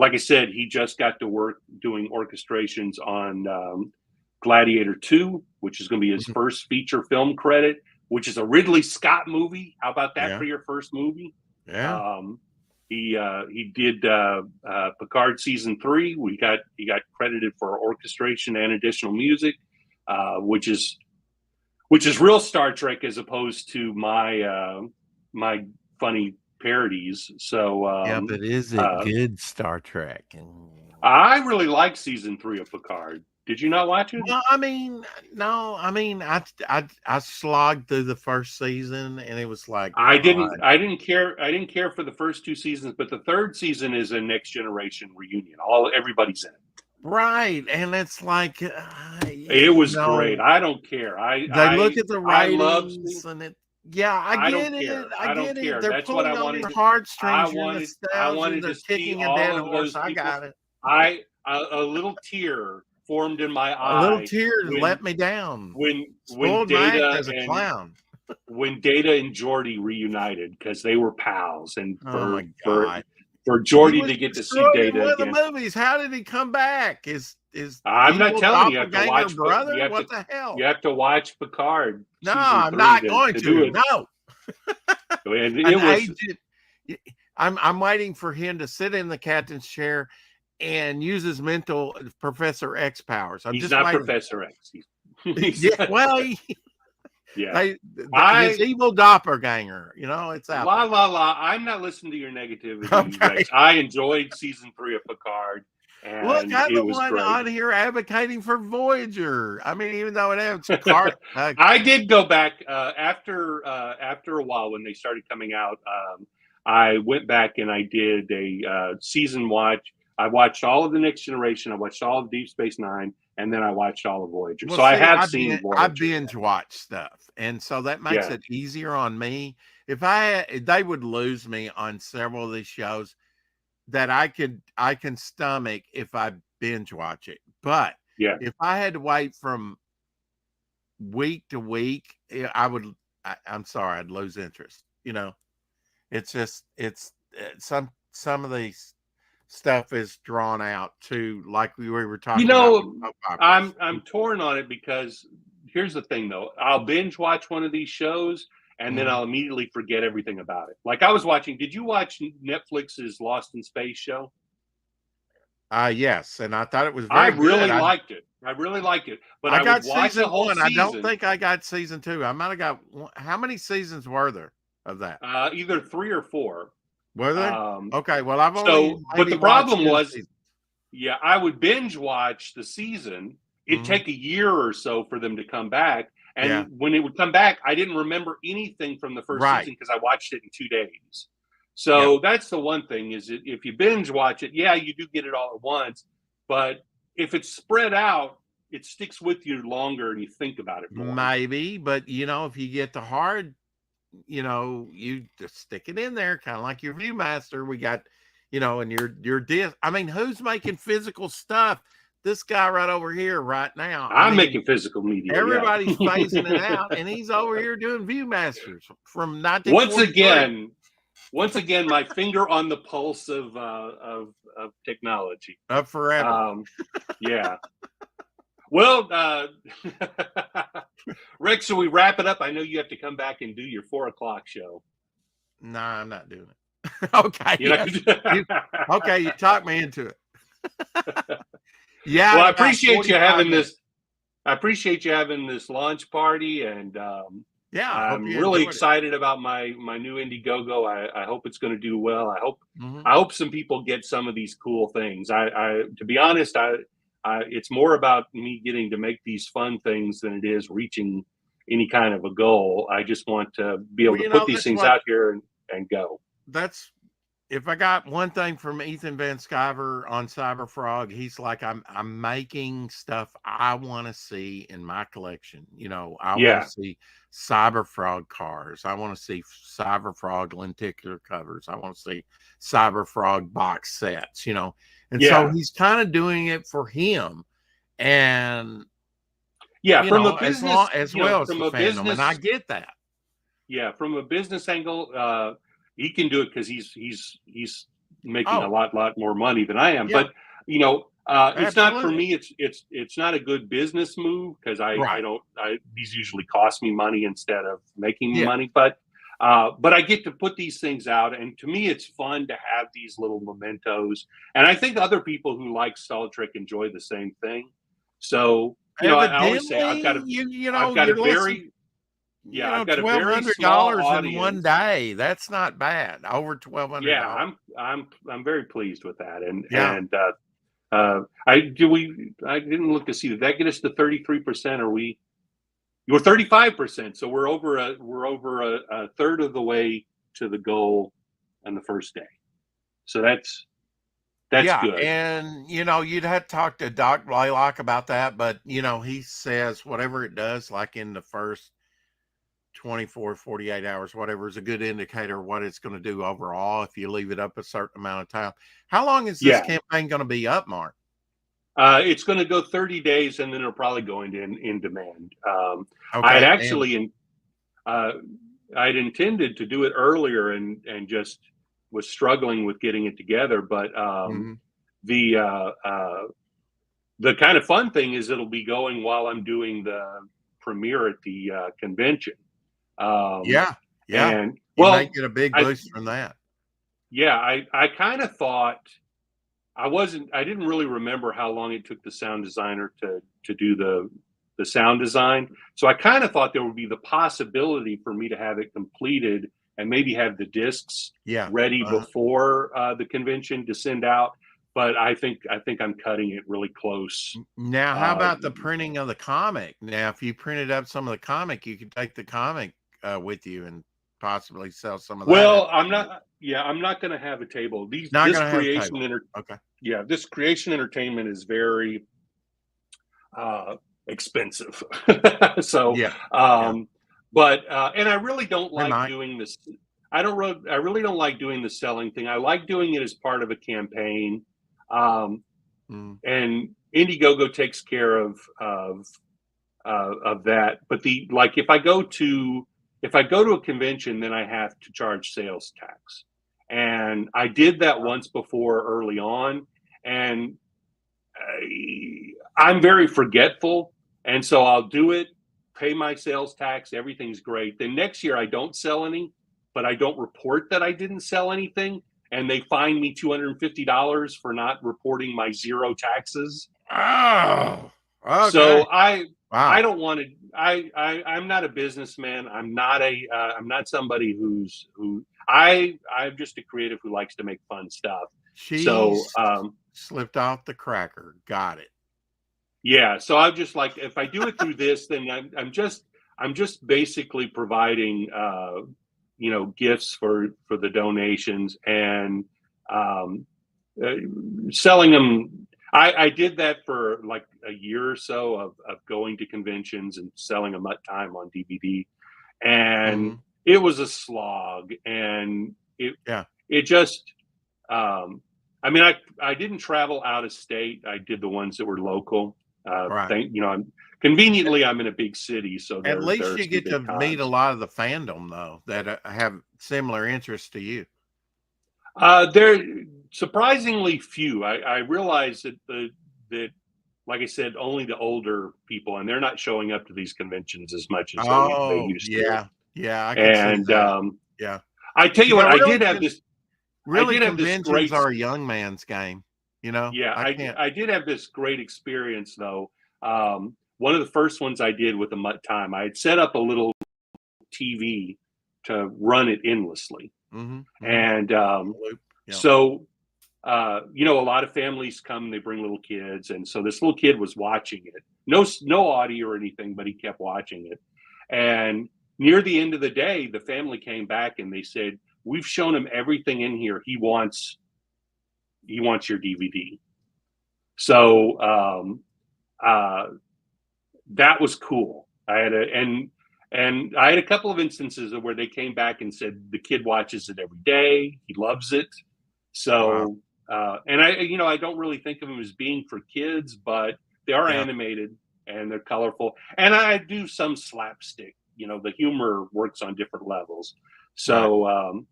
like I said, he just got to work doing orchestrations on Gladiator 2, which is going to be his first feature film credit, which is a Ridley Scott movie. How about that for your first movie? Yeah. He did Picard season 3. He got credited for orchestration and additional music, which is real Star Trek as opposed to my funny parodies. So but is it good Star Trek? I really like season 3 of Picard. Did you not watch it? Well, I mean, no. I mean, I slogged through the first season, and it was like I didn't care for the first 2 seasons, but the third season is a Next Generation reunion. Everybody's in it. Right, and it's like it was great. I don't care. They look at the ratings, and it. Yeah, I get it. I get it. They're That's pulling what I on wanted. your heartstrings. I wanted they're to kicking see a all dead of horse. those I people. got it. A little tear formed in my eye. A little tear let me down. When Data as a clown. When Data and Geordi reunited, because they were pals, and for Geordi to get to see Data again. The movies. How did he come back? I'm not telling you. You have to watch brother. What the hell? You have to watch Picard. No, I'm not going to. No. And it was. I'm waiting for him to sit in the captain's chair and use his mental Professor X powers. He's not waiting. Professor X. Yeah, well, his evil doppelganger. It's out. La. I'm not listening to your negativity. Okay. I enjoyed season 3 of Picard. And look, I'm the one great. on here advocating for Voyager. I mean, even though it has Picard. I did go back after a while when they started coming out. I went back and I did a season watch. I watched all of the Next Generation. I watched all of Deep Space Nine, and then I watched all of Voyager. Well, so I have seen Voyager. I binge watch stuff, and so that makes it easier on me. If they would lose me on several of these shows that I can stomach if I binge watch it. But if I had to wait from week to week, I'm sorry, I'd lose interest. It's just some of these stuff is drawn out too, like we were talking about. I'm torn on it, because here's the thing though. I'll binge watch one of these shows and then I'll immediately forget everything about it. Like I was watching, did you watch Netflix's Lost in Space show? Yes, and I thought it was I very really good. liked it. I really like it, but I I got would watch season the whole 1. season. I don't think I got season 2. I might have got how many seasons were there of that? Either 3 or 4. Were there? Um, Okay, well, I've only so, but maybe the problem watched 2 was, seasons. yeah, I would binge watch the season. It'd Mhm. take a year or so for them to come back. And Yeah. when it would come back, I didn't remember anything from the first Right. season because I watched it in 2 days. So that's the one thing is that if you binge watch it, yeah, you do get it all at once. But if it's spread out, it sticks with you longer and you think about it more. Maybe, but you know, if you get the hard, you know, you just stick it in there, kind of like your Viewmaster. We got, you know, and your disc. I mean, who's making physical stuff? This guy right over here right now. I I'm mean, making physical media. yeah. everybody's phasing it out, and he's over here doing Viewmasters from 1943. Once again, my finger on the pulse of technology. Up forever. Yeah. Well, Rick, should we wrap it up? I know you have to come back and do your 4:00 show. Nah, I'm not doing it. Okay. You know? Okay, you talked me into it. Yeah. Well, I about appreciate you 45 having minutes. this. I appreciate you having this launch party, and Yeah, I hope I'm you really enjoyed it. excited about my new Indiegogo. I hope it's going to do well. Mhm. I hope some people get some of these cool things. To be honest, it's more about me getting to make these fun things than it is reaching any kind of a goal. I just want to be able Well, to you put know, these that's things what- out here and go. That's if I got one thing from Ethan Van Sciver on Cyberfrog, he's like, I'm making stuff I want to see in my collection. You know, I Yeah. want to see Cyberfrog cars. I want to see Cyberfrog lenticular covers. I want to see Cyberfrog box sets, you know. And so Yeah. he's kind of doing it for him. And Yeah, you from know, a business as you know, well as from the a fandom. business, And I get that. yeah, from a business angle, he can do it because he's making Oh. a lot more money than I am. Yeah. But you know, it's not for Absolutely. me. It's not a good business move because Right. these usually cost me money instead of making me Yeah. money. But I get to put these things out, and to me, it's fun to have these little mementos. And I think other people who like Star Trek enjoy the same thing. So you know, I always say I've got a you know, I've got a you're listening- very you know, I've got a very $1,200 small in one audience. day. That's not bad. Over $1,200. Yeah, I'm very pleased with that. And Yeah. I didn't look to see, did that get us to 33%? You were 35%, so we're over a third of the way to the goal on the first day. So that's yeah, good. and you know, you'd have to talk to Doc Blaylock about that, but you know, he says whatever it does, like in the first 24, 48 hours, whatever, is a good indicator of what it's going to do overall if you leave it up a certain amount of time. How long is this Yeah. campaign going to be up, Mark? It's going to go 30 days, and then it'll probably go in demand. Okay. I had actually, I'd intended to do it earlier and just was struggling with getting it together. But Mhm. the kind of fun thing is it'll be going while I'm doing the premiere at the convention. Yeah. And You well, might get a big I- boost from that. yeah, I kind of thought I didn't really remember how long it took the sound designer to do the sound design. So I kind of thought there would be the possibility for me to have it completed and maybe have the discs Yeah. ready Uh-huh. before the convention to send out. But I think I'm cutting it really close. Now, how about the Um, printing of the comic? Now, if you printed up some of the comic, you could take the comic with you and possibly sell some of that. Well, I'm not going to have a table. Not This gonna have a creation table. Okay. Yeah, this creation entertainment is very expensive. So Yeah. but and I really don't They like might. doing this. I really don't like doing the selling thing. I like doing it as part of a campaign. Mm. And Indiegogo takes care of that. But if I go to a convention, then I have to charge sales tax. And I did that once before early on, and I'm very forgetful, and so I'll do it, pay my sales tax, everything's great. Then next year I don't sell any, but I don't report that I didn't sell anything, and they fine me $250 for not reporting my zero taxes. Oh, Okay. So I Wow. don't want to. I'm not a businessman. I'm not somebody I'm just a creative who likes to make fun stuff. So She's slipped off the cracker. Got it. yeah. So I'm just like, if I do it through this, then I'm just basically providing gifts for the donations and selling them. I did that for like a year or so of going to conventions and selling them at time on DVD, and Mhm. it was a slog. And Yeah. it just, I mean, I didn't travel out of state. I did the ones that were local. Right. I'm in a big city, so At least there's you some get to big meet a cons. lot of the fandom though that have similar interests to you. They're surprisingly few. I realize that, like I said, only the older people, and they're not showing up to these conventions as much as they Oh, used to. yeah. Yeah, I can see And that. Yeah. I tell you what, Yeah, really I really did have this conventions great. are a young man's game, Yeah, I can't. I did have this great experience though. One of the first ones I did with the Mutt Time, I had set up a little TV to run it endlessly, Mhm. Mhm. and Loop. Yeah. so a lot of families come, they bring little kids, and so this little kid was watching it. No audio or anything, but he kept watching it. And near the end of the day, the family came back and they said, "We've shown him everything in here. He wants your DVD." So that was cool. And I had a couple of instances where they came back and said the kid watches it every day. He loves it. Wow. So and I don't really think of them as being for kids, but they are Yeah. animated and they're colorful. And I do some slapstick. The humor works on different levels. Right. So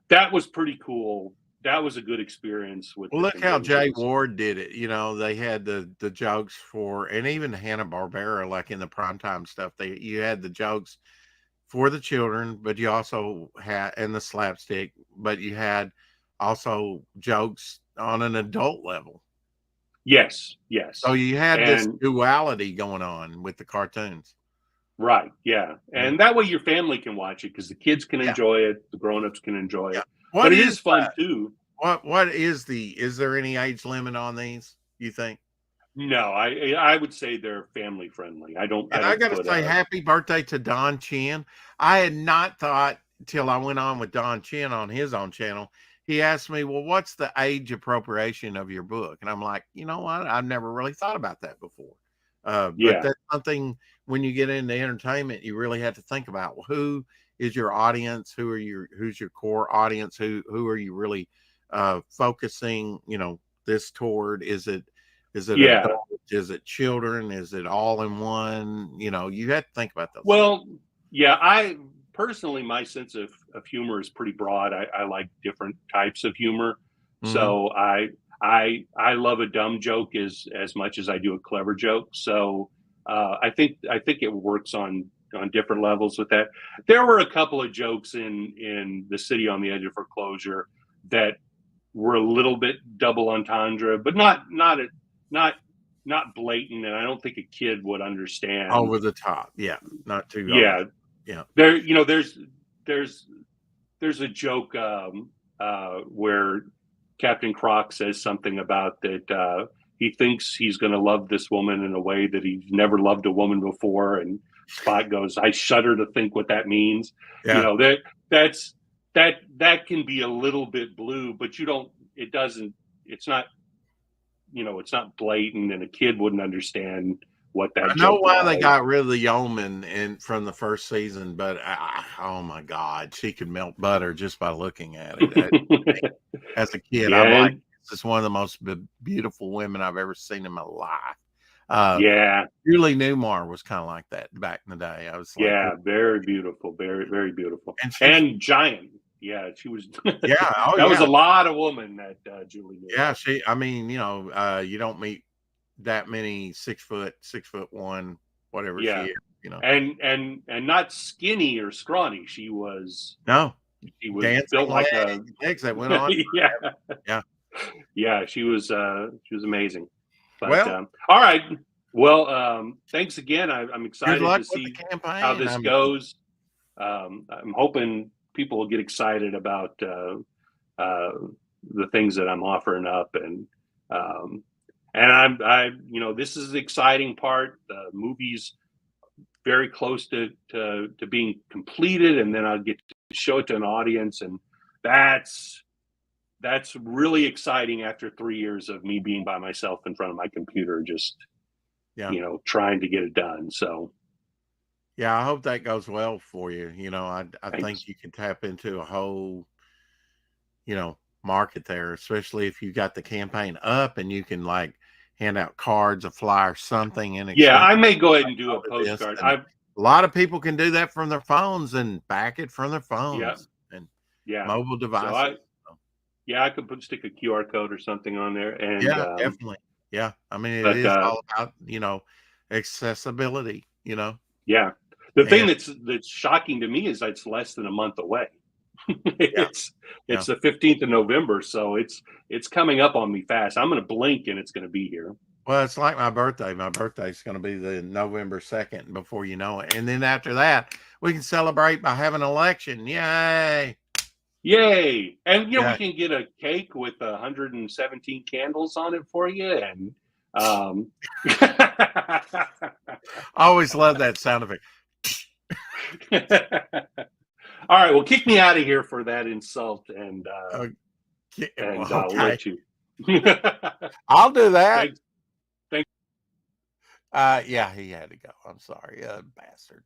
that was pretty cool. That was a good experience with Well, the look how Jay conventions. Ward did it. They had the jokes for, and even Hanna-Barbera, like in the primetime stuff, you had the jokes for the children, but you also had, and the slapstick, but you had also jokes on an adult level. Yes. So you had this And duality going on with the cartoons. right, yeah. Yeah. And that way your family can watch it because the kids can Yeah. enjoy it, the grown-ups can enjoy Yeah. it. What But it is is fun too. what is is there any age limit on these, you think? No, I would say they're family friendly. I And I don't gotta put say happy birthday to Don Chin. I had not thought till I went on with Don Chin on his own channel. He asked me, "Well, what's the age appropriation of your book?" And I'm like, you know what? I've never really thought about that before. But yeah. that's something when you get into entertainment, you really have to think about, well, who is your audience? Who's your core audience? Who are you really focusing, this toward? Is it Yeah. adult? Is it children? Is it all in one? You have to think about those things. Well, yeah, I personally, my sense of humor is pretty broad. I like different types of humor. Mhm. So I love a dumb joke as much as I do a clever joke. So I think it works on different levels with that. There were a couple of jokes in The City on the Edge of Foreclosure that were a little bit double entendre, but not blatant, and I don't think a kid would understand. Over the top. Yeah. Not too. Yeah. Yeah. There's a joke where Captain Croc says something about that he thinks he's going to love this woman in a way that he's never loved a woman before, and Spot goes, "I shudder to think what that means." Yeah. That can be a little bit blue, but it's not it's not blatant, and a kid wouldn't understand what that I know joke why they was. got rid of the yeoman from the first season, but oh my God, she could melt butter just by looking at it. As a kid, Yeah, I'm like, this is one of the most beautiful women I've ever seen in my life. yeah, Julie Newmar was kind of like that back in the day. I was like, yeah, very beautiful, very, very beautiful, and and giant. Yeah, she was. yeah, oh, that was yeah. a lot of woman that Julie Newmar. Yeah, I mean, you don't meet that many 6'1", whatever Yeah. she is, and not skinny or scrawny. She was dancing built like a legs that went on. yeah. She was amazing. But Well, all right, Well, thanks again. I'm Good excited luck to with the see campaign. how this goes. I'm hoping people will get excited about the things that I'm offering up, and this is the exciting part. The movie's very close to being completed, and then I'll get to show it to an audience, and that's really exciting after 3 years of me being by myself in front of my computer, just trying to get it done. So yeah, I hope that goes well for you. I thanks. think you can tap into a whole, market there, especially if you got the campaign up and you can like hand out cards, a flyer, something Yeah, I inexpensive. may go ahead and do a This, postcard. and a lot of people can do that from their phones and back it from their phones and mobile devices. I could stick a QR code or something on there, and definitely. Yeah, I mean, it is all about accessibility. Yeah, the thing that's shocking to me is that it's less than a month away. It's the 15th of November, so it's coming up on me fast. I'm going to blink and it's going to be here. Well, it's like my birthday. My birthday's going to be the November 2nd before you know it. And then after that, we can celebrate by having an election. Yay. Yay. And, we can get a cake with 117 candles on it for you. And I always love that sound effect. All right. Well, kick me out of here for that insult. And, I'll let you. I'll do that. Thanks. Yeah, he had to go. I'm sorry, bastard.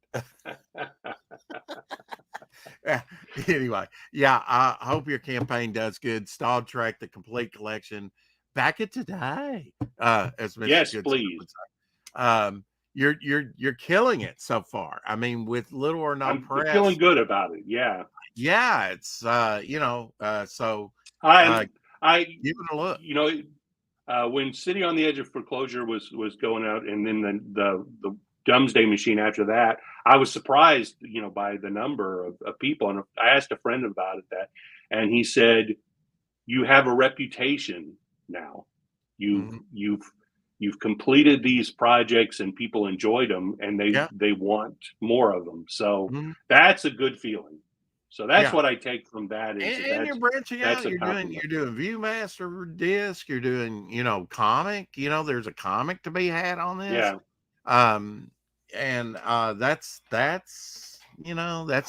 Anyway, I hope your campaign does good. Stalled Track, the complete collection. Back it today. As Mr. Yes, Goodson please. would say. You're killing it so far. I mean, with little or no I'm press. Feeling good about it. Yeah. Yeah, it's so I give it a look. When City on the Edge of Foreclosure was going out, and then the Doomsday Machine after that, I was surprised, by the number of people. And I asked a friend about it and he said, "You have a reputation now. You've completed these projects and people enjoyed them, and they want more of them. So that's a good feeling." So that's what I take from that. And you're branching out. You're doing Viewmaster disc. You're doing, comic. There's a comic to be had on this. Yeah. And that's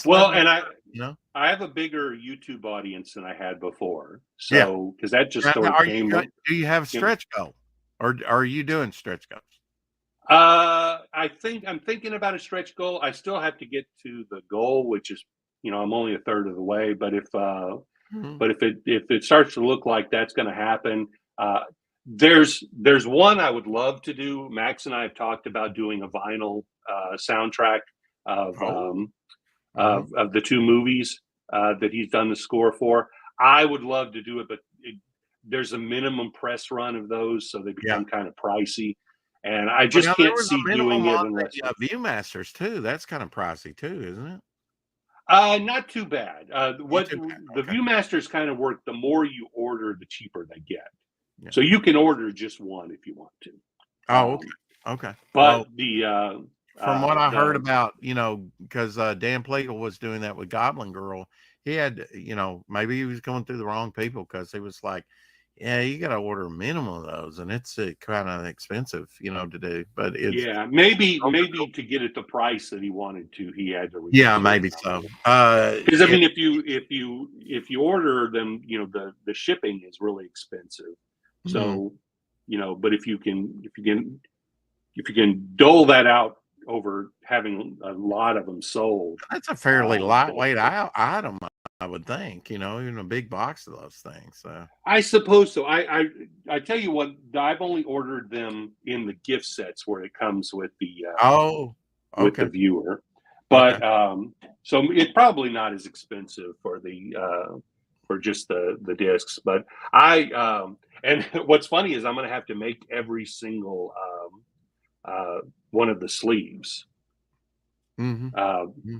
well, and I have a bigger YouTube audience than I had before. So because that just sort of came. Do you have stretch goal, or are you doing stretch goals? I think I'm thinking about a stretch goal. I still have to get to the goal, which is, I'm only a third of the way. But if it starts to look like that's going to happen, there's one I would love to do. Max and I have talked about doing a vinyl soundtrack of the two movies that he's done the score for. I would love to do it, but there's a minimum press run of those, so they become kind of pricey. And I just can't see doing it unless Viewmasters too. That's kind of pricey too, isn't it? Not too bad. The Viewmasters kind of work. The more you order, the cheaper they get. Yeah. So you can order just one if you want to. Oh, okay. But from what I heard about, because Dan Pleagle was doing that with Goblin Girl, he had, maybe he was going through the wrong people, because he was like, yeah, you got to order a minimum of those, and it's kind of expensive, to do. But it's maybe to get it the price that he wanted to, he had to. Maybe so. Because if you order them, the shipping is really expensive. So, but if you can dole that out over having a lot of them sold, that's a fairly lightweight item, I would think, even a big box of those things. So I suppose so. I tell you what, I've only ordered them in the gift sets where it comes with the with the viewer, but so it's probably not as expensive for the for just the discs. But and what's funny is I'm going to have to make every single one of the sleeves.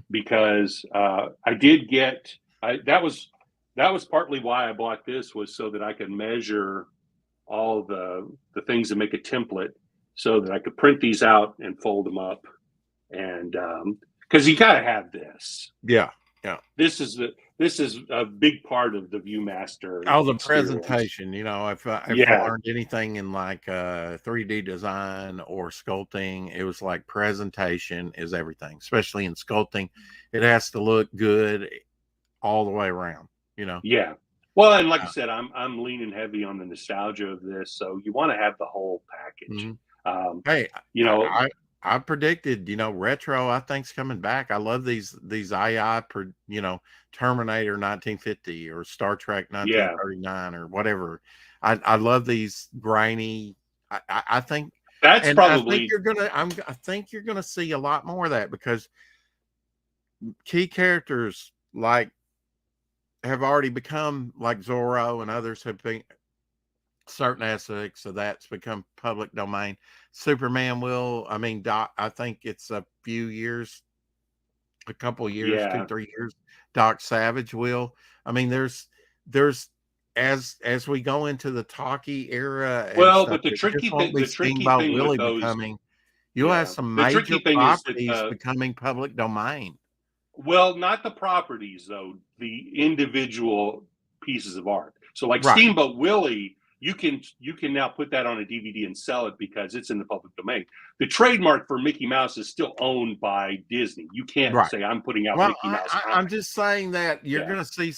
Because I did get that was partly why I bought this, was so that I could measure all the things that make a template, so that I could print these out and fold them up. And because you got to have this. Yeah. This is a big part of the ViewMaster. Oh, the experience. presentation. You know, if I Yeah. learned anything in like 3D design or sculpting, it was like presentation is everything. Especially in sculpting, it has to look good all the way around. You know. Yeah. Well, and like I said, I'm leaning heavy on the nostalgia of this, so you want to have the whole package. Hey, you know, I predicted, you know, retro, I think's coming back. I love these AI, you know, Terminator 1950 or Star Trek 1939 or whatever. I love these grainy. I think that's and probably. I think you're gonna see a lot more of that because key characters like have already become like Zorro and others have been certain aspects of that's become public domain. Superman will, I mean, Doc, I think it's a few years, a couple of years, 2-3 years. Doc Savage will. I mean, there's as we go into the talkie era. Well, stuff, but the tricky thing Willie with those, becoming, you'll have some major properties becoming public domain. Well, not the properties though, the individual pieces of art. So like Steamboat Willie, you can now put that on a DVD and sell it because it's in the public domain. The trademark for Mickey Mouse is still owned by Disney. You can't say I'm putting out Mickey Mouse. I'm just saying that you're going to see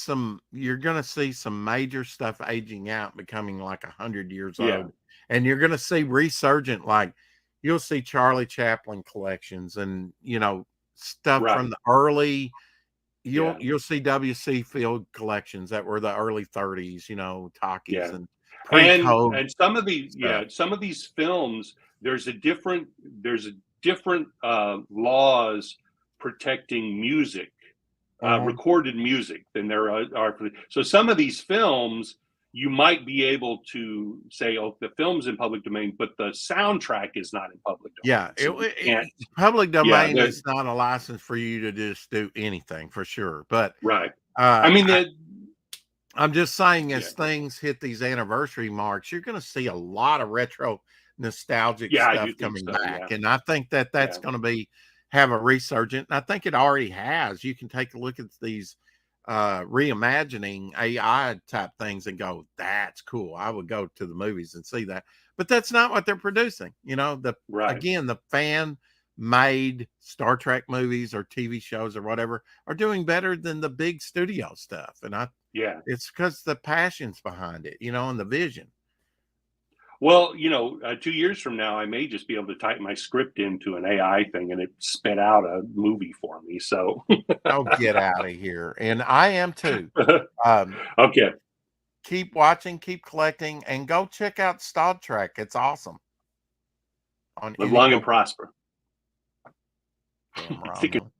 some major stuff aging out, becoming like 100 years old, and you're going to see resurgent. Like you'll see Charlie Chaplin collections, and you know stuff from the early. You'll see W.C. Field collections that were the early 30s. You know, talkies and some of these some of these films there's a different laws protecting music, recorded music than there are for so some of these films you might be able to say, oh, the film's in public domain, but the soundtrack is not in public domain. Public domain is not a license for you to just do anything for sure. But I mean I'm just saying, as things hit these anniversary marks, you're going to see a lot of retro nostalgic stuff coming back. And I think that that's going to have a resurgent. And I think it already has. You can take a look at these reimagining AI type things and go, that's cool. I would go to the movies and see that. But that's not what they're producing. You know, again, the fan made Star Trek movies or TV shows or whatever are doing better than the big studio stuff. And it's because the passion's behind it, you know, and the vision. Well, you know, 2 years from now, I may just be able to type my script into an AI thing and it spit out a movie for me. So, oh, get out of here. And I am too. Okay. Keep watching, keep collecting, and go check out Star Trek. It's awesome. Live long and prosper. Damn,